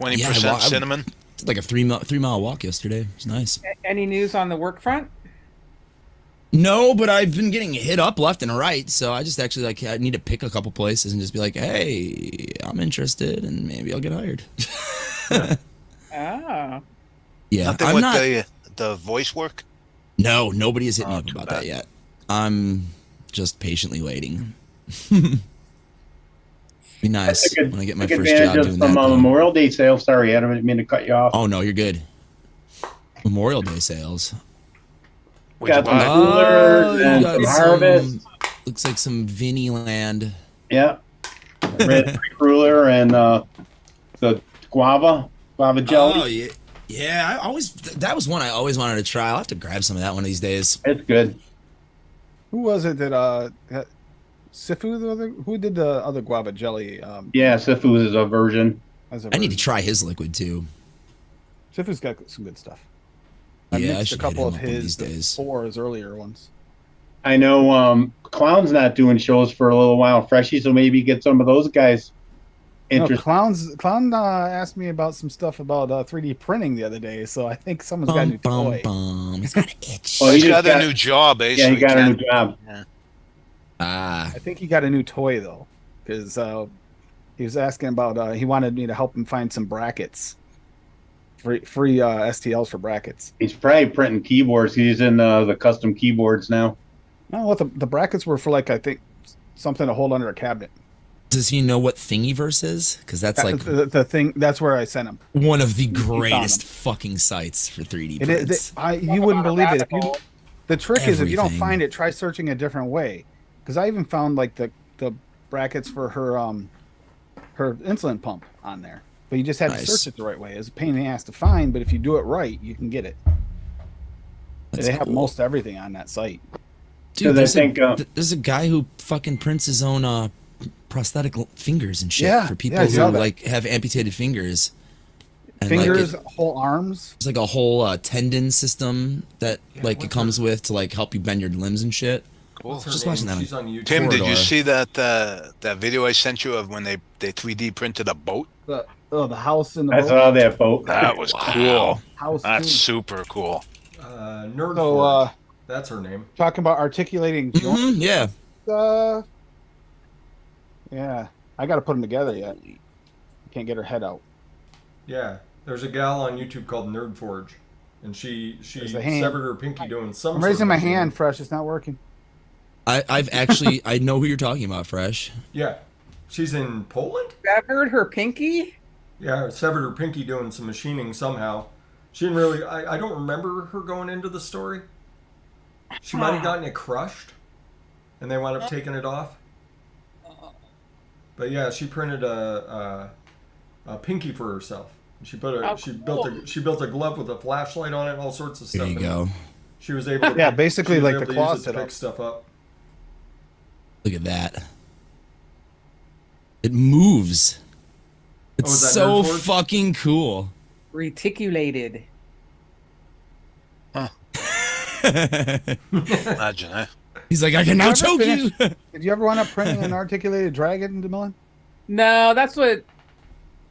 20% Yeah, I- cinnamon. It's like a 3 mile walk yesterday. It's nice. Any news on the work front? No, but I've been getting hit up left and right, so I just actually like I need to pick a couple places and just be like, hey, I'm interested, and maybe I'll get hired. Oh. Yeah, Nothing I'm with not. the voice work. No, nobody has hit me Oh, up too about bad. that yet. I'm just patiently waiting. Be nice when I get my Take first job advantage doing of that. some though. Memorial Day sales. Sorry, Adam, I didn't mean to cut you off. Oh no, you're good. Memorial Day sales. What'd you Got some buy? coolers you and got some harvest. Looks like some Vinny Land. Yeah. Red cruller and the guava jelly. Oh yeah, yeah. I always that was one I always wanted to try. I'll have to grab some of that one of these days. It's good. Who was it that Sifu? Who did the other guava jelly? Yeah, Sifu is a version. As a I need to version? try his liquid too. Sifu's got some good stuff. I Yeah, I mixed a should hit couple him of up one of his these days. before his earlier ones. I know Clown's not doing shows for a little while, Freshie, so maybe get some of those guys No, interested. Clown asked me about some stuff about 3D printing the other day, so I think someone's got a new toy. He's got an itch. Well, He's he got just a new job, eh? Yeah, so he got a new can't- job. Ah, I think he got a new toy though, because he was asking about. He wanted me to help him find some brackets, free STLs for brackets. He's probably printing keyboards. He's in the custom keyboards now. No, what the brackets were for, like, I think something to hold under a cabinet. does he know what Thingiverse is? Because that's like the thing. That's where I sent him. one of the found greatest him. fucking sites for 3D It prints. is. You wouldn't believe it if you. The trick is, if you don't Everything. find it, try searching a different way. Because I even found like the brackets for her insulin pump on there, but you just had to Nice. search it the right way. It's a pain in the ass to find, but if you do it right, you can get it. That's They have cool. most everything on that site. Dude, Because I think there's a guy who fucking prints his own prosthetic fingers and shit Yeah, for people yeah, I who saw that. like have amputated fingers. And Fingers, like whole arms. it's like a whole tendon system that like it what's comes with to like help you bend your limbs and shit. Cool. What's her Just name? watching that She's on YouTube. Tim, did you Corridor. see that video I sent you of when they 3D printed a boat? The house in the I boat. saw that boat. That was cool. House. That's too. super cool. Nerd So, Forge. That's her name. talking about articulating joints. Yeah. Yeah, I got to put them together yet. Can't get her head out. Yeah, there's a gal on YouTube called Nerd Forge, and she There's the hand. severed her pinky doing some. I'm sort raising of my machine. hand, Fresh. It's not working. I've actually I know who you're talking about, Fresh. Yeah, she's in Poland. Severed her pinky? Yeah, severed her pinky doing some machining somehow. She didn't really. I don't remember her going into the story. She might have gotten it crushed, and they wound up taking it off. But yeah, she printed a pinky for herself. She put a Oh, she built a glove with a flashlight on it, all sorts of There stuff. you and go. She was able to Yeah, basically she was like able the to use claw it to setup. pick stuff up. Look at that. It moves. It's is that so Nerd Forge? fucking cool. Reticulated. Imagine, eh? He's like, I can now choke you. Did you ever wind up printing an articulated dragon, DeMillen? No, that's what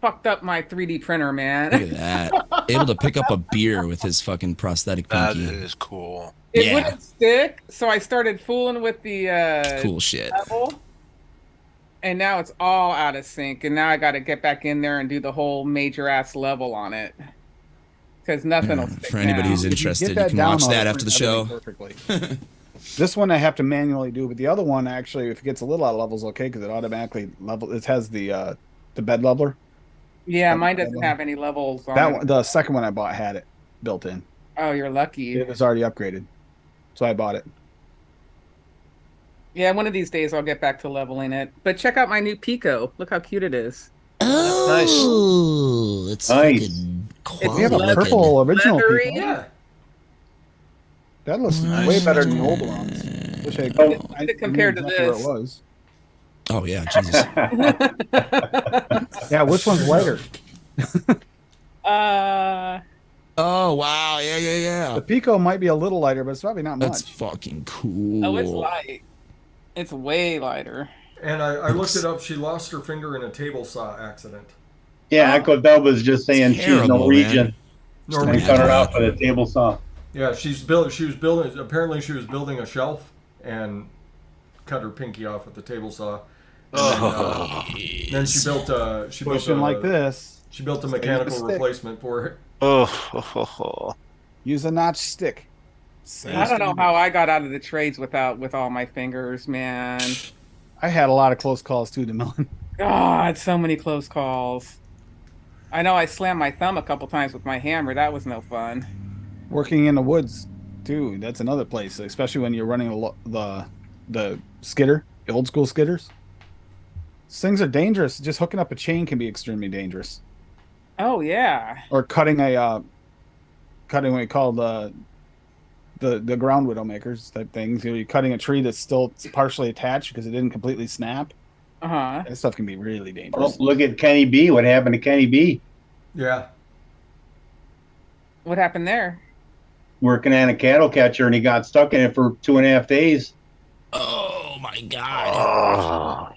fucked up my 3D printer, man. Look at that. Able to pick up a beer with his fucking prosthetic That pinky. is cool. It wouldn't stick, so I started fooling with the Cool shit. level, and now it's all out of sync. And now I got to get back in there and do the whole major ass level on it because nothing will stick. For anybody now. who's interested, you that can down, watch that I'll after the print show. everything perfectly. This one I have to manually do, but the other one actually, if it gets a little out of levels, okay, because it automatically level. It has the bed leveler. Yeah, mine doesn't have any levels on That it. one, the second one I bought had it built in. Oh, you're lucky. It was already upgraded, so I bought it. Yeah, one of these days I'll get back to leveling it. But check out my new Pico. Look how cute it is. Oh, it's Nice. fucking We have a quality purple original Leathery. Pico. Yeah. That looks Nice. way better than the old ones. Wish I, I Compared knew to exactly where this. it was. Oh yeah, Jesus. Yeah, which one's lighter? Oh wow, yeah. The Pico might be a little lighter, but it's probably not That's much. fucking cool. Oh, it's light. It's way lighter. And I looked it up. She lost her finger in a table saw accident. Yeah, Echo Dub was just saying she's Terrible, Norwegian. man. And cut her off with a table saw. Yeah, she was building. Apparently, she was building a shelf and cut her pinky off with the table saw. And then she built a. She built Pushing a, like this. She built a Stay with the mechanical stick. replacement for it. Oh, Use a notch stick. I don't know how I got out of the trades with all my fingers, man. I had a lot of close calls too, DeMillen. God, so many close calls. I know I slammed my thumb a couple times with my hammer. That was no fun. Working in the woods too. That's another place, especially when you're running the skidder, the old school skidders. These things are dangerous. Just hooking up a chain can be extremely dangerous. Oh yeah. Or cutting what we call the ground widow makers type things. You know, you're cutting a tree that's still partially attached because it didn't completely snap. Uh-huh. That stuff can be really Oh, dangerous. look at Kenny B. What happened to Kenny B? Yeah. What happened there? Working on a cattle catcher, and he got stuck in it for 2.5 days. Oh my god.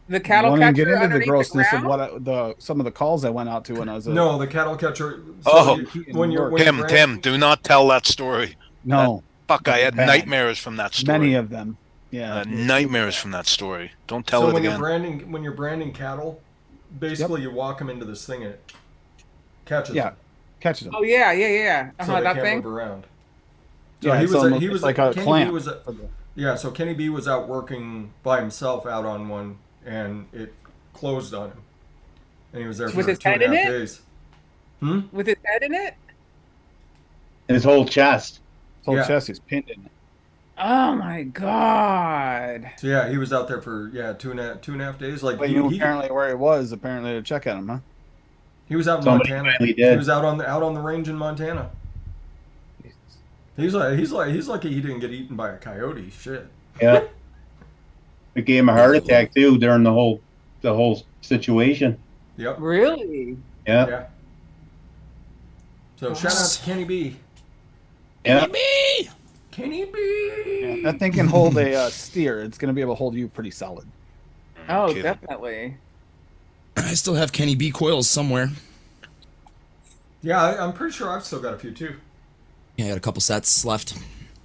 The cattle I catcher get into the underneath grossness of ground? some of the calls I went out to when I was No, the cattle catcher. Oh. when you're Tim, do not tell that story. no Fuck, I had Bad. nightmares from that story. many of them. Yeah, Nightmares from that story. Don't tell So it again. when you're branding cattle, basically you walk them into this thing and it catches yeah, them, catches them. Oh yeah. so Uh-huh, they that can't thing. move around. Yeah, it's almost like a Kenny clamp. B was so Kenny B was out working by himself out on one, and it closed on him, and he was there for With his 2.5 head in it? days. With his head in it? His whole chest. His whole Yeah. chest is pinned in it. Oh my god. So yeah, he was out there for 2.5 days. Like But he, you knew he, apparently where he was. Apparently to check at him, huh? he was out in Somebody Montana. finally He did. was out on the range in Montana. He's lucky he didn't get eaten by a coyote. Shit. Yeah. It gave him a heart attack too during the whole situation. Yep. Really? Yeah. Yeah. So shout out to Kenny B. Yeah. Kenny B. That thing can hold a steer. It's going to be able to hold you pretty solid. Oh, Kidding. definitely. I still have Kenny B coils somewhere. Yeah, I'm pretty sure I've still got a few too. Yeah, I got a couple sets left.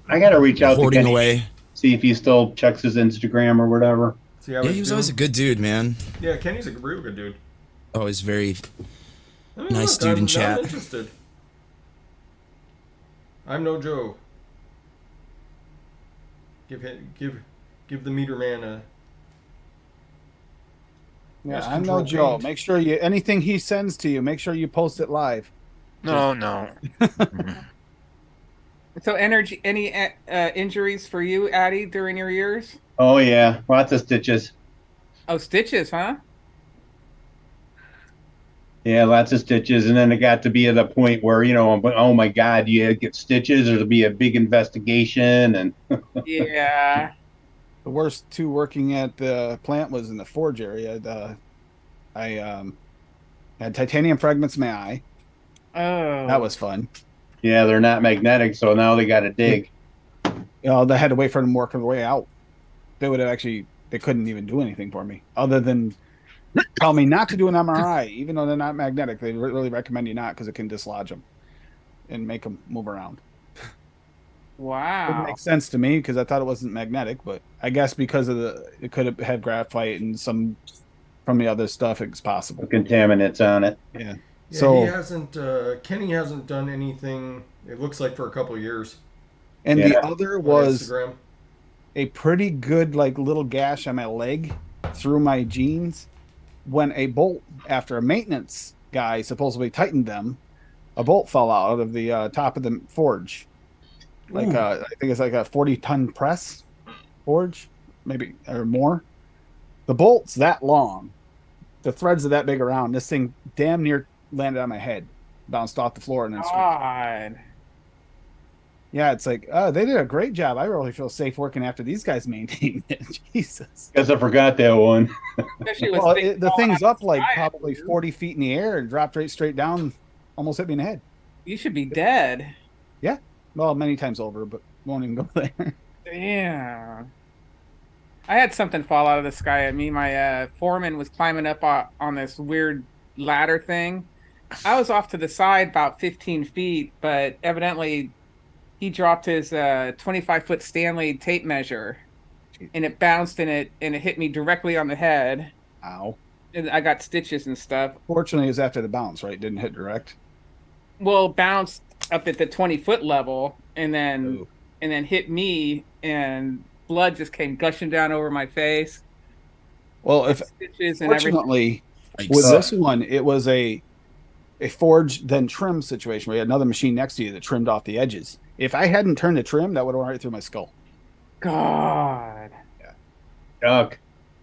I gotta reach out to Hoarding Kenny, away. see if he still checks his Instagram or whatever. See how Yeah, he's he was doing? always a good dude, man. Yeah, Kenny's a real good dude. Always very I mean, Nice dude in I'm chat. interested. I'm no Joe. Give the meter man a. Yeah, Yes, I'm no control Joe. paint. Make sure anything he sends to you, make sure you post it live. No. So any injuries for you, Addie, during your years? Oh yeah, lots of stitches. Oh, stitches, huh? Yeah, lots of stitches, and then it got to be at a point where oh my God, you get stitches, or there'll be a big investigation, and Yeah. The worst two working at the plant was in the forge area. I had titanium fragments in my eye. Oh. That was fun. yeah, they're not magnetic, so now they got to dig. They had to wait for them to work their way out. They would have actually, they couldn't even do anything for me other than tell me not to do an MRI, even though they're not magnetic. They really recommend you not because it can dislodge them and make them move around. Wow. It makes sense to me because I thought it wasn't magnetic, but I guess because of it could have had graphite and some from the other stuff, it's possible. Contaminants on it. Yeah. Yeah, So he hasn't. Kenny hasn't done anything. It looks like for a couple of years. and Yeah. the other On was Instagram. a pretty good like little gash on my leg through my jeans when a bolt after a maintenance guy supposedly tightened them, a bolt fell out of the top of the forge. Like I think it's like a 40-ton press forge, maybe or more. The bolt's that long, the threads are that big around. This thing damn near landed on my head, bounced off the floor, and then screeched. God. Yeah, it's like, oh, they did a great job. I really feel safe working after these guys maintain it. Jesus. Guess I forgot that one. Especially with Well, things the falling thing's out up the like sky, probably dude. 40 feet in the air and dropped right straight down, almost hit me in the head. You should be dead. Well, many times over, but won't even go there. Damn. I had something fall out of the sky at me. My foreman was climbing up on this weird ladder thing. I was off to the side about 15 feet, but evidently he dropped his 25-foot Stanley tape measure, and it bounced and it hit me directly on the head. Ow. And I got stitches and stuff. Fortunately, it was after the bounce, right? Didn't hit direct. Well, bounced up at the 20-foot level and then Ooh. hit me, and blood just came gushing down over my face. Well, if Stitches and everything. fortunately, Yikes. with this one, it was a forge then trim situation where you had another machine next to you that trimmed off the edges. If I hadn't turned the trim, that would have went right through my skull. God. Yuck.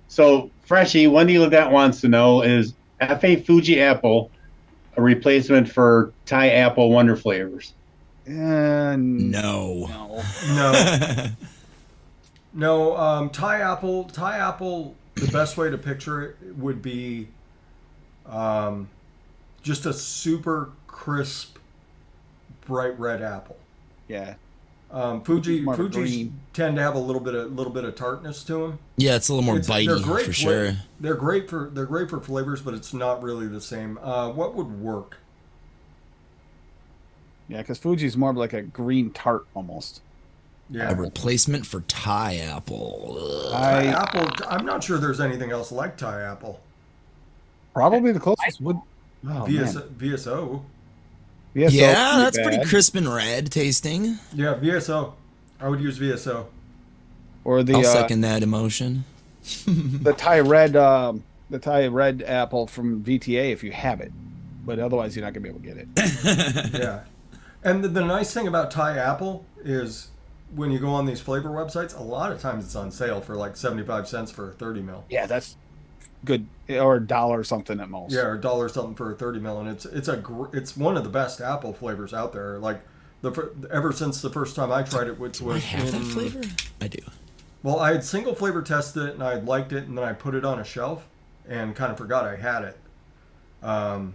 So, Freshie, Wendy Ledet wants to know, is F.A. Fuji Apple a replacement for Thai Apple Wonder Flavors? And No. No. No, Thai apple. The best way to picture it would be, just a super crisp, bright red apple. Yeah. Fuji's More of a green. tend to have a little bit of tartness to them. Yeah, it's a little more They're bitey great for sure. They're great for flavors, but it's not really the same. What would work? Yeah, because Fuji's more of like a green tart almost. Yeah, A replacement for Thai apple. Ugh. Thai apple. I'm not sure there's anything else like Thai apple. Probably the closest would. Oh, VSO. man. Yeah, that's pretty bad. crisp and red tasting. Yeah, VSO. I would use VSO. Or the I'll second that emotion. the Thai red apple from VTA if you have it, but otherwise you're not gonna be able to get it. Yeah. And the nice thing about Thai apple is when you go on these flavor websites, a lot of times it's on sale for like 75 cents for a 30 mil. Yeah, that's good, or $1 something at most. Yeah, or $1 something for a 30 mil, and it's one of the best apple flavors out there. Like ever since the first time I tried it, which Do I was have that flavor? I do. Well, I had single flavor tested it and I liked it, and then I put it on a shelf and kind of forgot I had it. Can't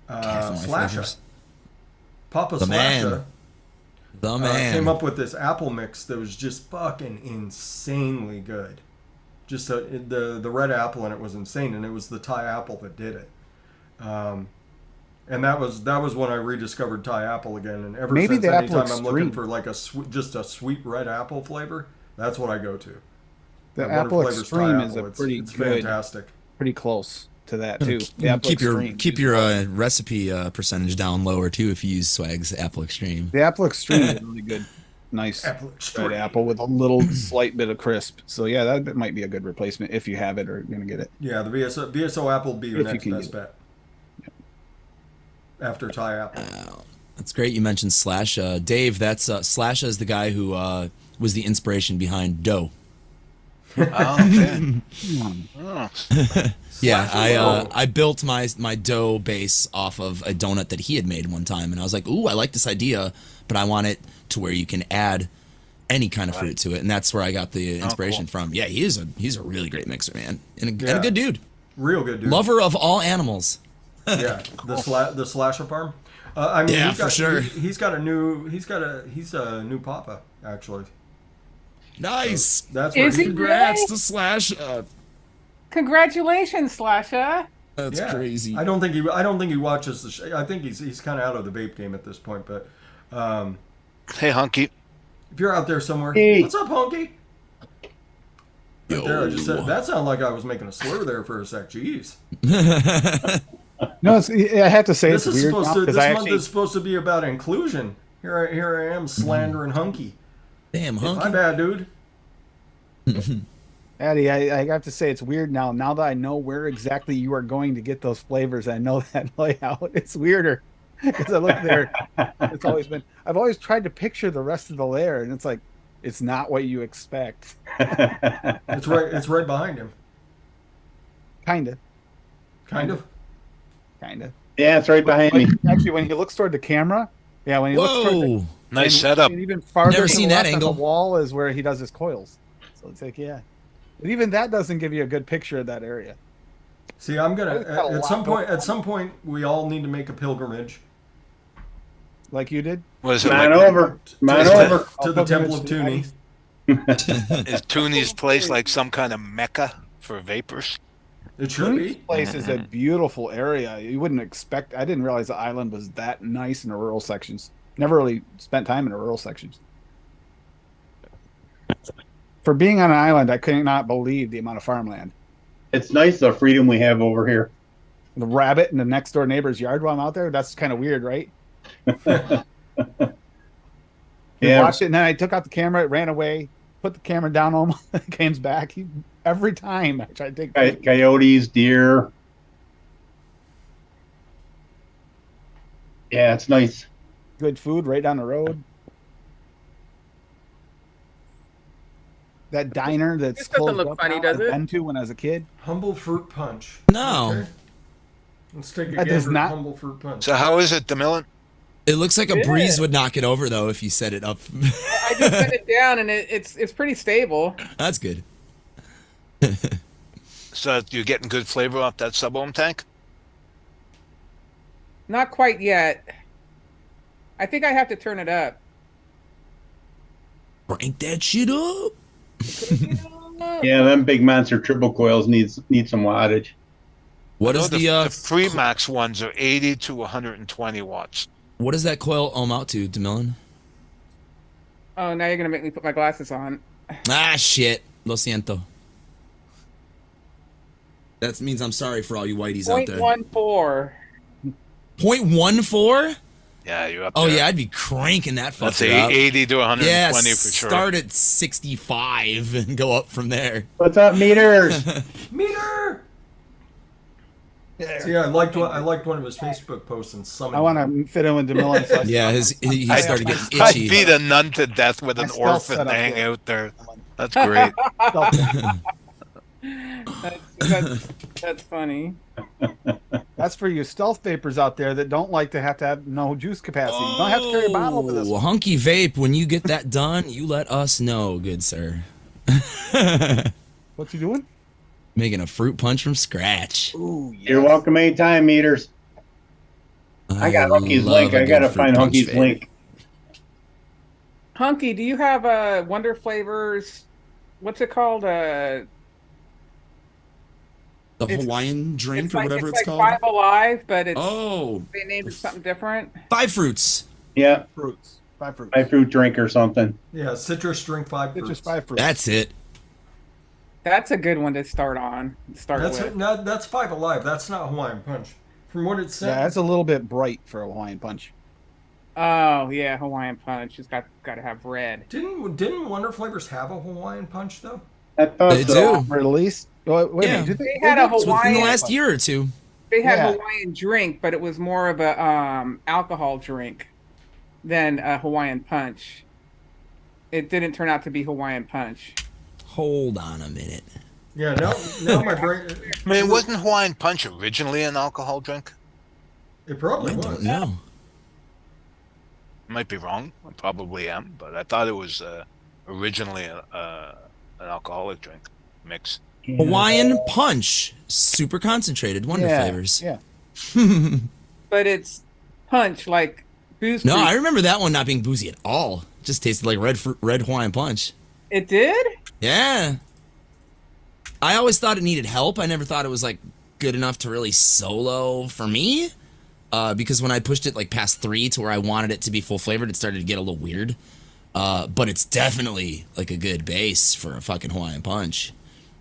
find my Slasher. flavors. Papa The man. Slasher The man. came up with this apple mix that was just fucking insanely good. Just the red apple in it was insane, and it was the Thai apple that did it. And that was when I rediscovered Thai apple again. And ever Maybe since, the apple anytime I'm looking extreme. for like just a sweet red apple flavor, that's what I go to. The That apple Wonder Flavors extreme Thai is a apple. pretty it's good, fantastic. pretty close to that too. The apple extreme. keep your recipe percentage down lower too if you use Swag's Apple Extreme. The apple extreme is really good, nice Apple extreme. red apple with a little slight bit of crisp. So yeah, that might be a good replacement if you have it or you're gonna get it. Yeah, the VSO apple would be your If you next can best get bet. After Thai apple. That's great. You mentioned Slash. Dave, that's Slash is the guy who was the inspiration behind dough. Oh, okay. Oh. Yeah, I built my dough base off of a donut that he had made one time, and I was like, ooh, I like this idea, but I want it to where you can add any kind of fruit to it, and that's where I got the inspiration from. Yeah, he's a really great mixer, man, and a good dude. Real good dude. Lover of all animals. Yeah, the Slasher Farm. I mean, Yeah, he's got, for sure. He's a new papa actually. Nice. That's Is where he Congrats to Slash. Congratulations, Slasha. That's crazy. I don't think he watches the show. I think he's kind of out of the vape game at this point. But Hey, Hunky. if you're out there somewhere, Hey. what's up, Honky? Yo. There, I just said that sounded like I was making a slur there for a sec. Jeez. No, I have to say This it's is weird supposed to. because This I month actually is supposed to be about inclusion. Here I am slandering Hunky. Damn, My Hunky. bad, dude. Addie, I have to say it's weird now. Now that I know where exactly you are going to get those flavors, I know that layout. It's weirder because I look there. I've always tried to picture the rest of the layer, and it's like it's not what you expect. It's right behind him. Kind of. Yeah, it's right behind me. Actually, when he looks toward the camera, when he looks toward the, Whoa. Nice and- setup. and even farther Never to the seen that left on angle. The wall is where he does his coils. So it's like, yeah. But even that doesn't give you a good picture of that area. See, I'm gonna It's got a at some lot point. going At some point, we all need to make a pilgrimage Like you did. Was it Come on like, over. Come on to, over. to the Temple of Tooney. is Tooney's place like some kind of mecca for vapors? It should This be. place is a beautiful area. You wouldn't expect. I didn't realize the island was that nice in the rural sections. Never really spent time in the rural sections. For being on an island, I could not believe the amount of farmland. It's nice the freedom we have over here. The rabbit in the next door neighbor's yard while I'm out there. That's kind of weird, right? Yeah. Watched it, and then I took out the camera. It ran away. Put the camera down. Almost came back. Every time I tried to take. Coyotes, deer. Yeah, it's nice. Good food right down the road. That diner that's This doesn't closed look up funny, now, does I've it? been to when I was a kid. Humble fruit punch. No. Okay. Let's take a That does gander at not- humble fruit punch. So how is it, DeMillan? It looks like a Yeah. breeze would knock it over though if you set it up. I just set it down, and it's pretty stable. That's good. So you're getting good flavor off that sub-ohm tank? Not quite yet. I think I have to turn it up. Crank that shit up. Yeah, them big monster triple coils need some wattage. What No, is the the Freemax ones are 80 to 120 watts. what does that coil ohm out to, DeMillan? Oh, now you're gonna make me put my glasses on. Ah, shit. Lo siento. That means I'm sorry for all you whiteys out there. 0.14. 0.14? Yeah, you're up Oh there. yeah, I'd be cranking that That's fucker up. 80 to 120 Yeah, for sure. start at 65 and go up from there. What's up, meters? Meter. See, I liked one of his Facebook posts and summoned. I want to fit in with DeMillan. So Yeah, he I- started getting I'd itchy. beat a nun to death with an I still orphan set up hanging here. out there. That's great. That's funny. That's for you stealth vapors out there that don't like to have no juice capacity. You don't have to carry a bottle for this. Oh, Hunky Vape, when you get that done, you let us know, good sir. What's he doing? Making a fruit punch from scratch. Ooh, yes. You're welcome anytime, meters. I got Hunky's love link. a I good gotta fruit find punch Hunky's vape. link. Hunky, do you have Wonder Flavors? What's it called? The It's- Hawaiian drink or whatever it's like called. Five Alive, but it's Oh, they named it something different. five fruits. Five Yeah, fruits. my fruit drink or something. Yeah, citrus drink 5 It's fruits. just 5 fruits. That's it. That's a good one to start on. Start That's with. that's 5 Alive. That's not Hawaiian Punch. From what it said. Yeah, it's a little bit bright for a Hawaiian punch. Oh yeah, Hawaiian Punch. It's got to have red. Didn't Wonder Flavors have a Hawaiian Punch though? I thought They so. do. Release. Wait a Yeah. minute. They had a It's within the Hawaiian. last year or two. They had Yeah. Hawaiian drink, but it was more of a alcohol drink than a Hawaiian Punch. It didn't turn out to be Hawaiian Punch. Hold on a minute. Yeah, now my brain. I mean, wasn't Hawaiian Punch originally an alcohol drink? It probably I was. don't know. Might be wrong. I probably am, but I thought it was originally an alcoholic drink mix. Hawaiian Punch, super concentrated, Wonder Yeah, flavors. Yeah. But it's punch like booze. No, Creek. I remember that one not being boozy at all. Just tasted like red Hawaiian punch. It did? Yeah. I always thought it needed help. I never thought it was like good enough to really solo for me. Because when I pushed it like past 3 to where I wanted it to be full flavored, it started to get a little weird. But it's definitely like a good base for a fucking Hawaiian punch.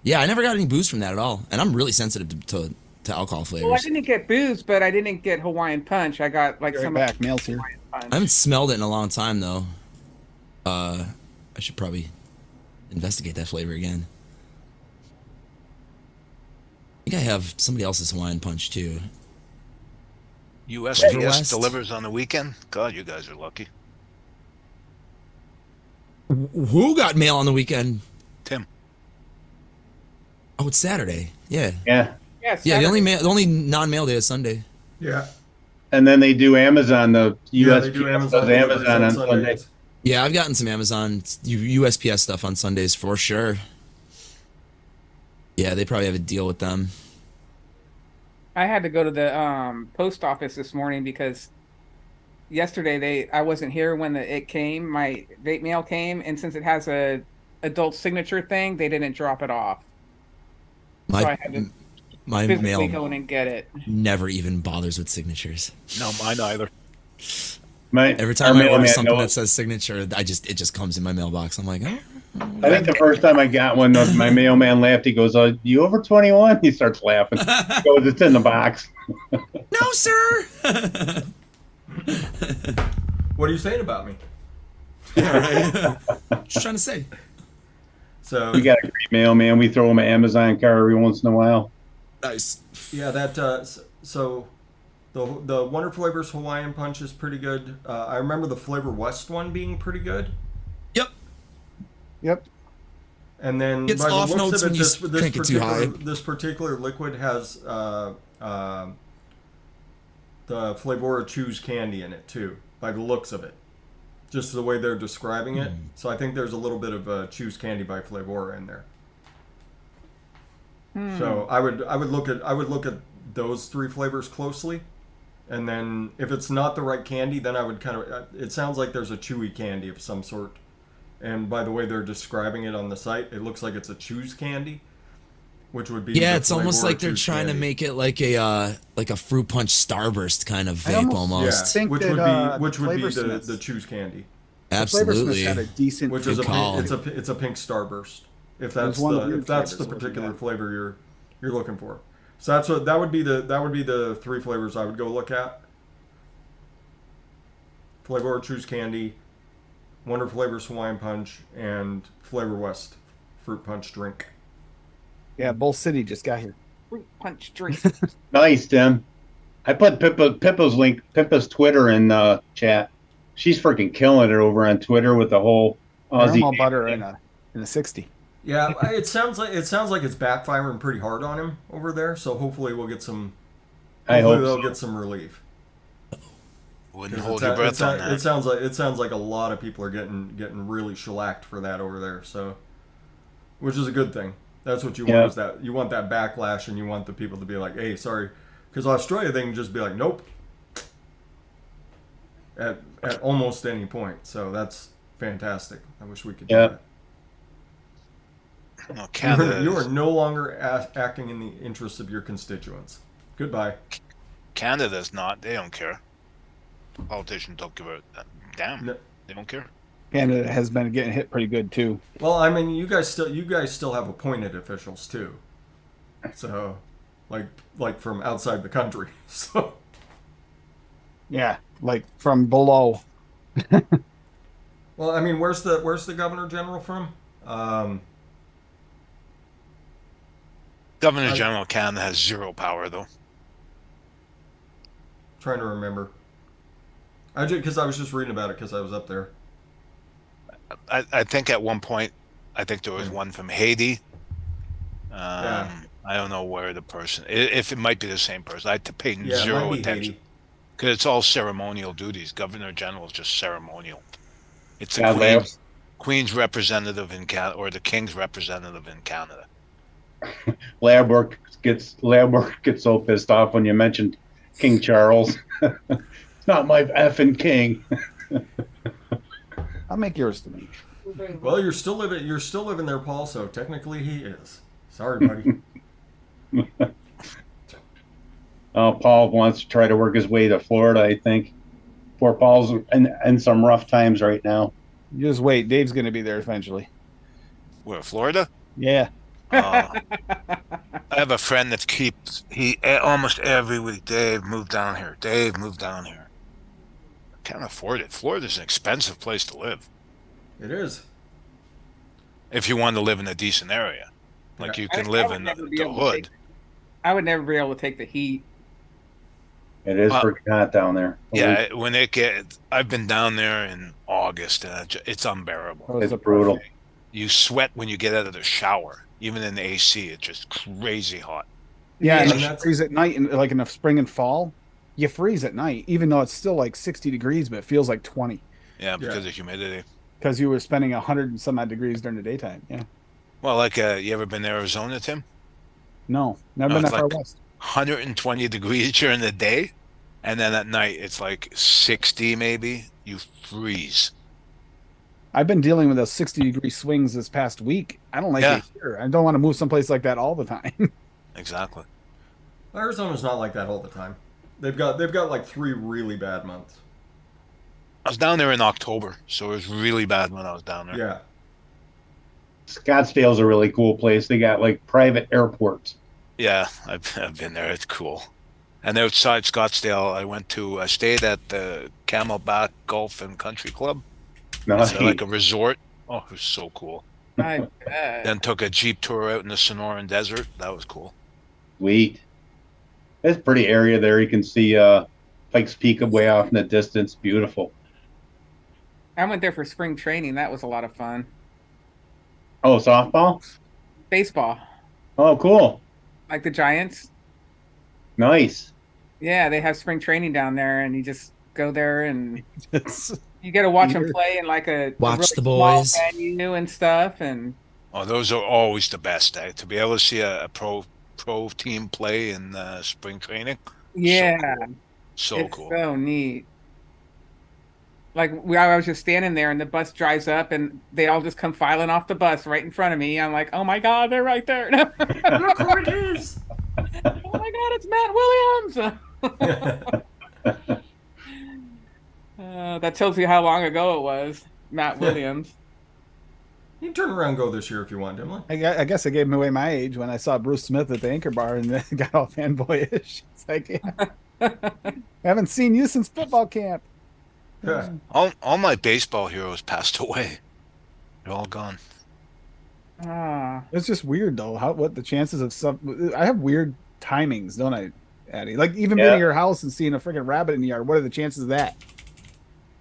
Yeah, I never got any booze from that at all. And I'm really sensitive to alcohol flavors. Well, I didn't get booze, but I didn't get Hawaiian punch. I got like some back. Mail's here. punch. I haven't smelled it in a long time though. I should probably investigate that flavor again. I think I have somebody else's Hawaiian punch too. USPS West. delivers on the weekend. God, you guys are lucky. Who got mail on the weekend? Tim. Oh, it's Saturday. Yeah. Yeah. Yes. Yeah, the only non-mail day is Sunday. Yeah. And then they do Amazon. The Yeah, USPS they do does Amazon. Amazon on Sunday. Sundays. Yeah, I've gotten some Amazon USPS stuff on Sundays for sure. Yeah, they probably have a deal with them. I had to go to the post office this morning because yesterday I wasn't here when it came. My vape mail came, and since it has a adult signature thing, they didn't drop it off. So I had to My physically mail go in and get it. never even bothers with signatures. No, mine either. Every time I order mailman something that knows. says signature, it just comes in my mailbox. I'm like, oh. I think the first time I got one, my mailman laughed. He goes, "You over 21?" He starts laughing. He goes, "It's in the box." No, sir. What are you saying about me? Just trying to say. So We got a great mailman. We throw him an Amazon car every once in a while. Nice. yeah, so the Wonder Flavors Hawaiian Punch is pretty good. I remember the Flavor West one being pretty good. Yep. Yep. And then Gets by the off looks notes of it, when you crank it too high. this particular liquid has the Flavora Chews candy in it too. By the looks of it, just the way they're describing it. So I think there's a little bit of Chews candy by Flavora in there. So I would look at those 3 flavors closely, and then if it's not the right candy, then I would kind of. It sounds like there's a chewy candy of some sort, and by the way they're describing it on the site, it looks like it's a Chews candy, which would be Yeah, the it's almost Flavora like they're Chews trying to candy. make it like a fruit punch starburst kind of I vape almost- almost. think which that, would be Flavor the Chews candy, Absolutely. Flavor Smiths had a decent. which is Good call. it's a pink starburst. If There's that's one of the your if that's the flavors that particular wasn't flavor you're looking for. So that would be the 3 flavors I would go look at. Flavor Chews candy, Wonder Flavors Hawaiian Punch, and Flavor West fruit punch drink. Yeah, Bull City just got here. Fruit punch drink. Nice, Tim. I put Pippa's Twitter in chat. She's freaking killing it over on Twitter with the whole Aussie Caramel butter in a 60. Yeah, it sounds like it's backfiring pretty hard on him over there. So hopefully we'll get some. I Hopefully hope they'll so. get some relief. Wouldn't 'Cause hold your breath on that. It sounds like a lot of people are getting really shellacked for that over there. So, which is a good thing. That's what you Yeah. want, is that you want that backlash, and you want the people to be like, "Hey, sorry," because Australia, they can just be like, "Nope," at almost any point. So that's fantastic. I wish we could do Yeah. that. No, Canada, You are no longer acting in the interests of your constituents. Goodbye. Canada's not. They don't care. Politicians don't give a damn. No. They don't care. Canada has been getting hit pretty good too. Well, I mean, you guys still have appointed officials too. So, like from outside the country. So, Yeah, like from below. well, I mean, where's the governor general from? Governor General of Canada has zero power, though. Trying to remember. Because I was just reading about it because I was up there. I think at one point, I think there was one from Haiti. Yeah. I don't know where the person. If it might be the same person, I had to pay Yeah, it zero might be attention Haiti. because it's all ceremonial duties. Governor General is just ceremonial. It's the God, Queen's representative in Canada or the King's representative in Canada. lab work gets so pissed off when you mentioned King Charles. It's not my effing king. I'll make yours to me. Well, you're still living there, Paul. So technically, he is. Sorry, buddy. Paul wants to try to work his way to Florida, I think. Poor Paul's in some rough times right now. You just wait. Dave's going to be there eventually. Where, Florida? Yeah. I have a friend that he almost every week, Dave, move down here. Dave, move down here. I can't afford it. Florida's an expensive place to live. It is. If you want to live in a decent area. Like you can I live would in never be the able to hood. I would never be able to take the heat. It is pretty hot down there. Yeah, I've been down there in August, and it's unbearable. It's brutal. You sweat when you get out of the shower. Even in the AC, it's just crazy hot. Yeah, And and you freeze at night, like in the spring and fall. You freeze at night, even though it's still like 60 degrees, but it feels like 20. Yeah, because of humidity. Because you were spending 100 and some odd degrees during the daytime. Yeah. Well, like, you ever been to Arizona, Tim? No, never been that far west. 120 degrees during the day, and then at night it's like 60 maybe. You freeze. I've been dealing with those 60-degree swings this past week. I don't like it here. I don't want to move someplace like that all the time. Exactly. Arizona's not like that all the time. They've got like 3 really bad months. I was down there in October, so it was really bad when I was down there. Yeah. Scottsdale's a really cool place. They got like private airports. Yeah, I've been there. It's cool. And outside Scottsdale, I stayed at the Camelback Golf and Country Club. Nice. It's like a resort. Oh, it was so cool. I bet. Then took a Jeep tour out in the Sonoran Desert. That was cool. Sweet. It's a pretty area there. You can see Pikes Peak way off in the distance. Beautiful. I went there for spring training. That was a lot of fun. Oh, softball? Baseball. Oh, cool. Like the Giants. Nice. Yeah, they have spring training down there, and you just go there and you get to watch them play in like a Watch really the small boys. venue and stuff. And Oh, those are always the best. To be able to see a pro team play in spring training. yeah, So it's cool. so neat. Like I was just standing there, and the bus drives up, and they all just come filing off the bus right in front of me. I'm like, oh my god, they're right there! Look who it is! Oh my god, it's Matt Williams! That tells you how long ago it was, Matt Williams. You can turn around and go this year if you want, Dimlin. I guess I gave away my age when I saw Bruce Smith at the Anchor Bar and then got all fanboyish. It's like, yeah. I haven't seen you since football camp. Yeah. All my baseball heroes passed away. They're all gone. It's just weird though. What the chances of some? I have weird timings, don't I, Addie? Like even being at your house and seeing a freaking rabbit in the yard. What are the chances of that?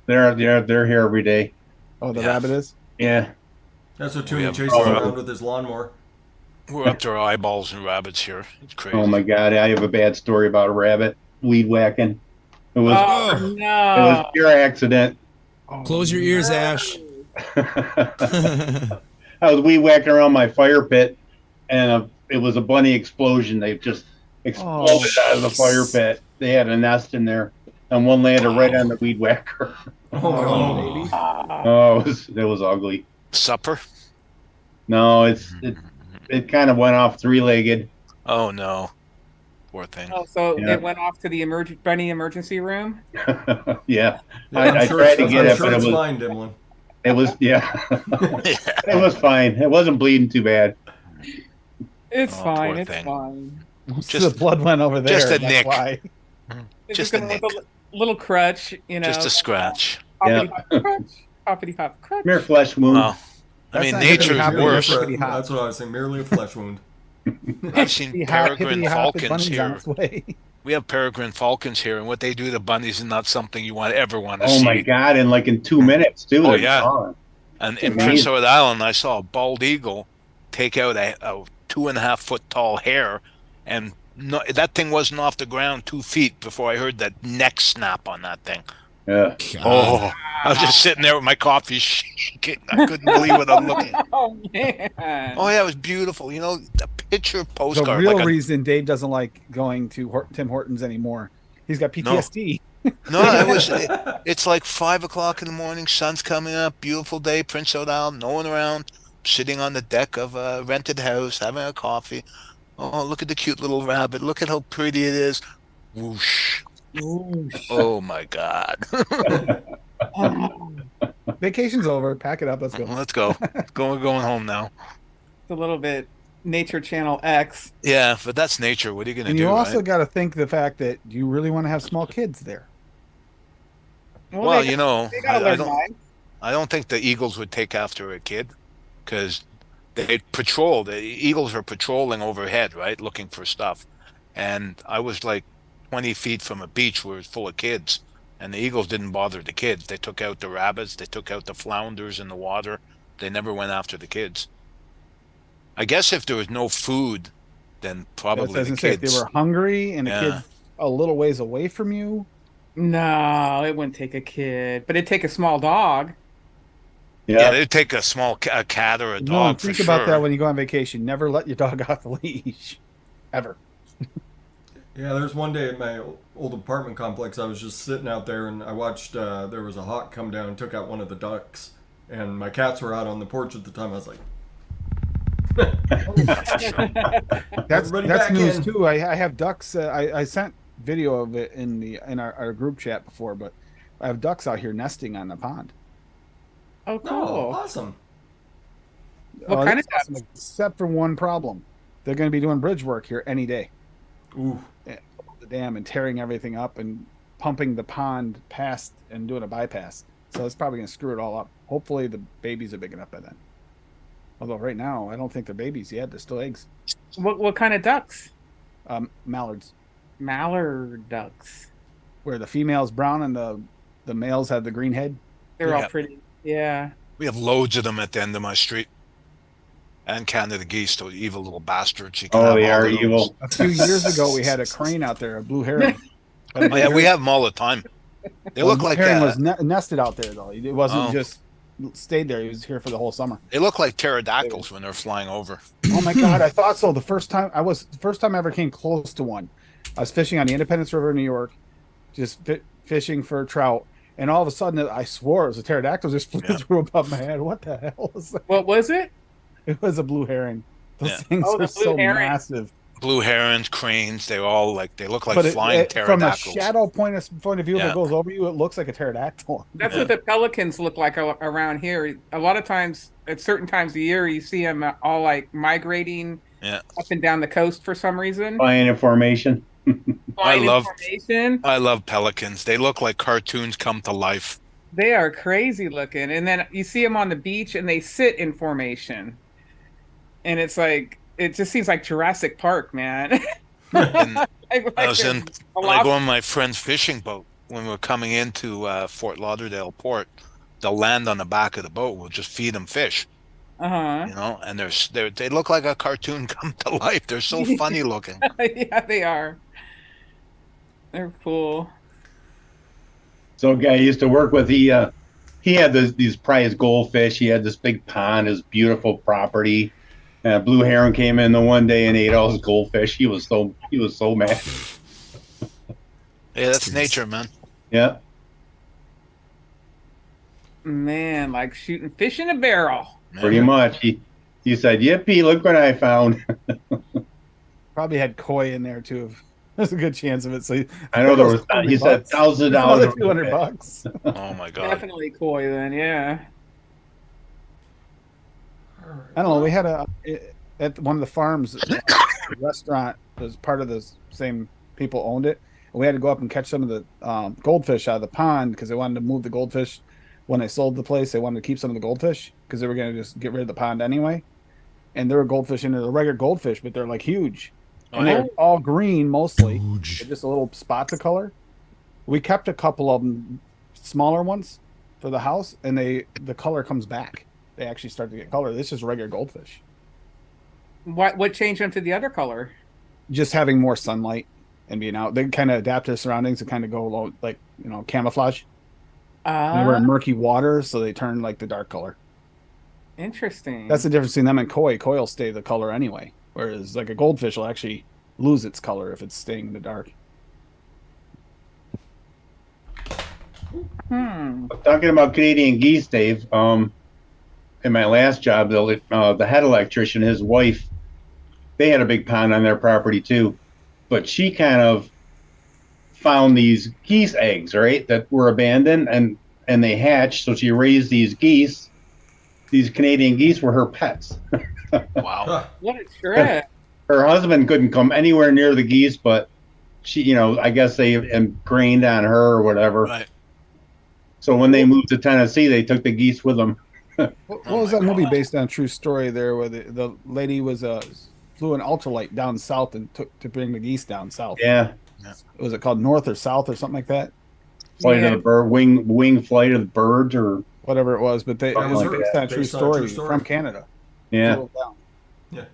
They're here every day. Oh, the rabbit is. Yeah. That's what Toonie chases around with his lawnmower. We're up to our eyeballs in rabbits here. It's crazy. Oh my god, I have a bad story about a rabbit weed whacking. It was no. It was pure accident. Close your ears, Ash. I was weed whacking around my fire pit, and it was a bunny explosion. They just exploded out of the fire pit. They had a nest in there, and one landed right on the weed whacker. Oh, it was ugly. Supper? No, it kind of went off 3-legged. Oh no, poor thing. Oh, so it went off to the bunny emergency room. Yeah, I'm I sure tried to get it, but it's it was fine, Dimlin. it was it was fine. It wasn't bleeding too bad. It's fine. poor It's thing. fine. The blood went over there. Just a that's nick. Why. It's Just just a gonna nick. look a little crutch, you know. Just a scratch. Yeah. Hoppity hop crutch. Mere flesh wound. Well, I mean, nature's worse. That's what I was saying. Merely a flesh wound. I've seen peregrine falcons here. Way. We have peregrine falcons here, and what they do to bunnies is not something you ever want to Oh see. my god! And like in 2 minutes too. Oh, they're yeah. gone. And in Amazing. Prince Edward Island, I saw a bald eagle take out a 2.5-foot tall hare, and that thing wasn't off the ground 2 feet before I heard that neck snap on that thing. Yeah. Oh, I was just sitting there with my coffee shaking. I couldn't believe what I'm looking at. Oh man. Oh yeah, it was beautiful. You know, the picture The postcard. real like reason Dave doesn't like going to Tim Hortons anymore. He's got PTSD. No, it was. It's like 5 o'clock in the morning. Sun's coming up. Beautiful day. Prince Edward Island. No one around. Sitting on the deck of a rented house, having a coffee. Oh, look at the cute little rabbit. Look at how pretty it is. Whoosh. Oh my God. Vacation's over. Pack it up. Let's go. Let's go. We're going home now. It's a little bit Nature Channel X. Yeah, but that's nature. What are you gonna And do? you also Right? got to think the fact that you really want to have small kids there. Well, they, you know, they gotta learn mine. I don't think the Eagles would take after a kid because they patrol. The Eagles are patrolling overhead, right, looking for stuff. And I was like 20 feet from a beach where it's full of kids, and the Eagles didn't bother the kids. They took out the rabbits, they took out the flounders in the water. They never went after the kids. I guess if there was no food, then probably As the I say, if kids. they were hungry and the Yeah. kid's a little ways away from you, No, it wouldn't take a kid, but it'd take a small dog. Yeah, they'd take a small a cat or a no, dog for think sure. about that when you go on vacation. Never let your dog off the leash, ever. Yeah, there's one day at my old apartment complex, I was just sitting out there and I watched, there was a hawk come down and took out one of the ducks. And my cats were out on the porch at the time. I was like, That's Everybody that's back news in. too. I have ducks. I sent video of it in our group chat before, but I have ducks out here nesting on the pond. Oh, oh, cool. awesome. What kind it's of awesome, except for one problem. They're going to be doing bridge work here any day. Ooh. The dam and tearing everything up and pumping the pond past and doing a bypass. So it's probably going to screw it all up. Hopefully the babies are big enough by then. Although right now I don't think they're babies yet. They're still eggs. What kind of ducks? Mallards, Mallard ducks. where the female's brown and the males have the green head. They're all Yeah. pretty. Yeah. We have loads of them at the end of my street. And Canada geese, those evil little bastards. You can Oh, have they all are of those. evil. A few years ago, we had a crane out there, a blue heron. Oh, yeah, we have them all the time. They look blue like heron was nested out there though. It wasn't Oh. just stayed there. He was here for the whole summer. they look like pterodactyls when they're flying over. Oh my god, I thought so. The first time I ever came close to one. I was fishing on the Independence River in New York, just fishing for trout, and all of a sudden I swore it was a pterodactyl just flew Yeah. through above my head. What the hell was that? What was it? It was a blue herring. Those Yeah. things Oh, the are blue so herring. massive. Blue herons, cranes, they all they look like But flying from a pterodactyls. shadow point of view, if Yeah. it goes over you, it looks like a pterodactyl. That's Yeah. what the pelicans look like around here. A lot of times, at certain times of the year, you see them all like migrating Yeah. up and down the coast for some reason. Flying information. Flying in love- formation. I love pelicans. They look like cartoons come to life. They are crazy looking. And then you see them on the beach and they sit in formation. And it's like, it just seems like Jurassic Park, man. And Like I was they're in a when I lot- go on my friend's fishing boat when we're coming into Fort Lauderdale port. They'll land on the back of the boat. We'll just feed them fish, Uh-huh. you know. And they look like a cartoon come to life. They're so funny looking. Yeah, they are. They're cool. So a guy I used to work with, he had these prize goldfish. He had this big pond, his beautiful property. And a blue heron came in the one day and ate all his goldfish. He was so mad. Yeah, that's nature, man. Yeah. Man, like shooting fish in a barrel. Pretty much. He said, "Yippee! Look what I found." Probably had koi in there too. There's a good chance of it. So I know there was. He said $1,000. $200. Oh my god. Definitely koi then, yeah. I don't know. We had at one of the farms, a restaurant was part of the same people owned it. And we had to go up and catch some of the goldfish out of the pond because they wanted to move the goldfish. When they sold the place, they wanted to keep some of the goldfish because they were going to just get rid of the pond anyway. And there were goldfish in there, the regular goldfish, but they're like huge. And they're all green mostly, with just a little spots of color. We kept a couple of them, smaller ones, for the house, and the color comes back. They actually start to get color. This is regular goldfish. What changed them to the other color? Just having more sunlight and being out, they kind of adapt to their surroundings and kind of go low, like camouflage. They were in murky water, so they turn like the dark color. Interesting. That's the difference between them and koi. Koi will stay the color anyway, whereas like a goldfish will actually lose its color if it's staying in the dark. Talking about Canadian geese, Dave. In my last job, the head electrician, his wife, they had a big pond on their property too, but she kind of found these geese eggs, right, that were abandoned, and they hatched. So she raised these geese. These Canadian geese were her pets. Wow. What a trip. Her husband couldn't come anywhere near the geese, but she, I guess they ingrained on her or whatever. Right. So when they moved to Tennessee, they took the geese with them. What was that movie based on a true story there where the lady flew an ultralight down south and took to bring the geese down south? Yeah. Was it called North or South or something like that? Flight of the bird, wing flight of the birds or whatever it was, but it was based on a true story from Canada. Yeah. Flew down. Yeah.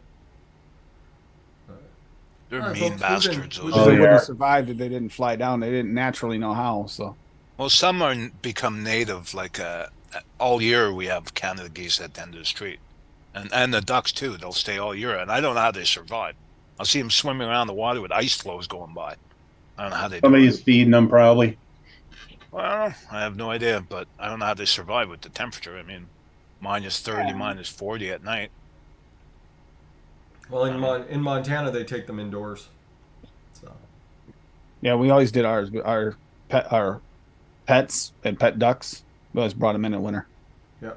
They're All right, mean folks, bastards. Because those they are. wouldn't have survived if they didn't fly down. They didn't naturally know how. So Well, some are become native. Like all year, we have Canada geese at the end of the street, and the ducks too. They'll stay all year, and I don't know how they survive. I'll see them swimming around the water with ice floes going by. I don't know how they. Somebody's feeding them probably. Well, I have no idea, but I don't know how they survive with the temperature. I mean, -30, -40 at night. Well, in Montana, they take them indoors. So. yeah, we always did ours. Our pets and pet ducks. We always brought them in winter. Yeah.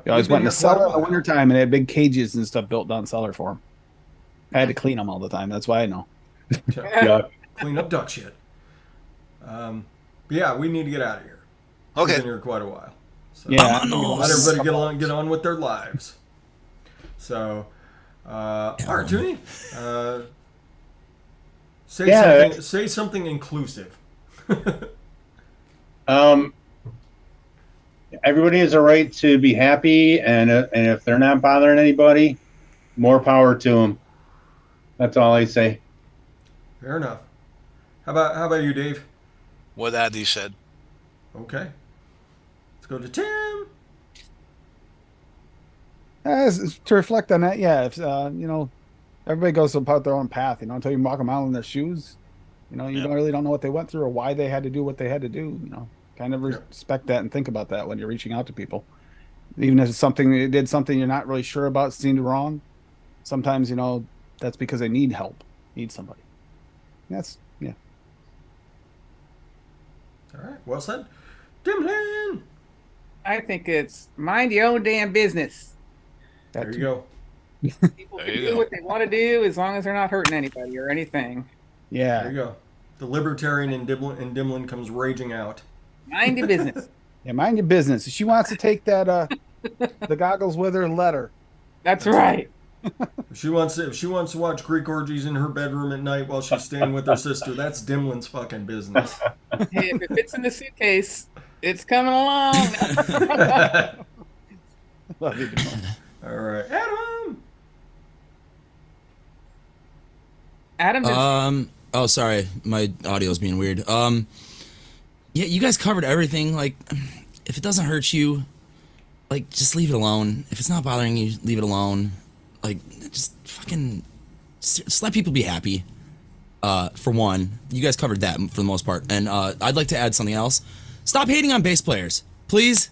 We always went in the cellar in the wintertime and they had big cages and stuff built down cellar for them. I had to clean them all the time. That's why I know. Yeah. Clean up duck shit. But yeah, we need to get out of here. Okay. We've been here quite a while. So Yeah. let everybody get on with their lives. So, all right, Toonie, say something inclusive. Everybody has a right to be happy, and if they're not bothering anybody, more power to them. That's all I say. Fair enough. How about you, Dave? What Addy said. Okay. Let's go to Tim. To reflect on that, yeah, if everybody goes about their own path, until you walk them out in their shoes, you really don't know what they went through or why they had to do what they had to do. Kind of respect that and think about that when you're reaching out to people, even if it's something they did something you're not really sure about, seemed wrong. Sometimes that's because they need help, need somebody. That's yeah. All right, well said, Dimlin. I think it's mind your own damn business. There you go. People can do what they want to do as long as they're not hurting anybody or anything. Yeah. There you go. The libertarian in Dimlin comes raging out. Mind your business. Yeah, mind your business. If she wants to take that the goggles with her, let her. That's right. If she wants to watch Greek orgies in her bedroom at night while she's staying with her sister, that's Dimlin's fucking business. Hey, if it fits in the suitcase, it's coming along. Love you, Dimlin. All right, Adam. Oh, sorry, my audio's being weird. Yeah, you guys covered everything. Like, if it doesn't hurt you, like, just leave it alone. If it's not bothering you, leave it alone. Like, just let people be happy. For one, you guys covered that for the most part. And I'd like to add something else. Stop hating on bass players, please.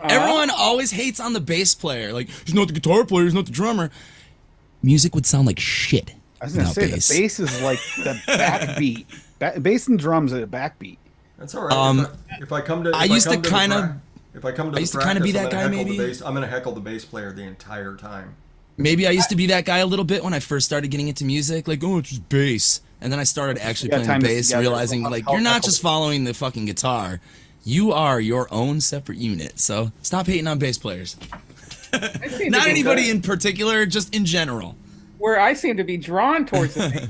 Everyone always hates on the bass player. Like, he's not the guitar player, he's not the drummer. Music would sound like shit. I was going to say, bass. The bass is like the backbeat. Bass and drums are the backbeat. That's all right. If I come to, I used to kind of be that guy. Maybe I'm gonna heckle the bass player the entire time. Maybe I used to be that guy a little bit when I first started getting into music. Like, oh, it's just bass, and then I started actually playing the bass, realizing like you're not just following the fucking guitar, you are your own separate unit. So stop hating on bass players. Not anybody in particular, just in general. Where I seem to be drawn towards it.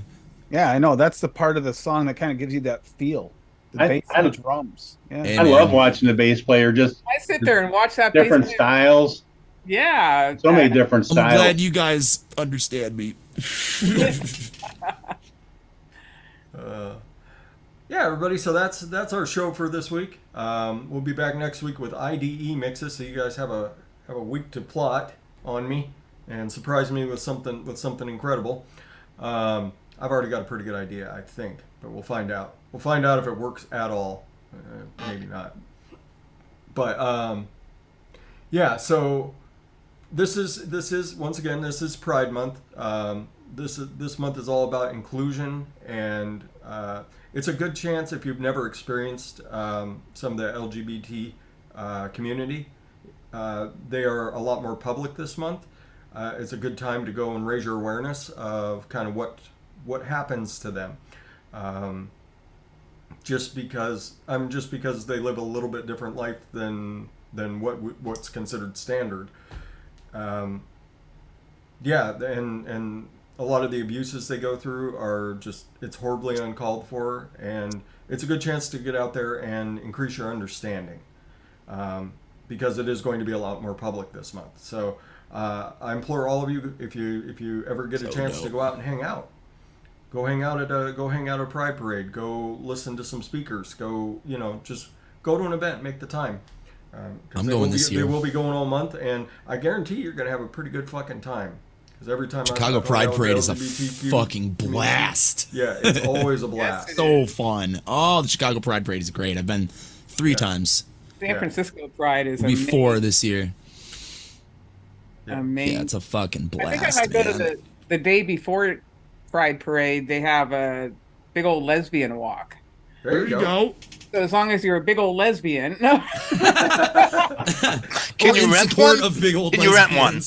Yeah, I know. That's the part of the song that kind of gives you that feel. The bass and the drums. Yeah. I love watching the bass player. Just I sit there and watch that. Different styles. Yeah. So many different styles. I'm glad you guys understand me. Yeah, everybody. So that's our show for this week. We'll be back next week with IDE mixes. So you guys have a week to plot on me and surprise me with something incredible. I've already got a pretty good idea, I think, but we'll find out. We'll find out if it works at all. Maybe not. But yeah. So this is once again, this is Pride Month. This month is all about inclusion, and it's a good chance if you've never experienced some of the LGBT community. They are a lot more public this month. It's a good time to go and raise your awareness of kind of what happens to them. Just because they live a little bit different life than what's considered standard. Yeah, and a lot of the abuses they go through are just, it's horribly uncalled for, and it's a good chance to get out there and increase your understanding, because it is going to be a lot more public this month. So I implore all of you, if you ever get a chance to go out and hang out, go hang out at a Pride parade, go listen to some speakers, go, just go to an event, make the time. I'm going this year. They will be going all month, and I guarantee you're going to have a pretty good fucking time. Because every time Chicago Pride Parade is a fucking blast. Yeah, it's always a blast. So fun. Oh, the Chicago Pride Parade is great. I've been 3 times. San Francisco Pride is It'll be 4 this year. Amazing. Yeah, it's a fucking blast. I think I might go to the day before Pride Parade. They have a big old lesbian walk. There you go. So as long as you're a big old lesbian, no. Can you rent one? Of big old Can you rent one?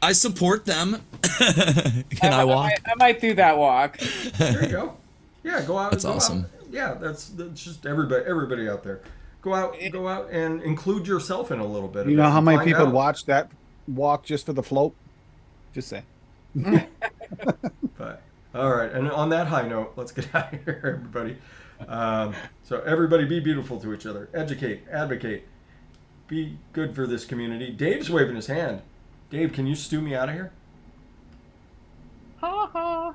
I support them. Can I walk? I might do that walk. There you go. Yeah, go out. That's awesome. Yeah, that's just everybody out there. Go out and include yourself in a little bit. You know how many people watch that walk just for the float? Just say. But all right, and on that high note, let's get out of here, everybody. So everybody, be beautiful to each other. Educate, advocate, be good for this community. Dave's waving his hand. Dave, can you stew me out of here? Ha ha.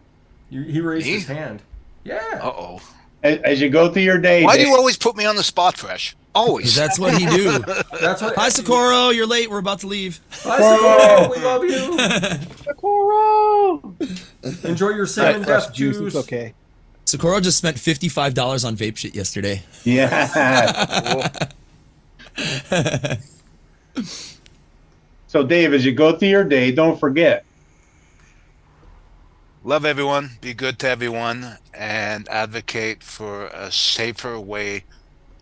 He raised his hand. Yeah. Uh-oh. As you go through your day. Why do you always put me on the spot, Fresh? Always. That's what he do. That's what. Hi, Socorro. You're late. We're about to leave. Hi, Socorro. We love you. Socorro. Enjoy your salmon death juice. It's okay. Socorro just spent $55 on vape shit yesterday. Yeah. So, Dave, as you go through your day, don't forget. Love everyone, be good to everyone, and advocate for a safer way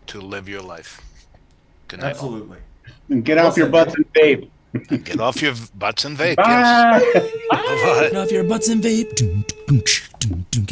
to live your life. Good night. Absolutely. And get off your butts and vape. Get off your butts and vape. Bye. Yes. Bye. Get off your butts and vape.